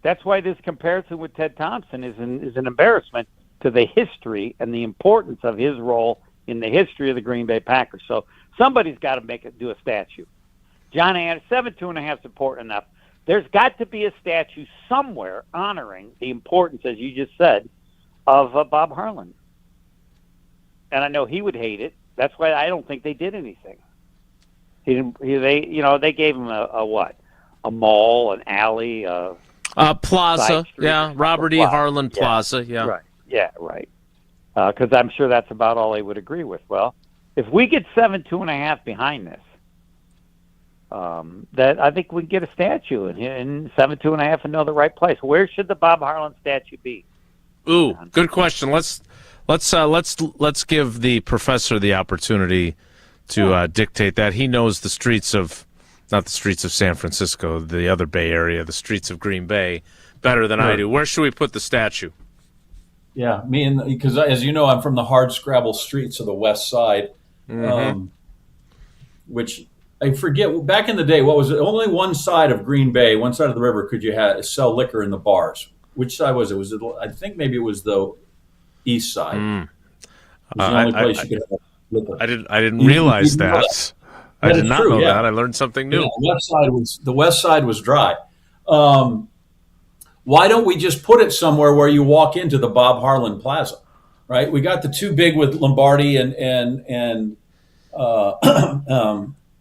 That's why this comparison with Ted Thompson is an embarrassment to the history and the importance of his role in the history of the Green Bay Packers. So somebody's got to do a statue. John Anderson, 7.5 is important enough. There's got to be a statue somewhere honoring the importance, as you just said, of Bob Harlan. And I know he would hate it. That's why I don't think they did anything. They gave him a what? A mall, an alley, Plaza, yeah, Robert E. Harlan Plaza, yeah. Right, yeah, right. Because I'm sure that's about all they would agree with. Well, if we get 7.5 behind this, that I think we can get a statue and 7.5 and know the right place. Where should the Bob Harlan statue be? Ooh, good question. Let's give the professor the opportunity to dictate that. He knows the streets of, not the streets of San Francisco, the other Bay Area, the streets of Green Bay better than I do. Where should we put the statue? Yeah, because as you know, I'm from the hard scrabble streets of the West Side, which I forget. Back in the day, what was it? Only one side of Green Bay, one side of the river, could you sell liquor in the bars. Which side was it? I think maybe it was the east side. It was the only place you could have liquor. I didn't realize that. I did not know that. I learned something new. Yeah, the west side was dry. Why don't we just put it somewhere where you walk into the Bob Harlan Plaza, right? We got the two big with Lombardi and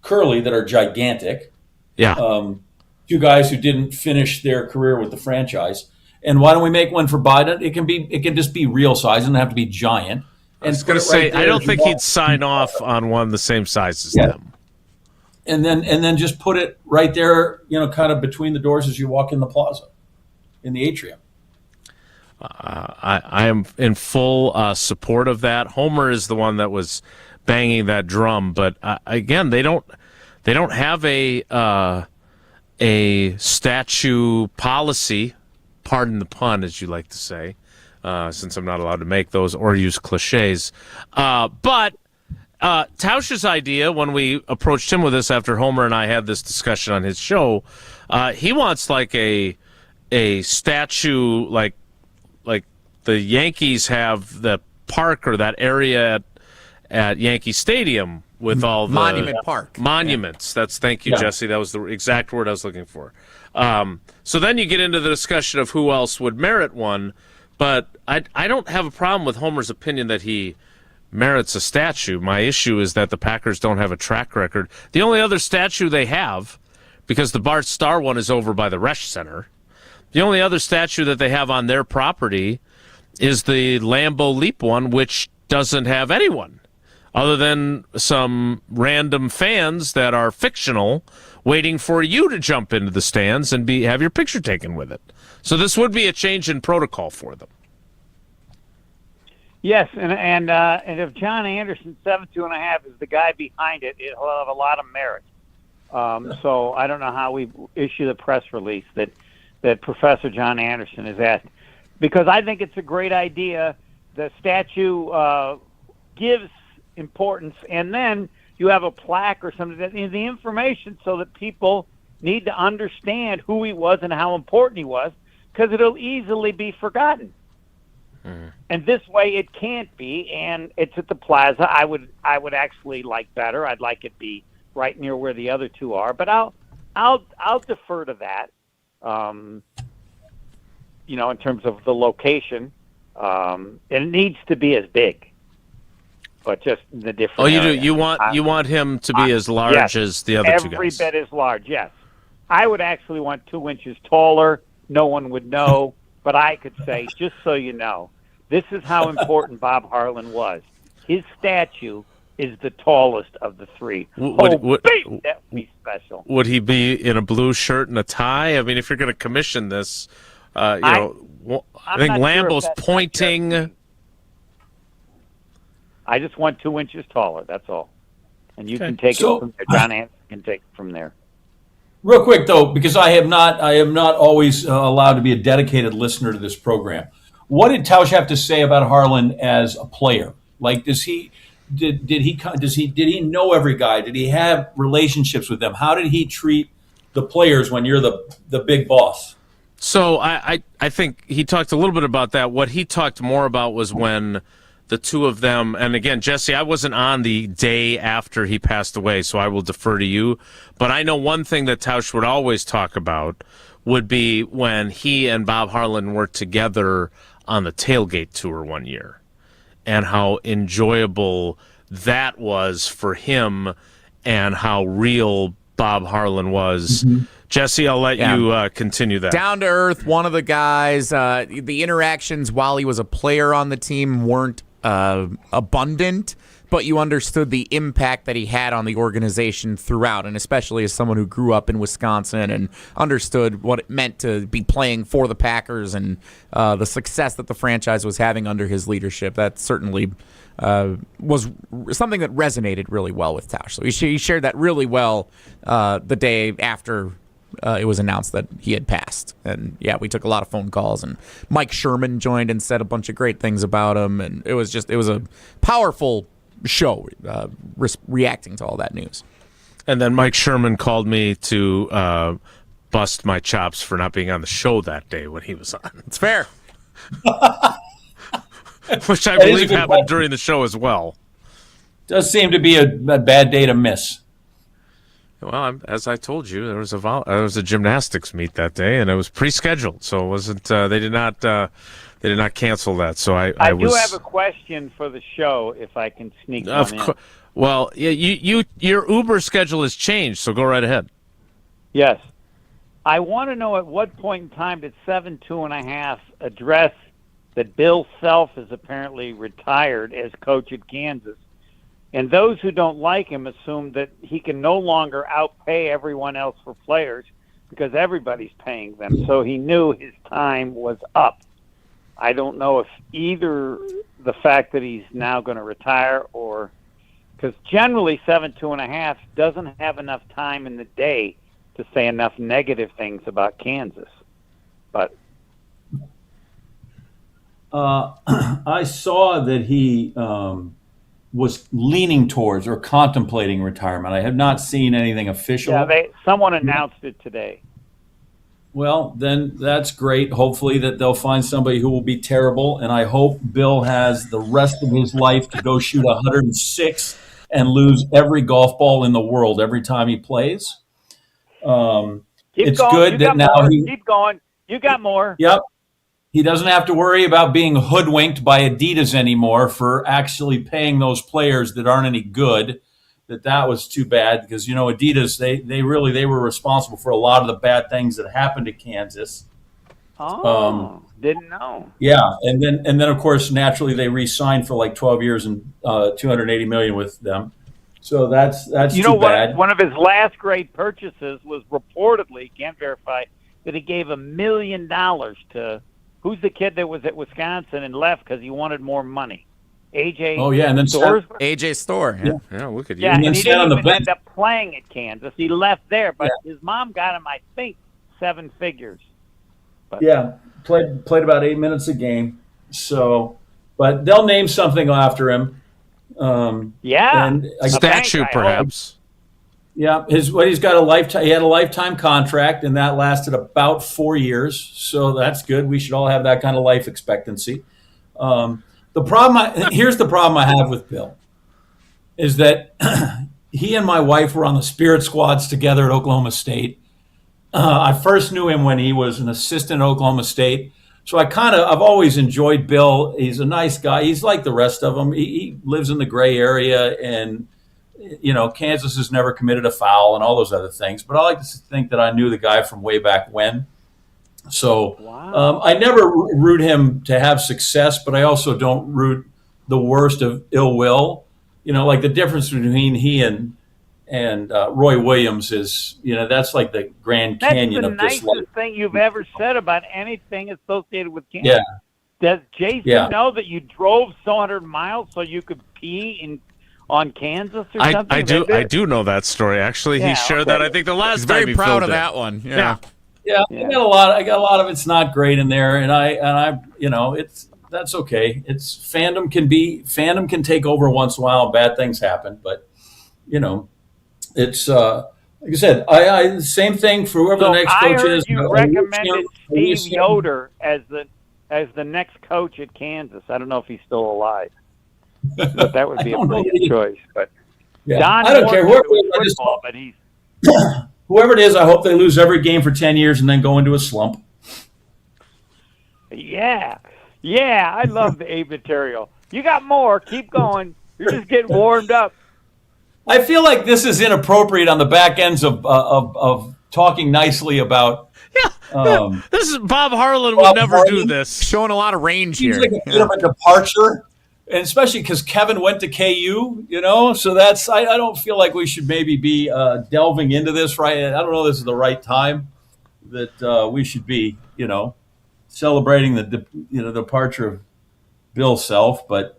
Curley that are gigantic. Yeah. Two guys who didn't finish their career with the franchise. And why don't we make one for Biden? It can just be real size. It doesn't have to be giant. I was going to say, I don't think he'd sign off on one the same size as them. And then just put it right there, kind of between the doors as you walk in the plaza, in the atrium. I am in full support of that. Homer is the one that was banging that drum, but again, they don't have a statue policy. Pardon the pun, as you like to say, since I'm not allowed to make those or use cliches. But Tausch's idea, when we approached him with this after Homer and I had this discussion on his show, he wants like a statue like the Yankees have the park or that area at Yankee Stadium with all the Monument Park monuments. Yeah. Thank you, Jesse. That was the exact word I was looking for. So then you get into the discussion of who else would merit one, but I don't have a problem with Homer's opinion that he merits a statue. My issue is that the Packers don't have a track record. The only other statue they have, because the Bart Starr one is over by the Resch Center, the only other statue that they have on their property is the Lambeau Leap one, which doesn't have anyone other than some random fans that are fictional waiting for you to jump into the stands and have your picture taken with it. So this would be a change in protocol for them. Yes, and if John Anderson 7.5 is the guy behind it, it'll have a lot of merit. So I don't know how we issue the press release that Professor John Anderson is asked, because I think it's a great idea. The statue gives importance, and then you have a plaque or something that the information so that people need to understand who he was and how important he was, because it'll easily be forgotten. And this way it can't be, and it's at the plaza. I would actually like better. I'd like it be right near where the other two are, but I'll defer to that. In terms of the location, it needs to be as big, but just in the different. Oh, you area. do. You want him to be as large as the other two guys. Every bit as large. Yes, I would actually want 2 inches taller. No one would know, but I could say, just so you know, this is how important Bob Harlan was. His statue is the tallest of the three. That would be special. Would he be in a blue shirt and a tie? I mean, if you're going to commission this, I think Lambeau's pointing. I just want 2 inches taller. That's all. And you can take it from there. John Hanson can take it from there. Real quick though, because I am not always allowed to be a dedicated listener to this program. What did Tausch have to say about Harlan as a player? Like, does he know every guy? Did he have relationships with them? How did he treat the players when you're the big boss? So I think he talked a little bit about that. What he talked more about was when the two of them, and again, Jesse, I wasn't on the day after he passed away, so I will defer to you. But I know one thing that Tausch would always talk about would be when he and Bob Harlan were together on the tailgate tour one year, and how enjoyable that was for him and how real Bob Harlan was. Mm-hmm. Jesse, I'll let you continue that. Down to earth, one of the guys. The interactions while he was a player on the team weren't abundant, but you understood the impact that he had on the organization throughout, and especially as someone who grew up in Wisconsin and understood what it meant to be playing for the Packers and the success that the franchise was having under his leadership. That certainly was something that resonated really well with Tausch. So he shared that really well the day after it was announced that he had passed. And yeah, we took a lot of phone calls, and Mike Sherman joined and said a bunch of great things about him. And it was a powerful show reacting to all that news. And then Mike Sherman called me to bust my chops for not being on the show that day when he was on. It's fair. Which I believe happened during the show as well. Does seem to be a bad day to miss. Well, as I told you, there was a gymnastics meet that day, and it was pre-scheduled, so it wasn't. They did not cancel that. So I do have a question for the show, if I can sneak one in. Well, yeah, your Uber schedule has changed, so go right ahead. Yes, I want to know at what point in time did 7-2.5 address that Bill Self is apparently retired as coach at Kansas. And those who don't like him assume that he can no longer outpay everyone else for players because everybody's paying them. So he knew his time was up. I don't know if either the fact that he's now going to retire or because generally 7-2.5 doesn't have enough time in the day to say enough negative things about Kansas. But I saw that he was leaning towards or contemplating retirement. I have not seen anything official. Yeah, someone announced it today. Well, then that's great. Hopefully that they'll find somebody who will be terrible, and I hope Bill has the rest of his life to go shoot 106 and lose every golf ball in the world every time he plays. It's good that now keep going. You got more. Yep. He doesn't have to worry about being hoodwinked by Adidas anymore for actually paying those players that aren't any good. That was too bad because, Adidas, they were responsible for a lot of the bad things that happened to Kansas. Didn't know. Yeah, and then of course naturally they re-signed for like 12 years and $280 million with them. So that's too bad. One of his last great purchases was reportedly, can't verify, that he gave $1 million to. Who's the kid that was at Wisconsin and left because he wanted more money? AJ. Oh yeah, and then AJ Store. Yeah, look at you. Yeah, and he didn't even end up playing at Kansas. He left there, but his mom got him, I think, 7 figures. But, yeah, played about 8 minutes a game. So, but they'll name something after him. Statue, perhaps. Yeah, he's got a lifetime. He had a lifetime contract, and that lasted about 4 years. So that's good. We should all have that kind of life expectancy. Here's the problem I have with Bill, is that he and my wife were on the Spirit Squads together at Oklahoma State. I first knew him when he was an assistant at Oklahoma State. So I've always enjoyed Bill. He's a nice guy. He's like the rest of them. He lives in the gray area, and Kansas has never committed a foul and all those other things. But I like to think that I knew the guy from way back when. So I never root him to have success, but I also don't root the worst of ill will. Like the difference between he and Roy Williams is, that's like the Grand Canyon of That's this the life. nicest thing you've ever said about anything associated with Kansas. Yeah. Does Jason know that you drove so 100 miles so you could pee on Kansas or something? I do know that story. Actually, he shared that. I think the last He's time very proud of that one. Yeah. I got a lot of it's not great in there, and I that's okay. It's fandom can take over once in a while. Bad things happen, but it's like I said, I same thing for whoever the next coach is. You recommended Steve Yoder as the next coach at Kansas. I don't know if he's still alive, but that would be a pretty good choice. But Don I don't care whoever it is. I hope they lose every game for 10 years and then go into a slump. Yeah, I love the A material. You got more. Keep going. You're just getting warmed up. I feel like this is inappropriate on the back ends of talking nicely about. This is Bob Harlan would never do this. Showing a lot of range Seems here. like a bit of a departure, and especially because Kevin went to KU, So that's I don't feel like we should maybe be delving into this right. I don't know. This is the right time that we should be, celebrating the departure of Bill Self, but.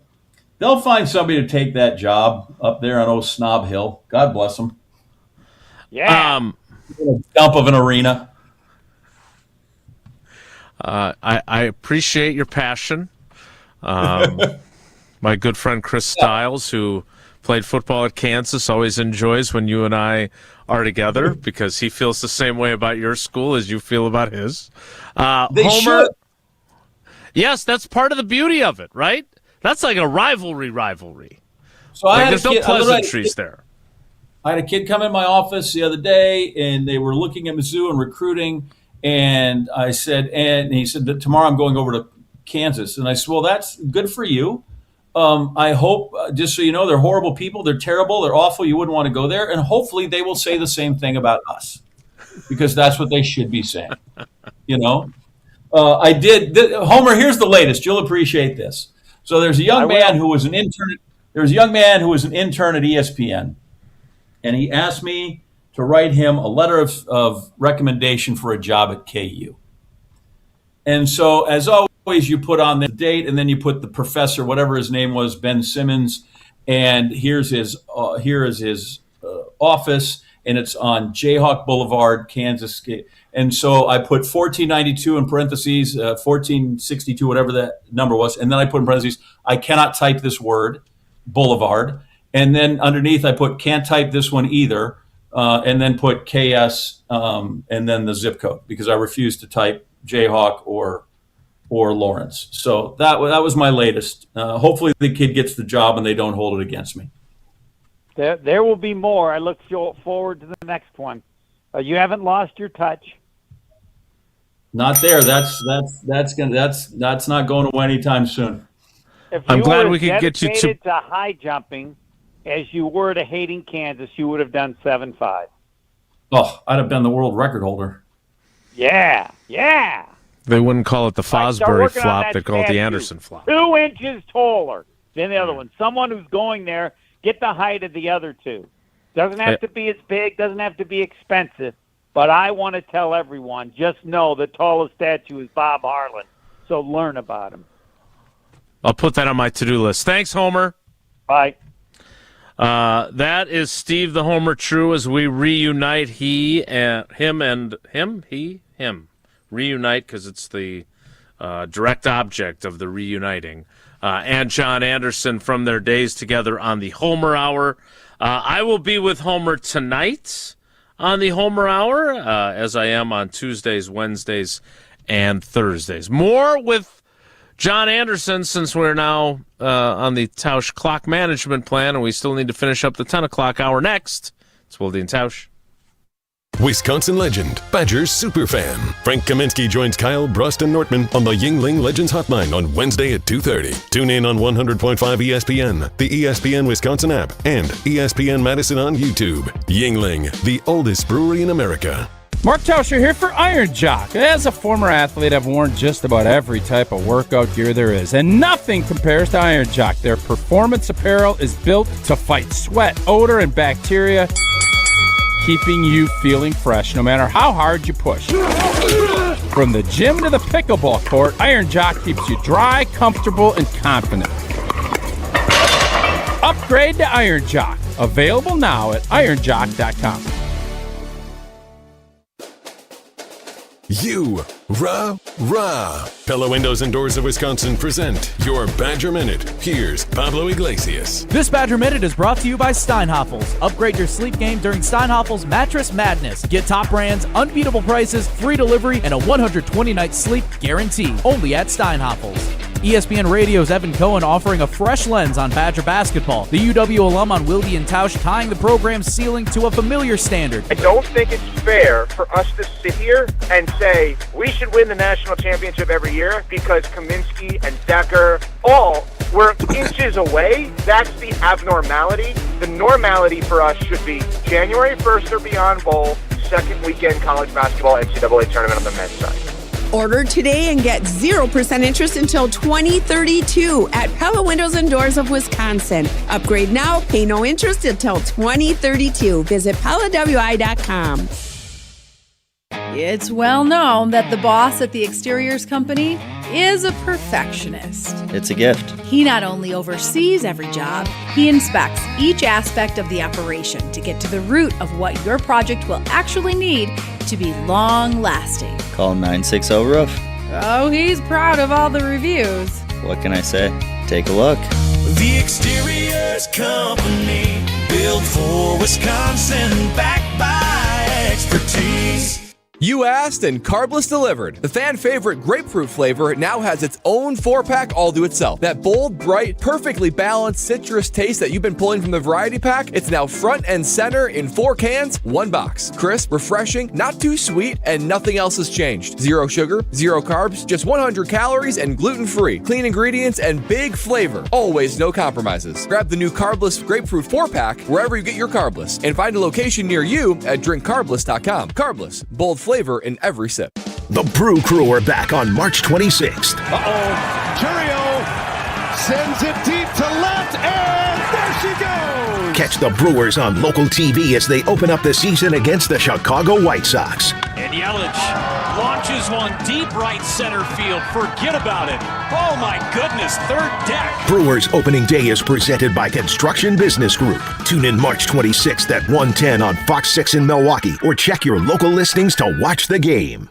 They'll find somebody to take that job up there on old Snob Hill. God bless them. Yeah. Dump of an arena. I appreciate your passion. My good friend Chris Stiles, who played football at Kansas, always enjoys when you and I are together because he feels the same way about your school as you feel about his. They Homer, should. Yes, that's part of the beauty of it, right? That's like a rivalry. So There's no pleasantries there. I had a kid come in my office the other day, and they were looking at Mizzou and recruiting. And I said, and he said that tomorrow I'm going over to Kansas. And I said, well, that's good for you. I hope, just so you know, they're horrible people. They're terrible. They're awful. You wouldn't want to go there. And hopefully they will say the same thing about us, because that's what they should be saying. I did. Homer, here's the latest. You'll appreciate this. So there's a young man who was an intern. There's a young man who was an intern at ESPN, and he asked me to write him a letter of recommendation for a job at KU. And so, as always, you put on the date, and then you put the professor, whatever his name was, Ben Simmons, and here is his office, and it's on Jayhawk Boulevard, Kansas. And so I put 1492 in parentheses, 1462, whatever that number was. And then I put in parentheses, I cannot type this word, Boulevard. And then underneath I put can't type this one either. And then put KS and then the zip code, because I refuse to type Jayhawk or Lawrence. So that was my latest. Hopefully the kid gets the job and they don't hold it against me. There will be more. I look forward to the next one. You haven't lost your touch. Not there. That's not going away anytime soon. I'm glad we could get you to high jumping as you were to hating Kansas, you would have done 7.5. Oh, I'd have been the world record holder. Yeah. They wouldn't call it the Fosbury flop. They call it the Anderson flop. 2 inches taller than the other one. Someone who's going there, get the height of the other two. Doesn't have to be as big, doesn't have to be expensive, but I want to tell everyone, just know the tallest statue is Bob Harlan, so learn about him. I'll put that on my to-do list. Thanks, Homer. Bye. That is Steve the Homer True as we reunite him. Reunite because it's the direct object of the reuniting. And John Anderson from their days together on the Homer Hour. I will be with Homer tonight on the Homer Hour, as I am on Tuesdays, Wednesdays, and Thursdays. More with John Anderson, since we're now on the Tausch clock management plan, and we still need to finish up the 10 o'clock hour next. It's Wilde and Tausch. Wisconsin legend, Badgers superfan. Frank Kaminsky joins Kyle, Brust, and Nortman on the Yingling Legends Hotline on Wednesday at 2:30. Tune in on 100.5 ESPN, the ESPN Wisconsin app, and ESPN Madison on YouTube. Yingling, the oldest brewery in America. Mark Tauscher here for Iron Jock. As a former athlete, I've worn just about every type of workout gear there is, and nothing compares to Iron Jock. Their performance apparel is built to fight sweat, odor, and bacteria, keeping you feeling fresh no matter how hard you push. From the gym to the pickleball court, Iron Jock keeps you dry, comfortable, and confident. Upgrade to Iron Jock. Available now at ironjock.com. Rah. Pella Windows and Doors of Wisconsin present your Badger Minute. Here's Pablo Iglesias. This Badger Minute is brought to you by Steinhafels. Upgrade your sleep game during Steinhafels Mattress Madness. Get top brands, unbeatable prices, free delivery, and a 120-night sleep guarantee. Only at Steinhafels. ESPN Radio's Evan Cohen offering a fresh lens on Badger basketball. The UW alum on Wilde and Tausch tying the program's ceiling to a familiar standard. I don't think it's fair for us to sit here and say we should win the national championship every year because Kaminsky and Decker all were inches away. That's the abnormality. The normality for us should be January 1st or beyond bowl, second weekend college basketball NCAA tournament on the men's side. Order today and get 0% interest until 2032 at Pella Windows and Doors of Wisconsin. Upgrade now, pay no interest until 2032. Visit PellaWI.com. It's well known that the boss at the exteriors company is a perfectionist. It's a gift. He not only oversees every job, he inspects each aspect of the operation to get to the root of what your project will actually need to be long-lasting. Call 960-ROOF. Oh, he's proud of all the reviews. What can I say? Take a look. The Exteriors Company, built for Wisconsin, backed by expertise. You asked and Carbless delivered. The fan favorite grapefruit flavor now has its own 4-pack all to itself. That bold, bright, perfectly balanced citrus taste that you've been pulling from the variety pack, it's now front and center in 4 cans, 1 box. Crisp, refreshing, not too sweet, and nothing else has changed. 0 sugar, 0 carbs, just 100 calories and gluten-free. Clean ingredients and big flavor. Always no compromises. Grab the new Carbless grapefruit 4-pack wherever you get your Carbless and find a location near you at drinkcarbless.com. Carbless, bold flavor in every sip. The Brew Crew are back on March 26th. Churio sends it deep to left, and there she goes! Catch the Brewers on local TV as they open up the season against the Chicago White Sox. And Yelich launches one deep right center field. Forget about it. Oh my goodness, third deck. Brewers opening day is presented by Construction Business Group. Tune in March 26th at 1:10 on Fox 6 in Milwaukee or check your local listings to watch the game.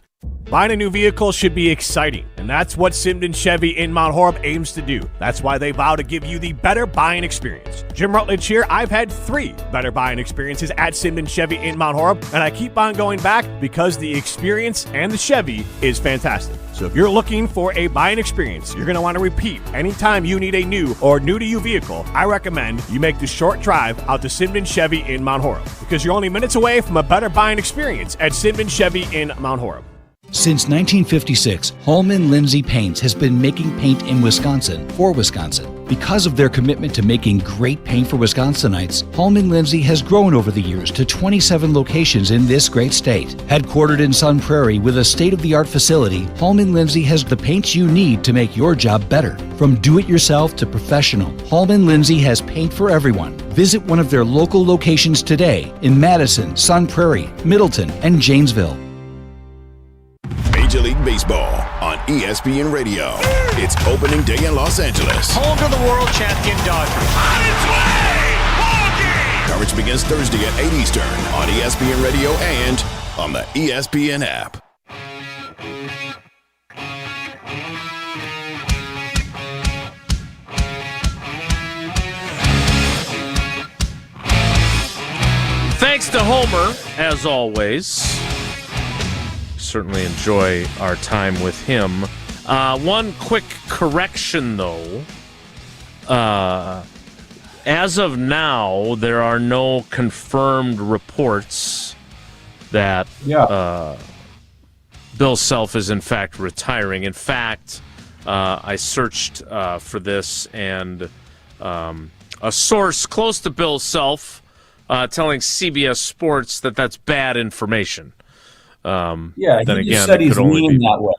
Buying a new vehicle should be exciting, and that's what Simden Chevy in Mount Horeb aims to do. That's why they vow to give you the better buying experience. Jim Rutledge here. I've had 3 better buying experiences at Simden Chevy in Mount Horeb, and I keep on going back because the experience and the Chevy is fantastic. So if you're looking for a buying experience, you're going to want to repeat anytime you need a new or new-to-you vehicle, I recommend you make the short drive out to Simden Chevy in Mount Horeb because you're only minutes away from a better buying experience at Simden Chevy in Mount Horeb. Since 1956, Holman Lindsay Paints has been making paint in Wisconsin for Wisconsin. Because of their commitment to making great paint for Wisconsinites, Holman Lindsay has grown over the years to 27 locations in this great state. Headquartered in Sun Prairie with a state-of-the-art facility, Holman Lindsay has the paints you need to make your job better. From do-it-yourself to professional, Holman Lindsay has paint for everyone. Visit one of their local locations today in Madison, Sun Prairie, Middleton, and Janesville. Major League Baseball on ESPN Radio. It's opening day in Los Angeles. Home to the world champion Dodgers. On its way! Ball game! Coverage begins Thursday at 8 Eastern on ESPN Radio and on the ESPN app. Thanks to Homer, as always. Certainly enjoy our time with him. One quick correction, though. As of now, there are no confirmed reports that Bill Self is in fact retiring. In fact, I searched for this, and a source close to Bill Self telling CBS Sports that that's bad information. He then just again, said it he's could only lean be that way.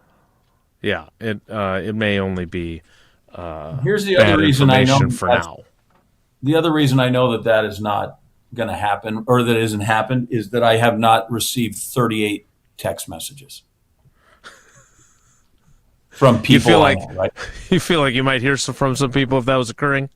Yeah, it may only be Here's the bad other reason I know information for now. The other reason I know that is not going to happen, or that isn't happened, is that I have not received 38 text messages from people. You feel like right? You feel like you might hear from some people if that was occurring.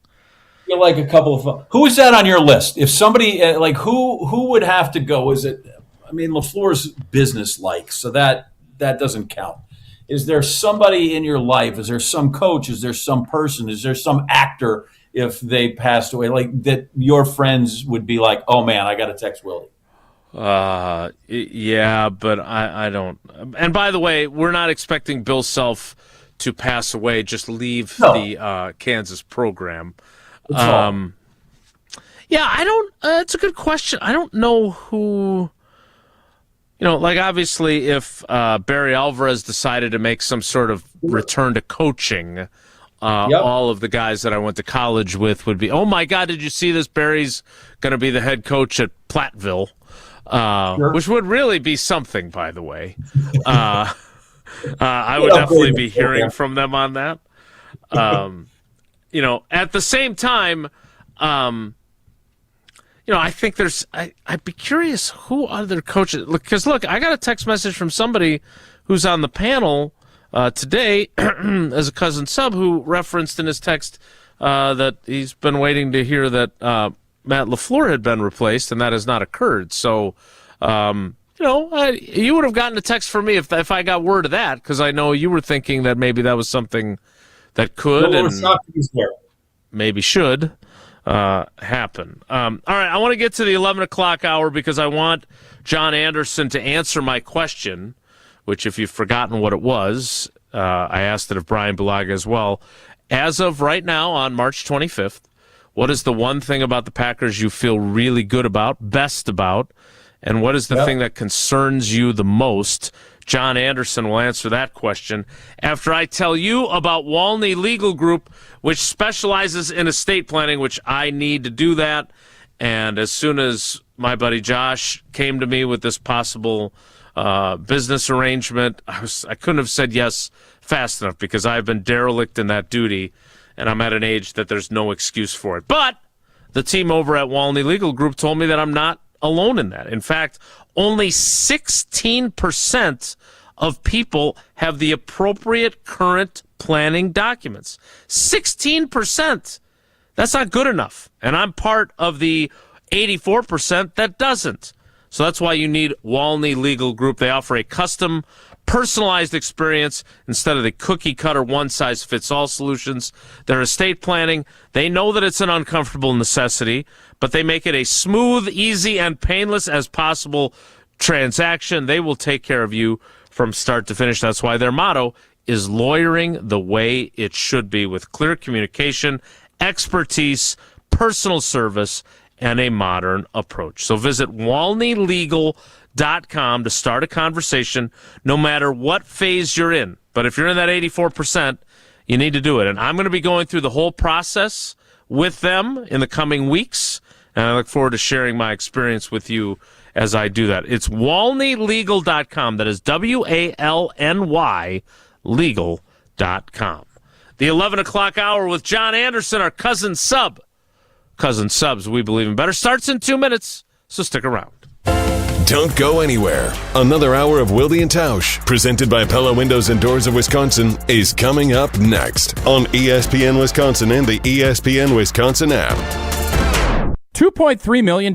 I feel like a couple of who is that on your list? If somebody like who would have to go? Is it? I mean, LaFleur's business-like, so that doesn't count. Is there somebody in your life? Is there some coach? Is there some person? Is there some actor? If they passed away, like that, your friends would be like, "Oh man, I got to text Wilde." Yeah, but I don't. And by the way, we're not expecting Bill Self to pass away. Just leave the Kansas program. Yeah, I don't. It's a good question. I don't know who. Like obviously, if Barry Alvarez decided to make some sort of return to coaching. All of the guys that I went to college with would be, oh my God, did you see this? Barry's going to be the head coach at Platteville, which would really be something, by the way. I would definitely be hearing from them on that. At the same time, I think I'd be curious who other coaches, because look, I got a text message from somebody who's on the panel today as a cousin sub who referenced in his text that he's been waiting to hear that Matt LaFleur had been replaced, and that has not occurred. So, you would have gotten a text from me if I got word of that, because I know you were thinking that maybe that was something that could and maybe should happen. All right, I want to get to the 11 o'clock hour because I want John Anderson to answer my question, which if you've forgotten what it was, I asked it of Brian Bulaga as well. As of right now, on March 25th, what is the one thing about the Packers you feel really good about, best about, and what is the thing that concerns you the most? John Anderson will answer that question after I tell you about Walney Legal Group, which specializes in estate planning, which I need to do that. And as soon as my buddy Josh came to me with this possible business arrangement, I couldn't have said yes fast enough because I've been derelict in that duty, and I'm at an age that there's no excuse for it. But the team over at Walney Legal Group told me that I'm not alone in that. In fact, only 16% of people have the appropriate current planning documents. 16%. That's not good enough. And I'm part of the 84% that doesn't. So that's why you need Walney Legal Group. They offer a custom, personalized experience instead of the cookie-cutter, one-size-fits-all solutions. Their estate planning, they know that it's an uncomfortable necessity, but they make it a smooth, easy, and painless as possible transaction. They will take care of you from start to finish. That's why their motto is lawyering the way it should be, with clear communication, expertise, personal service, and a modern approach. So visit walneylegal.com to start a conversation no matter what phase you're in. But if you're in that 84%, you need to do it. And I'm going to be going through the whole process with them in the coming weeks, and I look forward to sharing my experience with you as I do that. It's walneylegal.com. That is WALNY legal.com. The 11 o'clock hour with John Anderson, our cousin sub. Cousin subs, we believe in better, starts in 2 minutes, so stick around. Don't go anywhere. Another hour of Wilde and Tausch, presented by Pella Windows and Doors of Wisconsin, is coming up next on ESPN Wisconsin and the ESPN Wisconsin app. $2.3 million.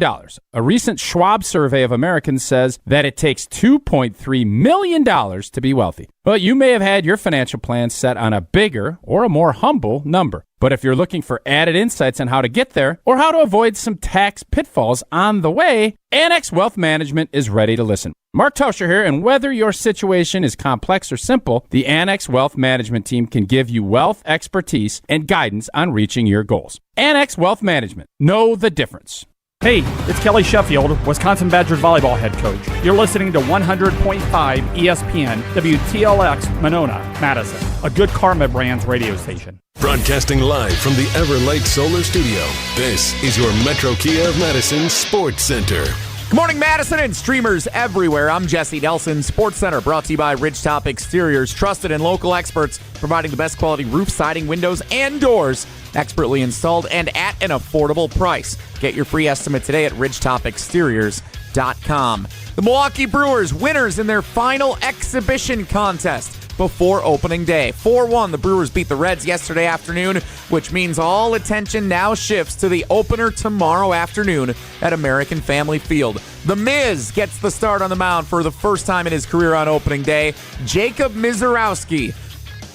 A recent Schwab survey of Americans says that it takes $2.3 million to be wealthy. But you may have had your financial plan set on a bigger or a more humble number. But if you're looking for added insights on how to get there or how to avoid some tax pitfalls on the way, Annex Wealth Management is ready to listen. Mark Tauscher here, and whether your situation is complex or simple, the Annex Wealth Management team can give you wealth expertise and guidance on reaching your goals. Annex Wealth Management. Know the difference. Hey, it's Kelly Sheffield, Wisconsin Badgers volleyball head coach. You're listening to 100.5 ESPN WTLX Monona, Madison, a good Karma Brands radio station. Broadcasting live from the Everlight Solar Studio, this is your Metro Kia of Madison Sports Center. Good morning, Madison and streamers everywhere. I'm Jesse Nelson, Sports Center, brought to you by Ridgetop Exteriors, trusted and local experts providing the best quality roof, siding, windows, and doors, expertly installed and at an affordable price. Get your free estimate today at ridgetopexteriors.com. The Milwaukee Brewers winners in their final exhibition contest before opening day. 4-1, the Brewers beat the Reds yesterday afternoon, which means all attention now shifts to the opener tomorrow afternoon at American Family Field. The Miz gets the start on the mound for the first time in his career on opening day. Jacob Mizorowski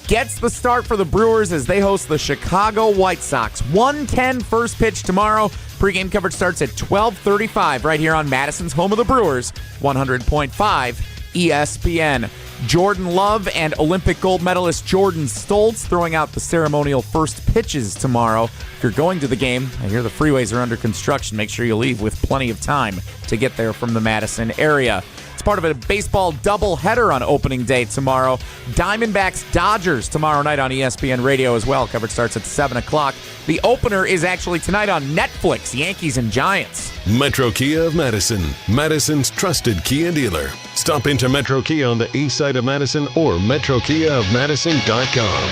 gets the start for the Brewers as they host the Chicago White Sox. 1:10 first pitch tomorrow. Pre-game coverage starts at 12:35 right here on Madison's home of the Brewers, 100.5 ESPN. Jordan Love and Olympic gold medalist Jordan Stoltz throwing out the ceremonial first pitches tomorrow. If you're going to the game, I hear the freeways are under construction. Make sure you leave with plenty of time to get there from the Madison area. It's part of a baseball doubleheader on opening day tomorrow. Diamondbacks Dodgers tomorrow night on ESPN Radio as well. Coverage starts at 7 o'clock. The opener is actually tonight on Netflix, Yankees and Giants. Metro Kia of Madison, Madison's trusted Kia dealer. Stop into Metro Kia on the east side of Madison or metrokiaofmadison.com.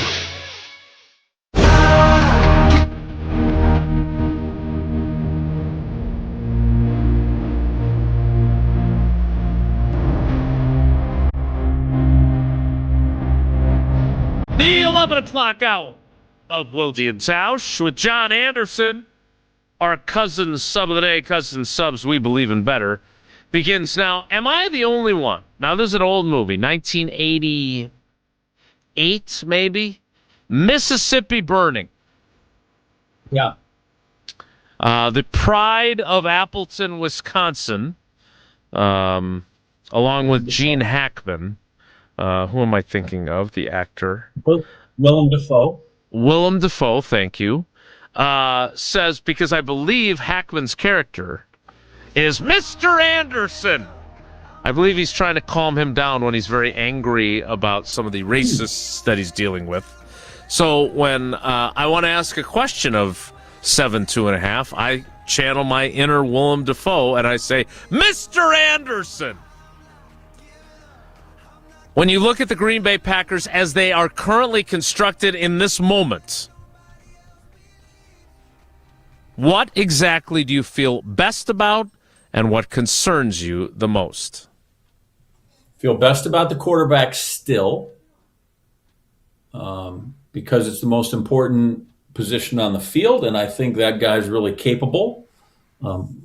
The 11 o'clock hour of Wilde and Tausch with John Anderson. Our cousin sub of the day, cousin subs we believe in better, begins now. Am I the only one? Now, this is an old movie, 1988 maybe? Mississippi Burning. Yeah. The pride of Appleton, Wisconsin, along with Gene Hackman. Who am I thinking of? The actor. Willem Dafoe. Willem Dafoe, thank you. Says, because I believe Hackman's character is Mr. Anderson. I believe he's trying to calm him down when he's very angry about some of the racists that he's dealing with. So when I want to ask a question of 7-2.5, I channel my inner Willem Dafoe and I say, Mr. Anderson. When you look at the Green Bay Packers as they are currently constructed in this moment, what exactly do you feel best about and what concerns you the most? Feel best about the quarterback still because it's the most important position on the field, and I think that guy's really capable.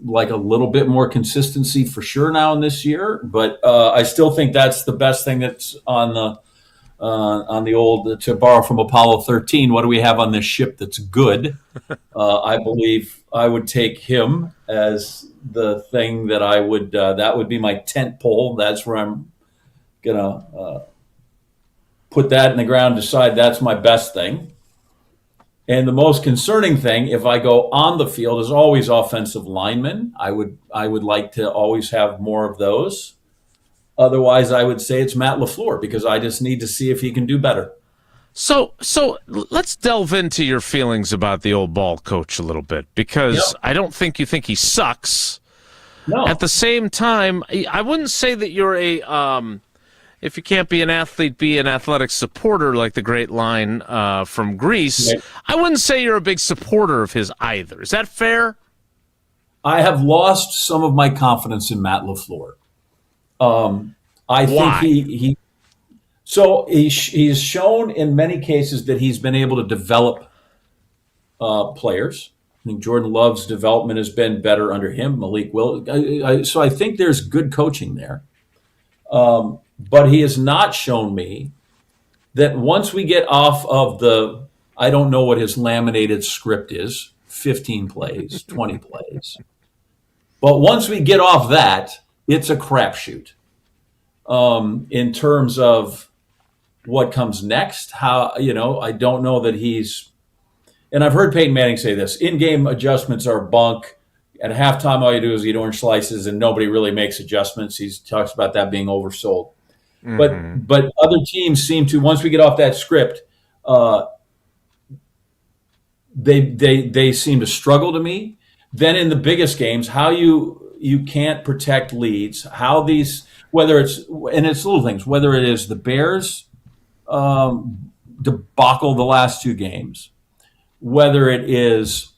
Like a little bit more consistency for sure now in this year, but I still think that's the best thing that's on the old, to borrow from Apollo 13, what do we have on this ship that's good? I believe I would take him as the thing that I would, that would be my tent pole. That's where I'm going to put that in the ground, decide that's my best thing. And the most concerning thing, if I go on the field, is always offensive linemen. I would like to always have more of those. Otherwise, I would say it's Matt LaFleur because I just need to see if he can do better. So let's delve into your feelings about the old ball coach a little bit because I don't think you think he sucks. No. At the same time, I wouldn't say that you're if you can't be an athlete, be an athletic supporter, like the great line from Greece. Right. I wouldn't say you're a big supporter of his either. Is that fair? I have lost some of my confidence in Matt LaFleur. I think he's shown in many cases that he's been able to develop players. I think Jordan Love's development has been better under him, Malik Will. So I think there's good coaching there. But he has not shown me that once we get off of the, I don't know what his laminated script is, 15 plays, 20 plays. But once we get off that, it's a crapshoot in terms of what comes next. How, I don't know that he's, and I've heard Peyton Manning say this, in-game adjustments are bunk. At halftime, all you do is eat orange slices and nobody really makes adjustments. He talks about that being oversold. Mm-hmm. But other teams seem to, once we get off that script, they seem to struggle to me. Then in the biggest games, how you you can't protect leads, how these, whether it's little things, whether it is the Bears debacle the last two games, whether it is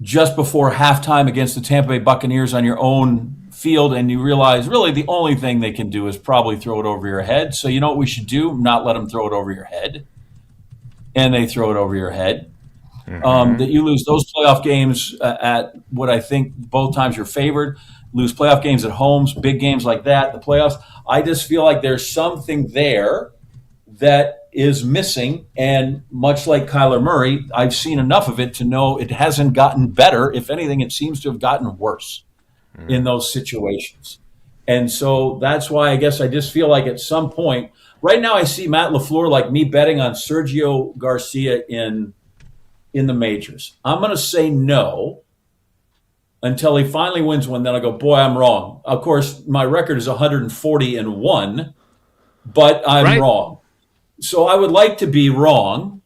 just before halftime against the Tampa Bay Buccaneers on your own field, and you realize really the only thing they can do is probably throw it over your head. So you know what we should do? Not let them throw it over your head. And they throw it over your head. That you lose those playoff games at what I think both times you're favored, lose playoff games at homes, big games like that, the playoffs. I just feel like there's something there that is missing. And much like Kyler Murray, I've seen enough of it to know it hasn't gotten better. If anything, it seems to have gotten worse in those situations. And so that's why I guess I just feel like at some point, right now I see Matt LaFleur like me betting on Sergio Garcia in the majors. I'm going to say no until he finally wins one. Then I go, boy, I'm wrong. Of course, my record is 140-1, but I'm wrong. So I would like to be wrong,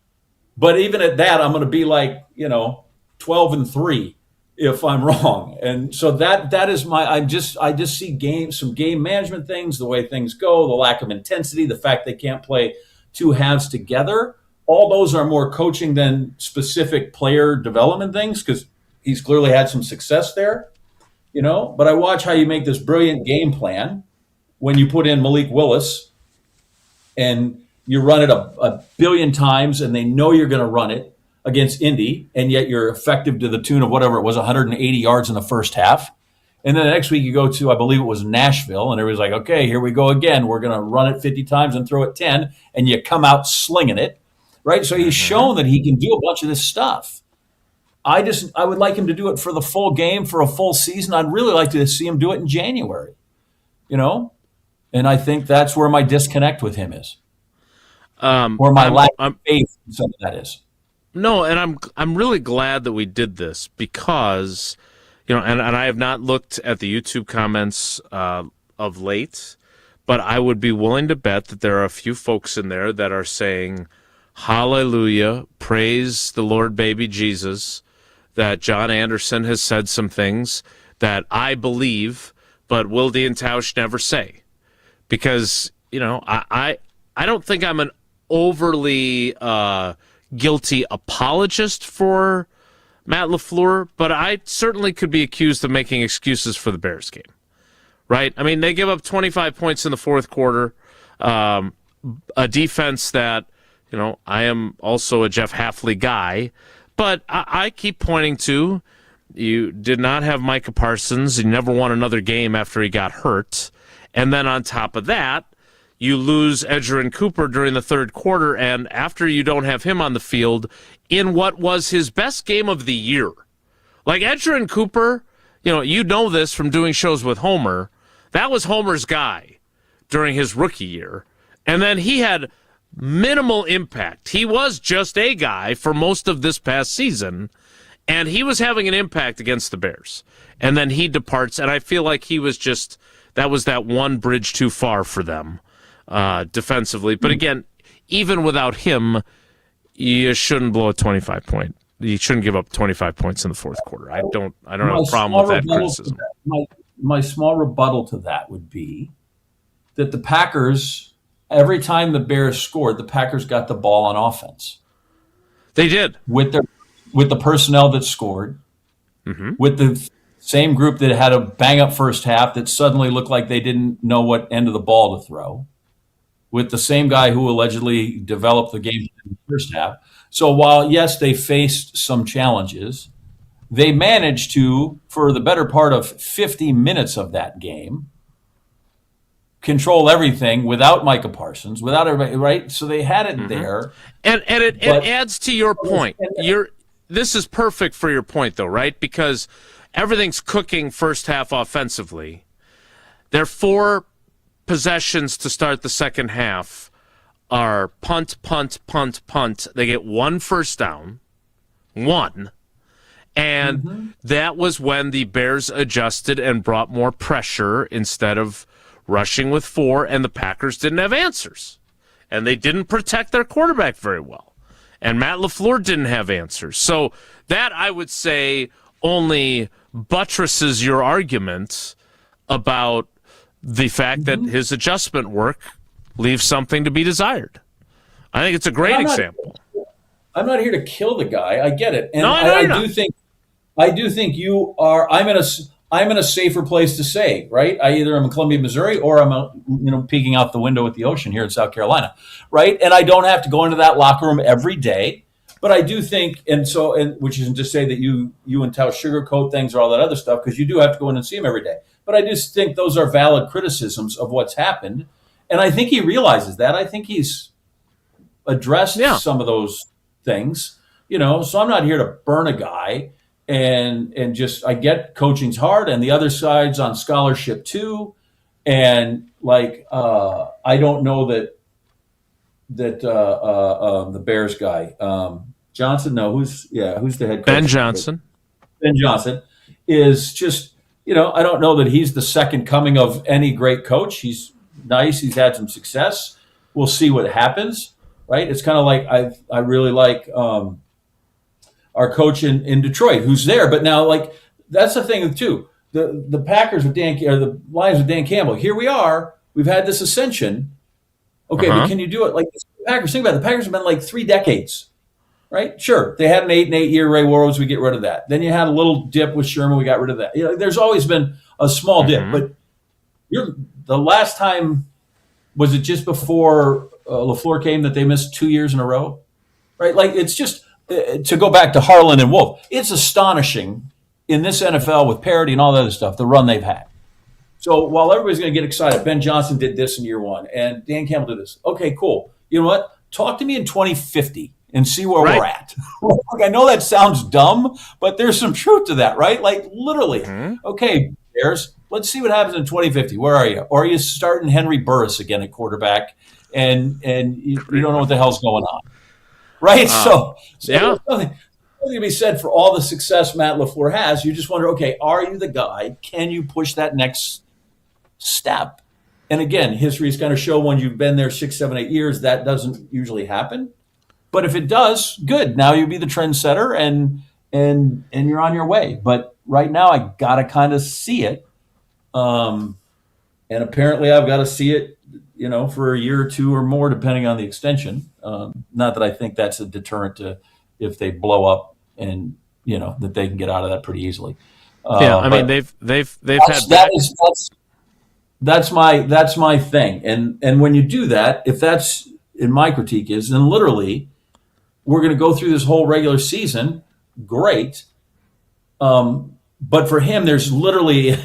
but even at that, I'm going to be like, 12-3 if I'm wrong. And so that is I just see some game management things, the way things go, the lack of intensity, the fact they can't play two halves together. All those are more coaching than specific player development things, because he's clearly had some success there, But I watch how you make this brilliant game plan when you put in Malik Willis and you run it a billion times and they know you're going to run it against Indy, and yet you're effective to the tune of whatever it was, 180 yards in the first half. And then the next week you go to, I believe it was Nashville, and everybody's like, okay, here we go again. We're going to run it 50 times and throw it 10, and you come out slinging it. Right, so he's shown that he can do a bunch of this stuff. I would like him to do it for the full game, for a full season. I'd really like to see him do it in January, And I think that's where my disconnect with him is, or my lack of faith in some of that is. No, and I'm really glad that we did this because, and I have not looked at the YouTube comments of late, but I would be willing to bet that there are a few folks in there that are saying, hallelujah, praise the Lord baby Jesus, that John Anderson has said some things that I believe, but Wilde and Tausch never say. Because, I don't think I'm an overly guilty apologist for Matt LaFleur, but I certainly could be accused of making excuses for the Bears game. Right? I mean, they give up 25 points in the fourth quarter, a defense that, I am also a Jeff Hafley guy, but I keep pointing to, you did not have Micah Parsons. You never won another game after he got hurt. And then on top of that, you lose Edgerrin Cooper during the third quarter, and after you don't have him on the field in what was his best game of the year. Like Edgerrin Cooper, you know this from doing shows with Homer, that was Homer's guy during his rookie year. And then he had minimal impact. He was just a guy for most of this past season, and he was having an impact against the Bears. And then he departs, and I feel like he was just, that was that one bridge too far for them defensively. But again, even without him, you shouldn't blow a 25-point. You shouldn't give up 25 points in the fourth quarter. I don't have a problem with that criticism. My small rebuttal to that would be that the Packers, every time the Bears scored, the Packers got the ball on offense. They did. With the personnel that scored, with the same group that had a bang-up first half that suddenly looked like they didn't know what end of the ball to throw, with the same guy who allegedly developed the game in the first half. So while, yes, they faced some challenges, they managed to, for the better part of 50 minutes of that game, control everything without Micah Parsons, without everybody, right? So they had it there. And it adds to your point. This is perfect for your point, though, right? Because everything's cooking first half offensively. There are 4 possessions to start the second half are punt, punt, punt, punt. They get 1 first down, 1. And that was when the Bears adjusted and brought more pressure instead of rushing with 4, and the Packers didn't have answers. And they didn't protect their quarterback very well. And Matt LaFleur didn't have answers. So that, I would say, only buttresses your argument about the fact that his adjustment work leaves something to be desired. I think it's a great example. I'm not here to kill the guy. I get it, and No, I do think you are. I'm in a safer place to say, right? I either am in Columbia, Missouri, or I'm peeking out the window at the ocean here in South Carolina, right? And I don't have to go into that locker room every day. But I do think, and which isn't to say that you and Tausch sugarcoat things or all that other stuff, because you do have to go in and see him every day. But I just think those are valid criticisms of what's happened. And I think he realizes that. I think he's addressed some of those things, so I'm not here to burn a guy and just, I get coaching's hard and the other side's on scholarship too. And I don't know that the Bears guy, Johnson, who's the head coach? Ben Johnson. Ben Johnson is just, I don't know that he's the second coming of any great coach. He's nice. He's had some success. We'll see what happens, right? It's kind of like I really like our coach in Detroit, who's there. But now, that's the thing too. The Packers with the Lions with Dan Campbell. Here we are. We've had this ascension. Okay, but can you do it like this? The Packers? Think about it. The Packers have been 3 decades. Right? Sure. They had an 8-8-year Ray Warrows. We get rid of that. Then you had a little dip with Sherman. We got rid of that. There's always been a small dip. But the last time, was it just before LaFleur came that they missed 2 years in a row? Right? It's just, to go back to Harlan and Wolf, it's astonishing in this NFL with parity and all that other stuff, the run they've had. So while everybody's going to get excited, Ben Johnson did this in year 1 and Dan Campbell did this. Okay, cool. You know what? Talk to me in 2050. And see where we're at. I know that sounds dumb, but there's some truth to that, right? Literally. Okay, Bears, let's see what happens in 2050. Where are you? Or are you starting Henry Burris again at quarterback, and you don't know what the hell's going on, right? So there's nothing to be said for all the success Matt LaFleur has. You just wonder, okay, are you the guy? Can you push that next step? And again, history is going to show when you've been there 6, 7, 8 years, that doesn't usually happen. But if it does, good. Now you be the trendsetter and you're on your way. But right now I got to kind of see it. And apparently I've got to see it, for a year or two or more, depending on the extension. Not that I think that's a deterrent to if they blow up and, that they can get out of that pretty easily. They've had that's my thing. And when you do that, if that's in my critique is, then literally we're going to go through this whole regular season. Great. But for him, there's literally,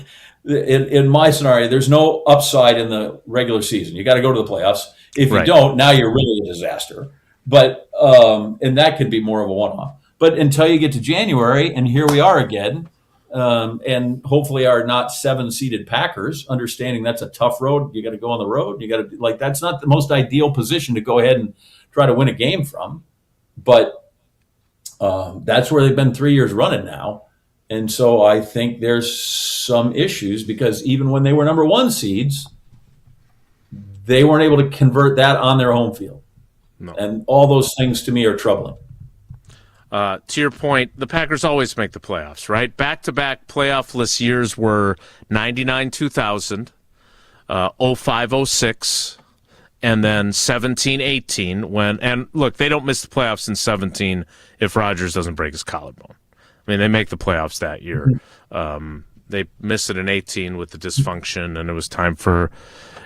in my scenario, there's no upside in the regular season. You got to go to the playoffs. If you don't, now you're really a disaster. But, and that could be more of a one-off. But until you get to January, and here we are again, and hopefully our not 7-seeded Packers, understanding that's a tough road. You got to go on the road. You got to, that's not the most ideal position to go ahead and try to win a game from. But that's where they've been 3 years running now. And so I think there's some issues because even when they were number 1 seeds, they weren't able to convert that on their home field. No. And all those things to me are troubling. To your point, the Packers always make the playoffs, right? Back-to-back playoff-less years were 99-2000, 05-06, and then 17-18. And look, they don't miss the playoffs in 17 if Rodgers doesn't break his collarbone. I mean, they make the playoffs that year. They missed it in 18 with the dysfunction, and it was time for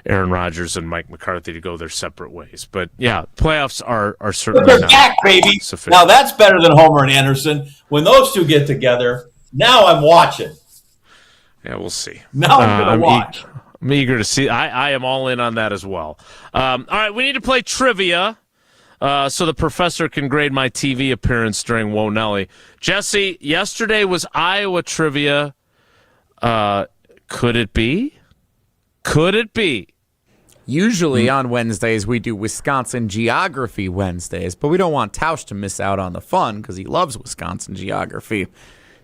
Aaron Rodgers and Mike McCarthy to go their separate ways. But yeah, playoffs are certainly but they're back, baby. Sufficient. Now that's better than Homer and Anderson. When those two get together, now I'm watching. Yeah, we'll see. Now I'm going to watch. I'm eager to see. I am all in on that as well. All right, we need to play trivia so the professor can grade my TV appearance during Whoa Nelly. Jesse, yesterday was Iowa trivia. Could it be? Could it be? Usually on Wednesdays, we do Wisconsin Geography Wednesdays, but we don't want Tausch to miss out on the fun because he loves Wisconsin geography.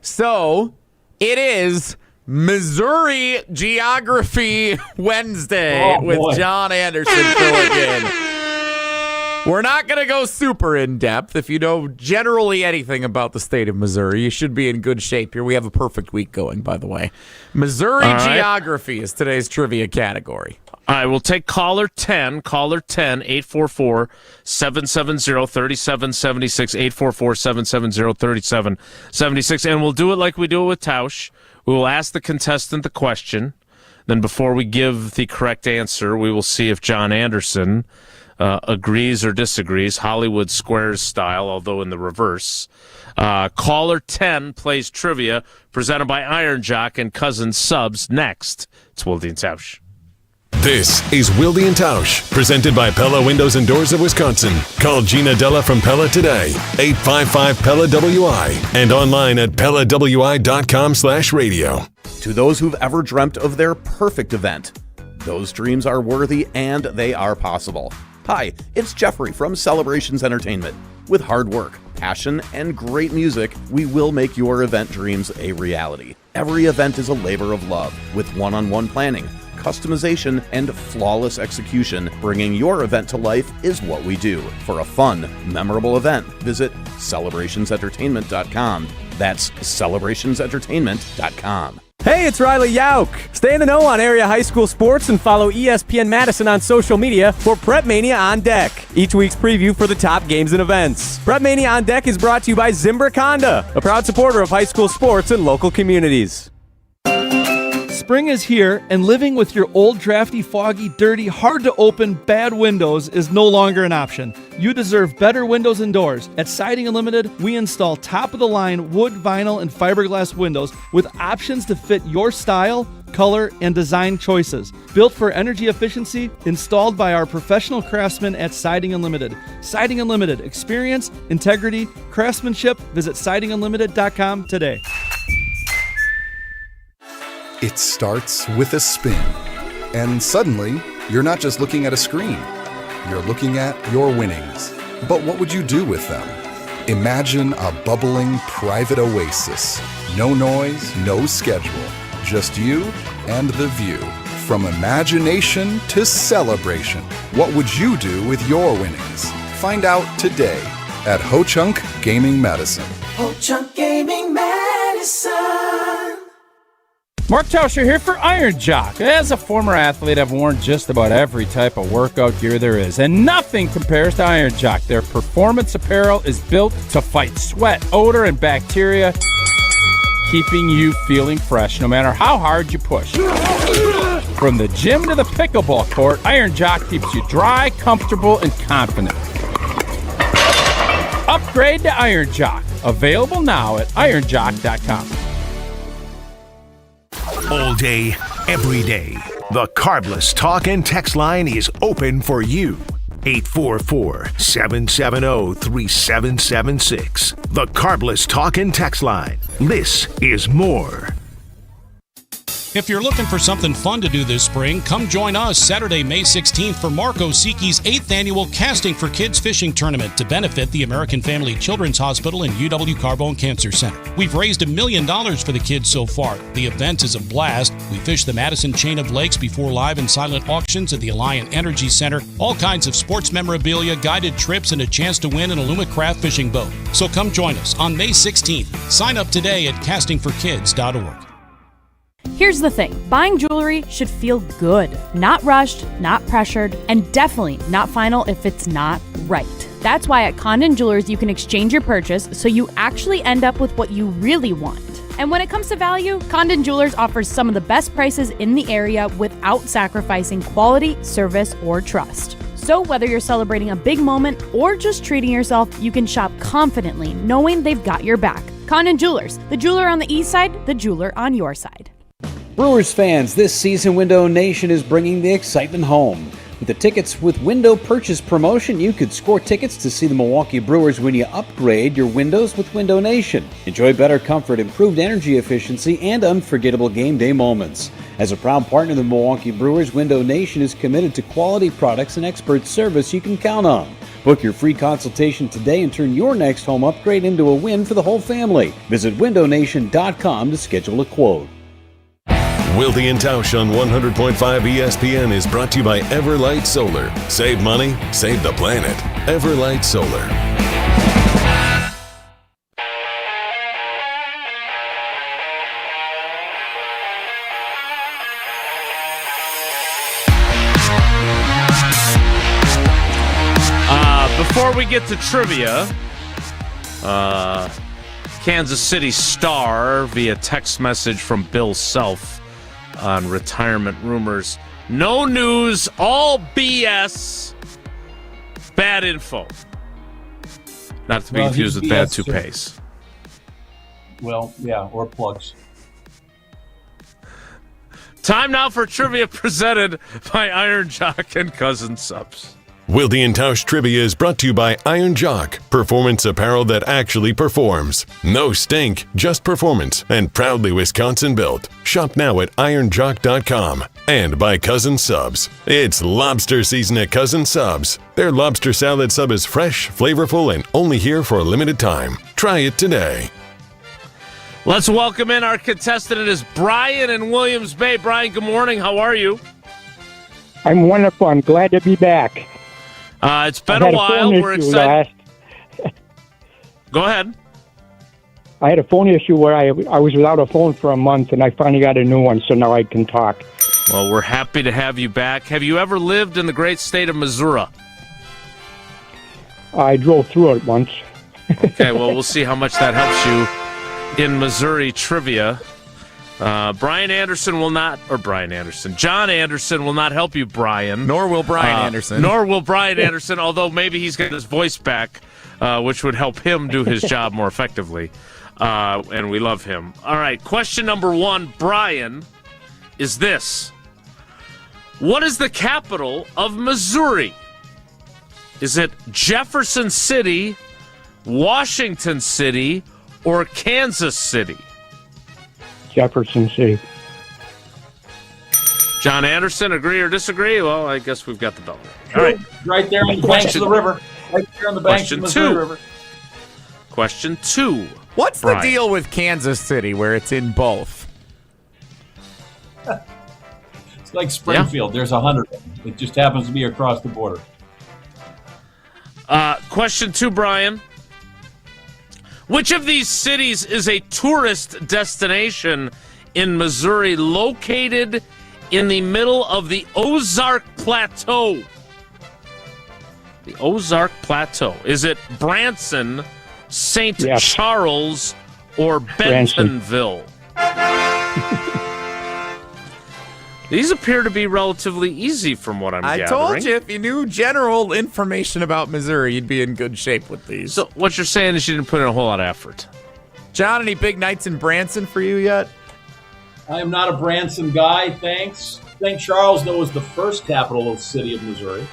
So it is Missouri Geography Wednesday with John Anderson filling in. We're not going to go super in-depth. If you know generally anything about the state of Missouri, you should be in good shape here. We have a perfect week going, by the way. Missouri geography is today's trivia category. All right, we'll take caller 10, 844-770-3776, 844-770-3776, and we'll do it like we do it with Tausch. We will ask the contestant the question. Then before we give the correct answer, we will see if John Anderson agrees or disagrees, Hollywood Squares style, although in the reverse. Caller 10 plays trivia, presented by Iron Jock and Cousin Subs. Next, it's Wilde and Tausch. This is Wilde and Tausch, presented by Pella Windows and Doors of Wisconsin. Call Gina Della from Pella today, 855-PELLA-WI, and online at PellaWI.com/radio. To those who've ever dreamt of their perfect event, those dreams are worthy and they are possible. Hi, it's Jeffrey from Celebrations Entertainment. With hard work, passion, and great music, we will make your event dreams a reality. Every event is a labor of love, with one-on-one planning, customization, and flawless execution. Bringing your event to life is what we do. For a fun, memorable event, visit celebrationsentertainment.com. That's celebrationsentertainment.com. Hey, it's Riley Yauk. Stay in the know on area high school sports and follow ESPN Madison on social media for Prep Mania on Deck, each week's preview for the top games and events. Prep Mania on Deck is brought to you by Zimbrick Honda, a proud supporter of high school sports and local communities. Spring is here, and living with your old, drafty, foggy, dirty, hard-to-open, bad windows is no longer an option. You deserve better windows and doors. At Siding Unlimited, we install top-of-the-line wood, vinyl, and fiberglass windows with options to fit your style, color, and design choices. Built for energy efficiency, installed by our professional craftsmen at Siding Unlimited. Siding Unlimited. Experience, integrity, craftsmanship. Visit sidingunlimited.com today. It starts with a spin, and suddenly, you're not just looking at a screen, you're looking at your winnings. But what would you do with them? Imagine a bubbling private oasis. No noise, no schedule, just you and the view. From imagination to celebration, what would you do with your winnings? Find out today at Ho-Chunk Gaming Madison. Ho-Chunk Gaming Madison. Mark Tauscher here for Iron Jock. As a former athlete, I've worn just about every type of workout gear there is, and nothing compares to Iron Jock. Their performance apparel is built to fight sweat, odor, and bacteria, keeping you feeling fresh no matter how hard you push. From the gym to the pickleball court, Iron Jock keeps you dry, comfortable, and confident. Upgrade to Iron Jock. Available now at ironjock.com. All day, every day, the Carbless Talk and Text line is open for you. 844-770-3776. The Carbless Talk and Text line. This is more. If you're looking for something fun to do this spring, come join us Saturday, May 16th for Mark Osiki's 8th annual Casting for Kids Fishing Tournament to benefit the American Family Children's Hospital and UW Carbone Cancer Center. We've raised $1 million for the kids so far. The event is a blast. We fish the Madison chain of lakes before live and silent auctions at the Alliant Energy Center, all kinds of sports memorabilia, guided trips, and a chance to win an Alumacraft fishing boat. So come join us on May 16th. Sign up today at castingforkids.org. Here's the thing. Buying jewelry should feel good. Not rushed, not pressured, and definitely not final if it's not right. That's why at Condon Jewelers you can exchange your purchase so you actually end up with what you really want. And when it comes to value, Condon Jewelers offers some of the best prices in the area without sacrificing quality, service, or trust. So whether you're celebrating a big moment or just treating yourself, you can shop confidently knowing they've got your back. Condon Jewelers, the jeweler on the east side, the jeweler on your side. Brewers fans, this season Window Nation is bringing the excitement home. With the Tickets with Window purchase promotion, you could score tickets to see the Milwaukee Brewers when you upgrade your windows with Window Nation. Enjoy better comfort, improved energy efficiency, and unforgettable game day moments. As a proud partner of the Milwaukee Brewers, Window Nation is committed to quality products and expert service you can count on. Book your free consultation today and turn your next home upgrade into a win for the whole family. Visit windownation.com to schedule a quote. Wilde and Tausch on 100.5 ESPN is brought to you by Everlight Solar. Save money, save the planet. Everlight Solar. Before we get to trivia, Kansas City Star via text message from Bill Self on retirement rumors. No news, all BS, bad info. Not to be confused with bad toupees. Well, yeah, or plugs. Time now for trivia presented by Iron Jock and Cousin Subs. Wilde and Tausch Trivia is brought to you by Iron Jock, performance apparel that actually performs. No stink, just performance, and proudly Wisconsin built. Shop now at ironjock.com. And by Cousin Subs. It's lobster season at Cousin Subs. Their lobster salad sub is fresh, flavorful, and only here for a limited time. Try it today. Let's welcome in our contestant. It is Brian in Williams Bay. Brian, good morning. How are you? I'm wonderful. I'm glad to be back. It's been a while. We're excited. Go ahead. I had a phone issue where I was without a phone for a month, and I finally got a new one, so now I can talk. Well, we're happy to have you back. Have you ever lived in the great state of Missouri? I drove through it once. Okay, well, we'll see how much that helps you in Missouri trivia. John Anderson will not help you, Brian. Nor will Brian Anderson. Nor will Brian Anderson, although maybe he's got his voice back, which would help him do his job more effectively. And we love him. All right, question number 1, Brian, is this. What is the capital of Missouri? Is it Jefferson City, Washington City, or Kansas City? Jefferson City. John Anderson, agree or disagree? Well, I guess we've got the bell. All right. Right there on the banks of the river. Right there on the banks of the Missouri River. Question 2. What's the deal with Kansas City where it's in both? It's like Springfield. There's 100 of them. It just happens to be across the border. Question 2, Brian. Which of these cities is a tourist destination in Missouri located in the middle of the Ozark Plateau? The Ozark Plateau. Is it Branson, St. Charles, or Bentonville? These appear to be relatively easy from what I'm gathering. I told you, if you knew general information about Missouri, you'd be in good shape with these. So what you're saying is you didn't put in a whole lot of effort. John, any big nights in Branson for you yet? I am not a Branson guy, thanks. St. Charles, though, is the first capital of the city of Missouri.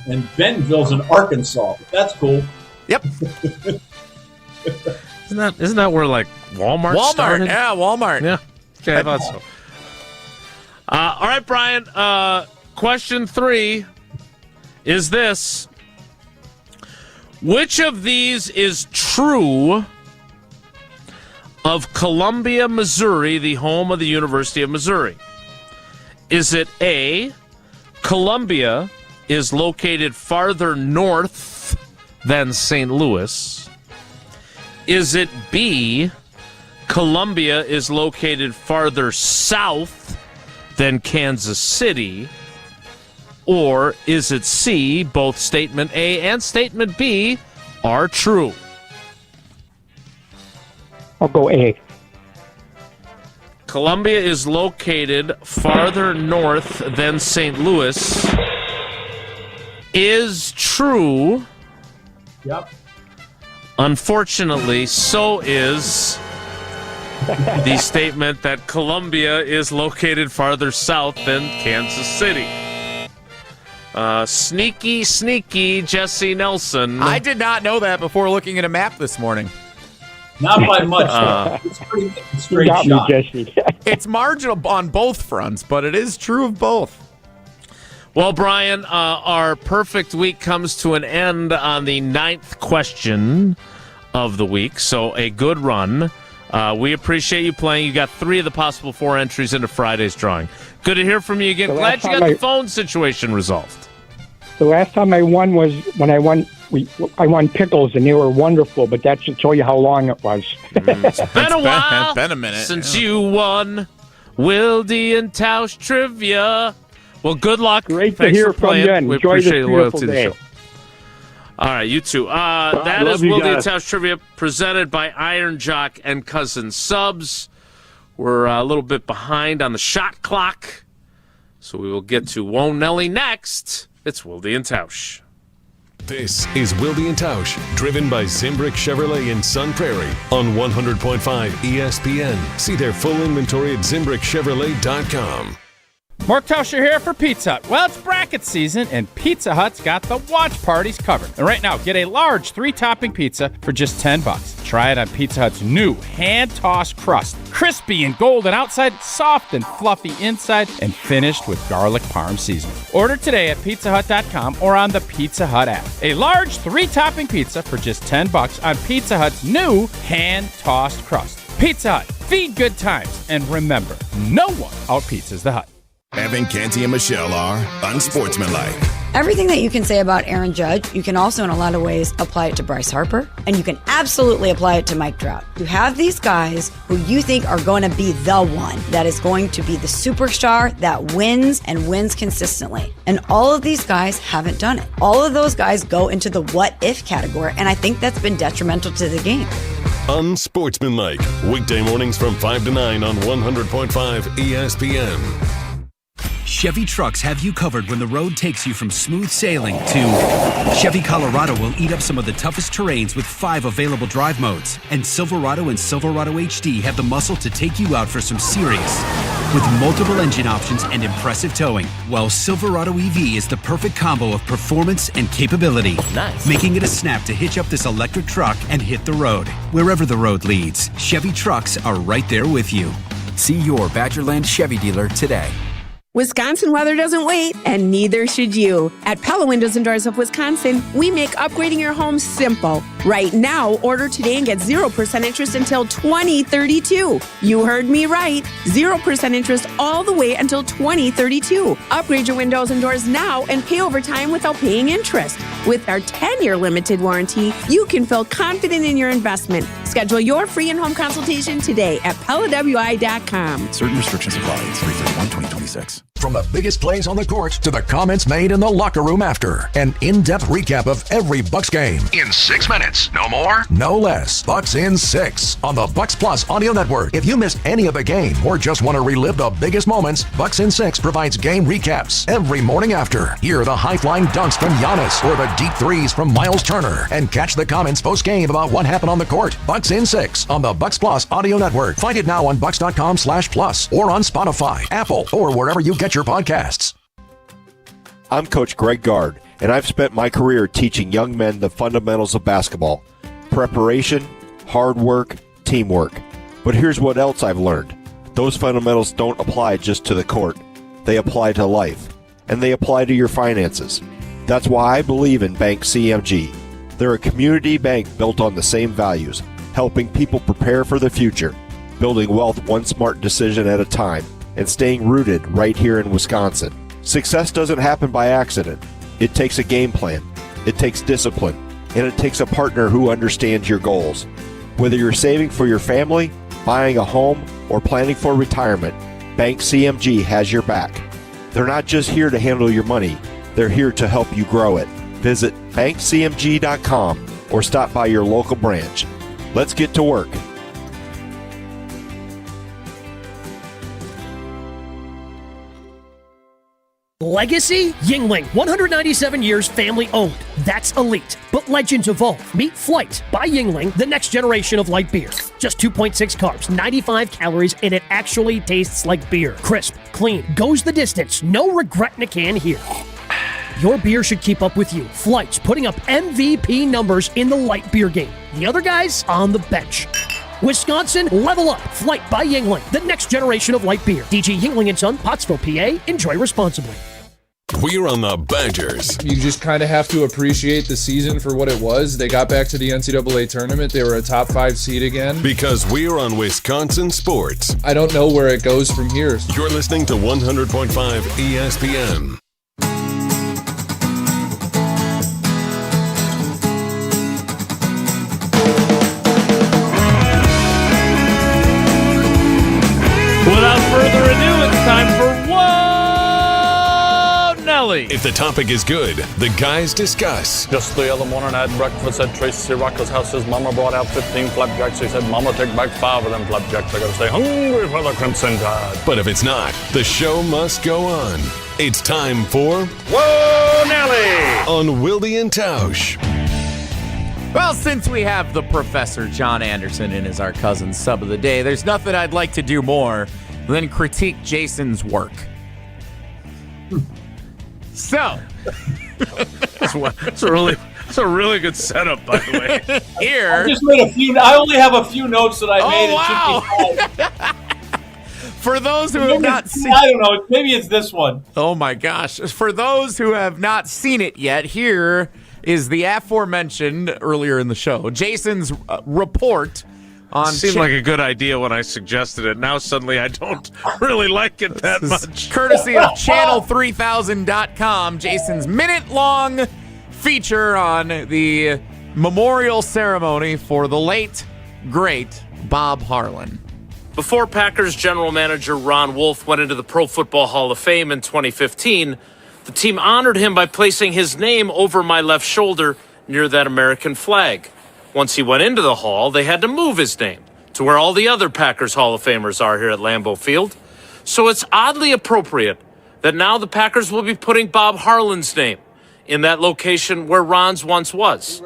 And Bentonville's in Arkansas. That's cool. Yep. Isn't that where, like, Walmart started? Yeah, Walmart. Yeah. Okay, I thought so. All right, Brian. Question 3 is this. Which of these is true of Columbia, Missouri, the home of the University of Missouri? Is it A, Columbia is located farther north than St. Louis? Is it B, Columbia is located farther south than Kansas City? Or is it C, both statement A and statement B are true? I'll go A. Columbia is located farther north than St. Louis is true. Yep. Unfortunately, so is the statement that Columbia is located farther south than Kansas City. Sneaky Jesse Nelson. I did not know that before looking at a map this morning. Not by much. It's pretty straight shot. Me, Jesse. It's marginal on both fronts, but it is true of both. Well, Brian, our perfect week comes to an end on the 9th question of the week, so a good run. We appreciate you playing. You got 3 of the possible 4 entries into Friday's drawing. Good to hear from you again. Glad you got the phone situation resolved. The last time I won was when I won pickles, and they were wonderful, but that should show you how long it was. It's been a while. It's been a minute since you won Wilde and Tausch trivia. Well, good luck. Great Thanks to hear for playing. from you. We Enjoy appreciate this the loyalty to the day. show. All right, you too. That is Wilde and Tausch trivia presented by Iron Jock and Cousin Subs. We're a little bit behind on the shot clock, so we will get to Whoa Nelly next. It's Wilde and Tausch. This is Wilde and Tausch, driven by Zimbrick Chevrolet in Sun Prairie on 100.5 ESPN. See their full inventory at ZimbrickChevrolet.com. Mark Tauscher here for Pizza Hut. Well, it's bracket season, and Pizza Hut's got the watch parties covered. And right now, get a large 3-topping pizza for just $10. Try it on Pizza Hut's new hand-tossed crust. Crispy and golden outside, soft and fluffy inside, and finished with garlic parm seasoning. Order today at pizzahut.com or on the Pizza Hut app. A large 3-topping pizza for just $10 on Pizza Hut's new hand-tossed crust. Pizza Hut, feed good times, and remember, no one out-pizzas the Hut. Evan, Canty, and Michelle are unsportsmanlike. Everything that you can say about Aaron Judge, you can also in a lot of ways apply it to Bryce Harper, and you can absolutely apply it to Mike Trout. You have these guys who you think are going to be the one that is going to be the superstar that wins and wins consistently. And all of these guys haven't done it. All of those guys go into the what if category, and I think that's been detrimental to the game. Unsportsmanlike, weekday mornings from 5 to 9 on 100.5 ESPN. Chevy trucks have you covered when the road takes you from smooth sailing to Chevy Colorado will eat up some of the toughest terrains with 5 available drive modes. And Silverado and Silverado HD have the muscle to take you out for some serious with multiple engine options and impressive towing. While Silverado EV is the perfect combo of performance and capability. Nice. Making it a snap to hitch up this electric truck and hit the road. Wherever the road leads, Chevy trucks are right there with you. See your Badgerland Chevy dealer today. Wisconsin weather doesn't wait, and neither should you. At Pella Windows and Doors of Wisconsin, we make upgrading your home simple. Right now, order today and get 0% interest until 2032. You heard me right. 0% interest all the way until 2032. Upgrade your windows and doors now and pay over time without paying interest. With our 10-year limited warranty, you can feel confident in your investment. Schedule your free in-home consultation today at PellaWI.com. Certain restrictions apply. It's 3/31/2026. From the biggest plays on the court to the comments made in the locker room after. An in-depth recap of every Bucks game. In 6 minutes. No more? No less. Bucks in 6 on the Bucks Plus audio network. If you missed any of the game or just want to relive the biggest moments, Bucks in 6 provides game recaps every morning after. Hear the high-flying dunks from Giannis or the deep threes from Miles Turner. And catch the comments post-game about what happened on the court. Bucks in 6 on the Bucks Plus audio network. Find it now on bucks.com/plus or on Spotify, Apple, or wherever you get your podcasts. I'm Coach Greg Gard, and I've spent my career teaching young men the fundamentals of basketball. Preparation, hard work, teamwork. But here's what else I've learned. Those fundamentals don't apply just to the court. They apply to life, and they apply to your finances. That's why I believe in Bank CMG. They're a community bank built on the same values, helping people prepare for the future, building wealth one smart decision at a time, and staying rooted right here in Wisconsin. Success doesn't happen by accident. It takes a game plan, it takes discipline, and it takes a partner who understands your goals. Whether you're saving for your family, buying a home, or planning for retirement, Bank CMG has your back. They're not just here to handle your money, they're here to help you grow it. Visit bankcmg.com or stop by your local branch. Let's get to work. Legacy? Yingling, 197 years family owned. That's elite. But legends evolve. Meet Flight by Yingling, the next generation of light beer. Just 2.6 carbs, 95 calories, and it actually tastes like beer. Crisp, clean, goes the distance. No regret in a can here. Your beer should keep up with you. Flight's putting up MVP numbers in the light beer game. The other guys on the bench. Wisconsin, level up. Flight by Yingling, the next generation of light beer. DG Yingling & Son, Pottsville, PA. Enjoy responsibly. We're on the Badgers. You just kind of have to appreciate the season for what it was. They got back to the NCAA tournament. They were a top 5 seed again. Because we're on Wisconsin sports. I don't know where it goes from here. You're listening to 100.5 ESPN. Without further ado, it's time for Nelly. If the topic is good, the guys discuss. Just the other morning I had breakfast at Tracy Rocker's house. His mama brought out 15 flapjacks. He said, Mama, take back 5 of them flapjacks. I gotta stay hungry for the Crimson Tide. But if it's not, the show must go on. It's time for Whoa, Nelly! On Wilde and Tausch. Well, since we have the Professor John Anderson in as our cousin sub of the day, there's nothing I'd like to do more than critique Jason's work. So, it's a really good setup, by the way. Here, I just made a few. I only have a few notes that I made. Wow! For those who have not seen, I don't know. Maybe it's this one. Oh my gosh! For those who have not seen it yet, here is the aforementioned earlier in the show, Jason's report on. Seemed like a good idea when I suggested it. Now suddenly I don't really like it that much. Courtesy of channel3000.com, Jason's minute-long feature on the memorial ceremony for the late, great Bob Harlan. Before Packers general manager Ron Wolf went into the Pro Football Hall of Fame in 2015, the team honored him by placing his name over my left shoulder near that American flag. Once he went into the hall, they had to move his name to where all the other Packers Hall of Famers are here at Lambeau Field. So it's oddly appropriate that now the Packers will be putting Bob Harlan's name in that location where Ron's once was,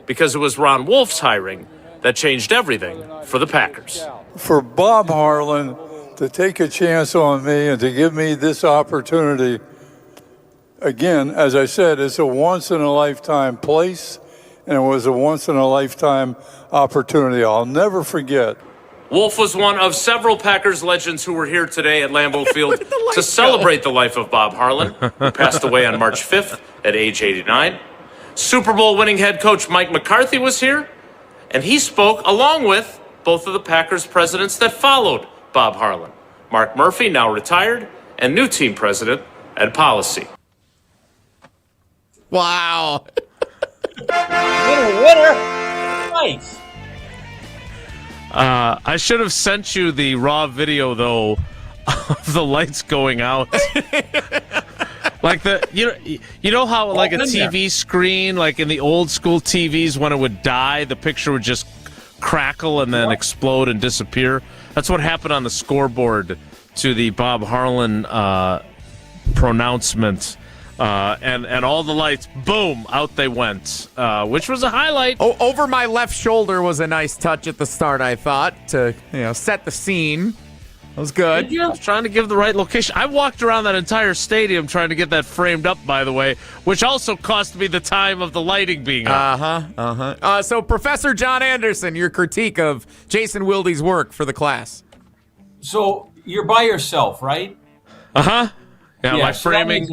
because it was Ron Wolf's hiring that changed everything for the Packers. For Bob Harlan to take a chance on me and to give me this opportunity, again, as I said, it's a once-in-a-lifetime place, and it was a once-in-a-lifetime opportunity. I'll never forget. Wolf was one of several Packers legends who were here today at Lambeau Field to celebrate the life of Bob Harlan, who passed away on March 5th at age 89. Super Bowl winning head coach Mike McCarthy was here, and he spoke along with both of the Packers presidents that followed Bob Harlan, Mark Murphy, now retired, and new team president, Ed Policy. Wow. Winner. Nice. I should have sent you the raw video, though, of the lights going out. Like you know how like a TV screen, like in the old school TVs, when it would die, the picture would just crackle and then explode and disappear. That's what happened on the scoreboard to the Bob Harlan pronouncement. And all the lights, boom, out they went, which was a highlight. Over my left shoulder was a nice touch at the start, I thought, to set the scene. That was good. I was trying to give the right location. I walked around that entire stadium trying to get that framed up, by the way, which also cost me the time of the lighting being up. So, Professor John Anderson, your critique of Jason Wilde's work for the class. So, you're by yourself, right? Yeah, my framing.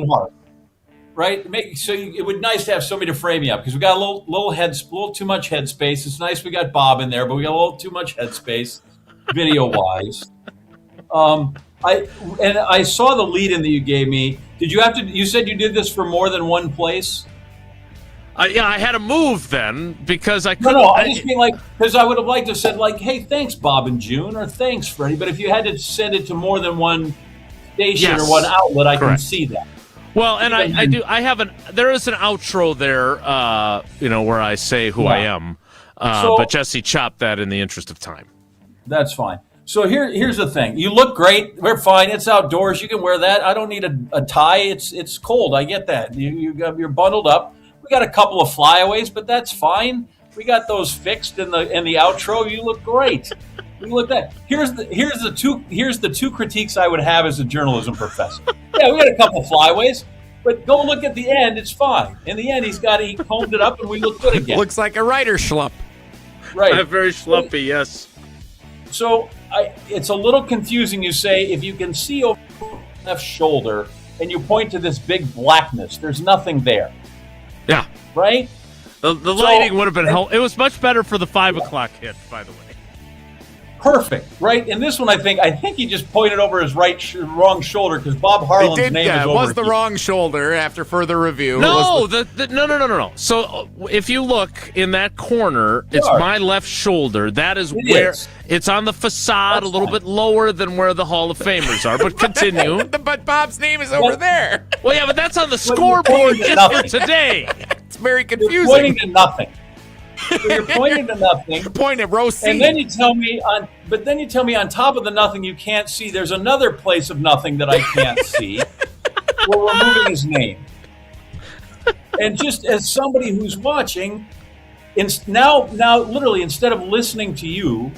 Right? It would be nice to have somebody to frame you up, because we got a little too much headspace. It's nice we got Bob in there, but we got a little too much headspace, video-wise. I saw the lead-in that you gave me. Did you have to? You said you did this for more than one place. Yeah, I had to move then because I couldn't. No, I just mean because I would have liked to have said hey, thanks Bob and June, or thanks Freddie. But if you had to send it to more than one station or one outlet, I can see that. Well, and there is an outro there, where I say who I am. But Jesse chopped that in the interest of time. That's fine. So here's the thing. You look great. We're fine. It's outdoors. You can wear that. I don't need a tie. It's cold. I get that. You're bundled up. We got a couple of flyaways, but that's fine. We got those fixed in the outro. You look great. You look that. Here's the two critiques I would have as a journalism professor. Yeah, we got a couple of flyaways, but go look at the end. It's fine. In the end, he combed it up, and we look good again. Looks like a writer schlup. Right. Very schlumpy, yes. So it's a little confusing. You say if you can see over the left shoulder, and you point to this big blackness. There's nothing there. Yeah. Right? The lighting would have been helpful. It was much better for the 5 o'clock hit, by the way. Perfect, right? And this one, I think he just pointed over his wrong shoulder because Bob Harlan's name is over. It was the wrong shoulder after further review. No, no. So if you look in that corner, it's my left shoulder. That is where it's on the facade, a little bit lower than where the Hall of Famers are. But continue. But Bob's name is over there. Well, yeah, but that's on the scoreboard just for today. It's very confusing. You're pointing to nothing. So you're pointing to nothing. You're pointing at row C. And then you tell me on top of the nothing you can't see, there's another place of nothing that I can't see. We're removing his name. And just as somebody who's watching, now literally instead of listening to you,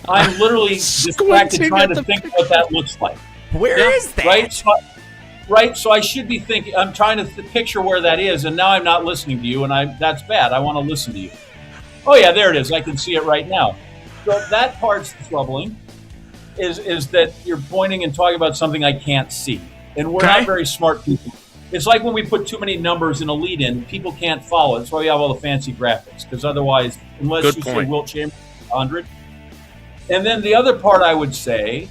I'm literally distracted trying to think what that looks like. Where is that? Right, so I should be thinking. I'm trying to picture where that is, and now I'm not listening to you, and that's bad. I want to listen to you. Oh yeah, there it is. I can see it right now. So that part's troubling. Is that you're pointing and talking about something I can't see, and we're not very smart people. It's like when we put too many numbers in a lead-in, people can't follow. That's why we have all the fancy graphics, because otherwise, unless you say Wilt Chamberlain 100. And then the other part I would say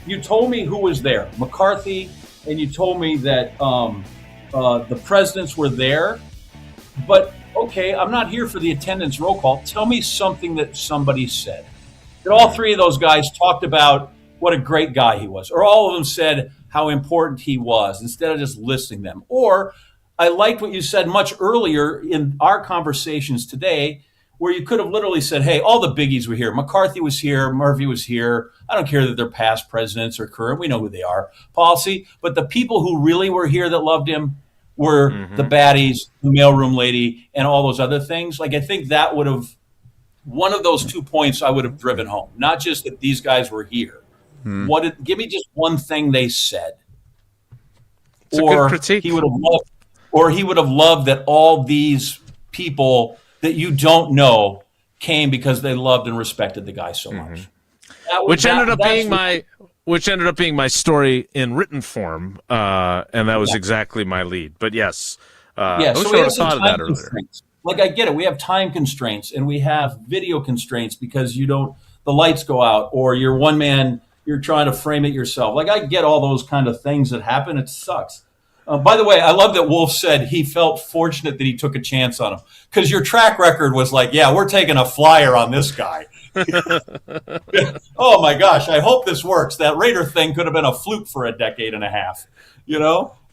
you told me who was there, McCarthy, and you told me that the presidents were there. But, okay, I'm not here for the attendance roll call. Tell me something that somebody said. That all three of those guys talked about what a great guy he was. Or all of them said how important he was instead of just listing them. Or I liked what you said much earlier in our conversations today, where you could have literally said, hey, all the biggies were here. McCarthy was here. Murphy was here. I don't care that they're past presidents or current. We know who they are. Policy. But the people who really were here that loved him were the baddies, the mailroom lady, and all those other things. Like, I think that would have, one of those 2 points I would have driven home. Not just that these guys were here. Give me just one thing they said. It's a good critique. He would have loved that all these people that you don't know came because they loved and respected the guy so much. Which ended up being my story in written form, and that was exactly my lead. But yes, I so we have some time constraints. Like, I get it. We have time constraints and we have video constraints because the lights go out, or you're one man, you're trying to frame it yourself. Like, I get all those kind of things that happen. It sucks. By the way, I love that Wolf said he felt fortunate that he took a chance on him, because your track record was like, yeah, we're taking a flyer on this guy. Oh my gosh, I hope this works. That Raider thing could have been a fluke for a decade and a half.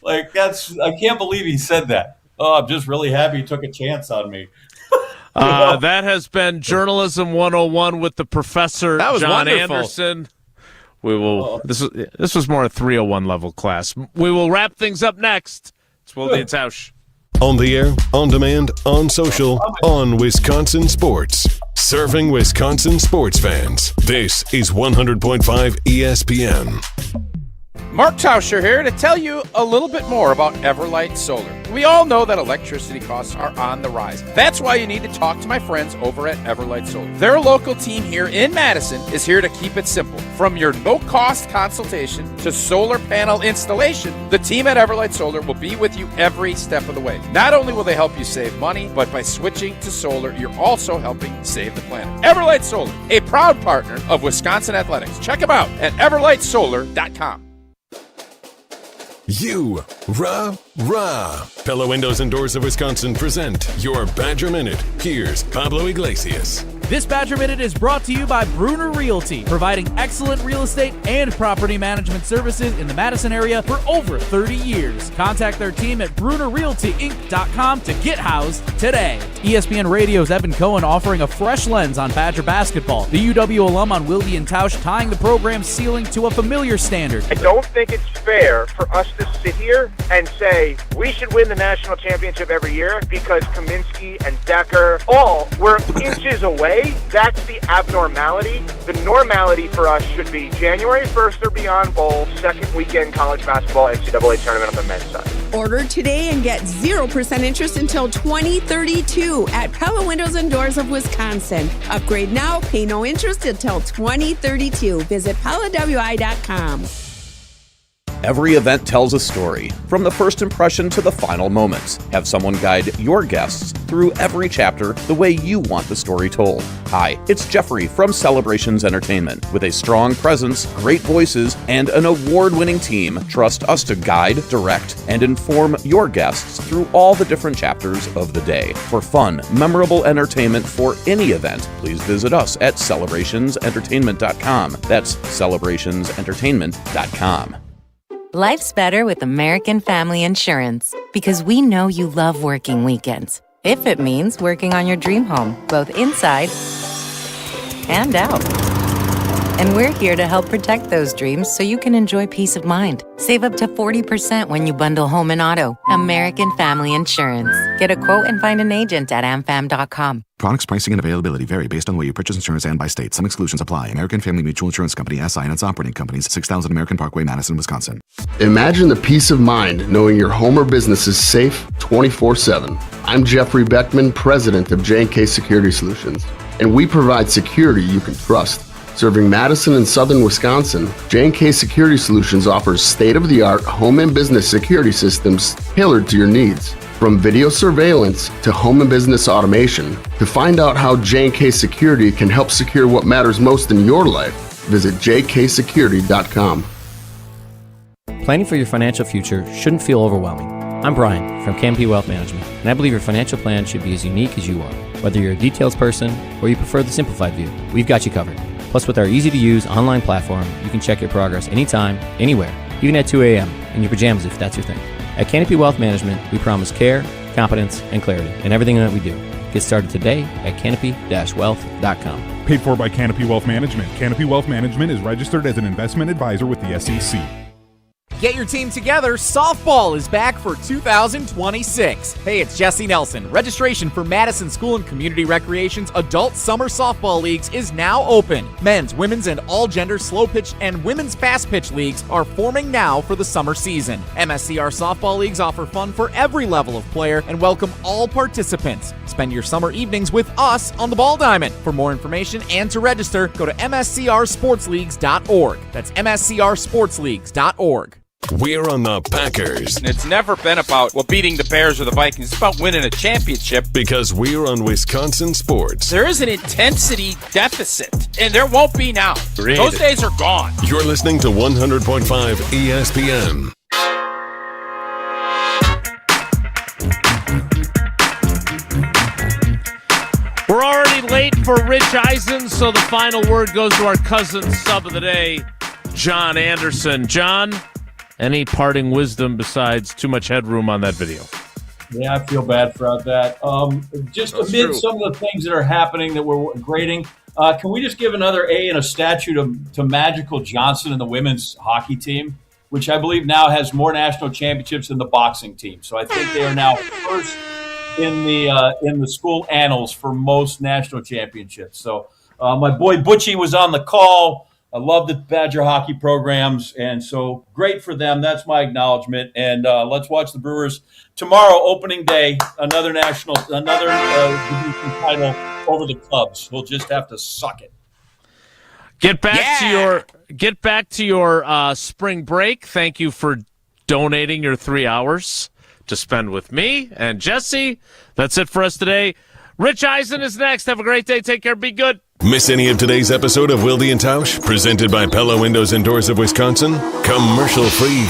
I can't believe he said that. Oh, I'm just really happy he took a chance on me. That has been Journalism 101 with the professor, that was John wonderful. Anderson. We will. This was more a 301 level class. We will wrap things up next. It's Wilde and Tausch. On the air, on demand, on social, on Wisconsin Sports. Serving Wisconsin sports fans. This is 100.5 ESPN. Mark Tauscher here to tell you a little bit more about Everlight Solar. We all know that electricity costs are on the rise. That's why you need to talk to my friends over at Everlight Solar. Their local team here in Madison is here to keep it simple. From your no-cost consultation to solar panel installation, the team at Everlight Solar will be with you every step of the way. Not only will they help you save money, but by switching to solar, you're also helping save the planet. Everlight Solar, a proud partner of Wisconsin Athletics. Check them out at everlightsolar.com. Pella Windows and Doors of Wisconsin present your Badger Minute. Here's Pablo Iglesias. This Badger Minute is brought to you by Bruner Realty, providing excellent real estate and property management services in the Madison area for over 30 years. Contact their team at BrunerRealtyInc.com to get housed today. ESPN Radio's Evan Cohen offering a fresh lens on Badger basketball. The UW alum on Wilde and Tausch tying the program's ceiling to a familiar standard. I don't think it's fair for us to sit here and say we should win the national championship every year because Kaminsky and Decker all were inches away. That's the abnormality. The normality for us should be January 1st or beyond bowl, second weekend college basketball NCAA tournament on the men's side. Order today and get 0% interest until 2032 at Pella Windows and Doors of Wisconsin. Upgrade now, pay no interest until 2032. Visit PellaWI.com. Every event tells a story, from the first impression to the final moments. Have someone guide your guests through every chapter the way you want the story told. Hi, it's Jeffrey from Celebrations Entertainment. With a strong presence, great voices, and an award-winning team, trust us to guide, direct, and inform your guests through all the different chapters of the day. For fun, memorable entertainment for any event, please visit us at celebrationsentertainment.com. That's celebrationsentertainment.com. Life's better with American Family Insurance because we know you love working weekends. If it means working on your dream home, both inside and out. And we're here to help protect those dreams so you can enjoy peace of mind. Save up to 40% when you bundle home and auto. American Family Insurance. Get a quote and find an agent at amfam.com. Products, pricing, and availability vary based on the way you purchase insurance and by state. Some exclusions apply. American Family Mutual Insurance Company, SI, and its operating companies, 6000 American Parkway, Madison, Wisconsin. Imagine the peace of mind knowing your home or business is safe 24/7. I'm Jeffrey Beckman, president of J&K Security Solutions, and we provide security you can trust. Serving Madison and southern Wisconsin, J&K Security Solutions offers state-of-the-art home and business security systems tailored to your needs. From video surveillance to home and business automation, to find out how J&K Security can help secure what matters most in your life, visit jksecurity.com. Planning for your financial future shouldn't feel overwhelming. I'm Brian from Canopy Wealth Management, and I believe your financial plan should be as unique as you are. Whether you're a details person or you prefer the simplified view, we've got you covered. Plus, with our easy-to-use online platform, you can check your progress anytime, anywhere, even at 2 a.m. in your pajamas if that's your thing. At Canopy Wealth Management, we promise care, competence, and clarity in everything that we do. Get started today at canopy-wealth.com. Paid for by Canopy Wealth Management. Canopy Wealth Management is registered as an investment advisor with the SEC. Get your team together. Softball is back for 2026. Hey, it's Jesse Nelson. Registration for Madison School and Community Recreation's Adult Summer Softball Leagues is now open. Men's, women's, and all-gender slow pitch and women's fast pitch leagues are forming now for the summer season. MSCR Softball Leagues offer fun for every level of player and welcome all participants. Spend your summer evenings with us on the Ball Diamond. For more information and to register, go to mscrsportsleagues.org. That's mscrsportsleagues.org. We're on the Packers. It's never been about beating the Bears or the Vikings. It's about winning a championship. Because we're on Wisconsin sports. There is an intensity deficit, and there won't be now. Great. Those days are gone. You're listening to 100.5 ESPN. We're already late for Rich Eisen, so the final word goes to our cousin sub of the day, John Anderson. John, any parting wisdom besides too much headroom on that video? Yeah, I feel bad about that. Just That's amid true. some of the things that are happening that we're grading, can we just give another A and a statue to Magical Johnson and the women's hockey team, which I believe now has more national championships than the boxing team. So I think they are now first in the school annals for most national championships. So my boy Butchie was on the call. I love the Badger hockey programs, and so great for them. That's my acknowledgement. And let's watch the Brewers tomorrow, opening day, another division title over the Cubs. We'll just have to suck it. Get back to your spring break. Thank you for donating your 3 hours to spend with me and Jesse. That's it for us today. Rich Eisen is next. Have a great day. Take care. Be good. Miss any of today's episode of Wilde and Tausch, presented by Pella Windows and Doors of Wisconsin? Commercial free.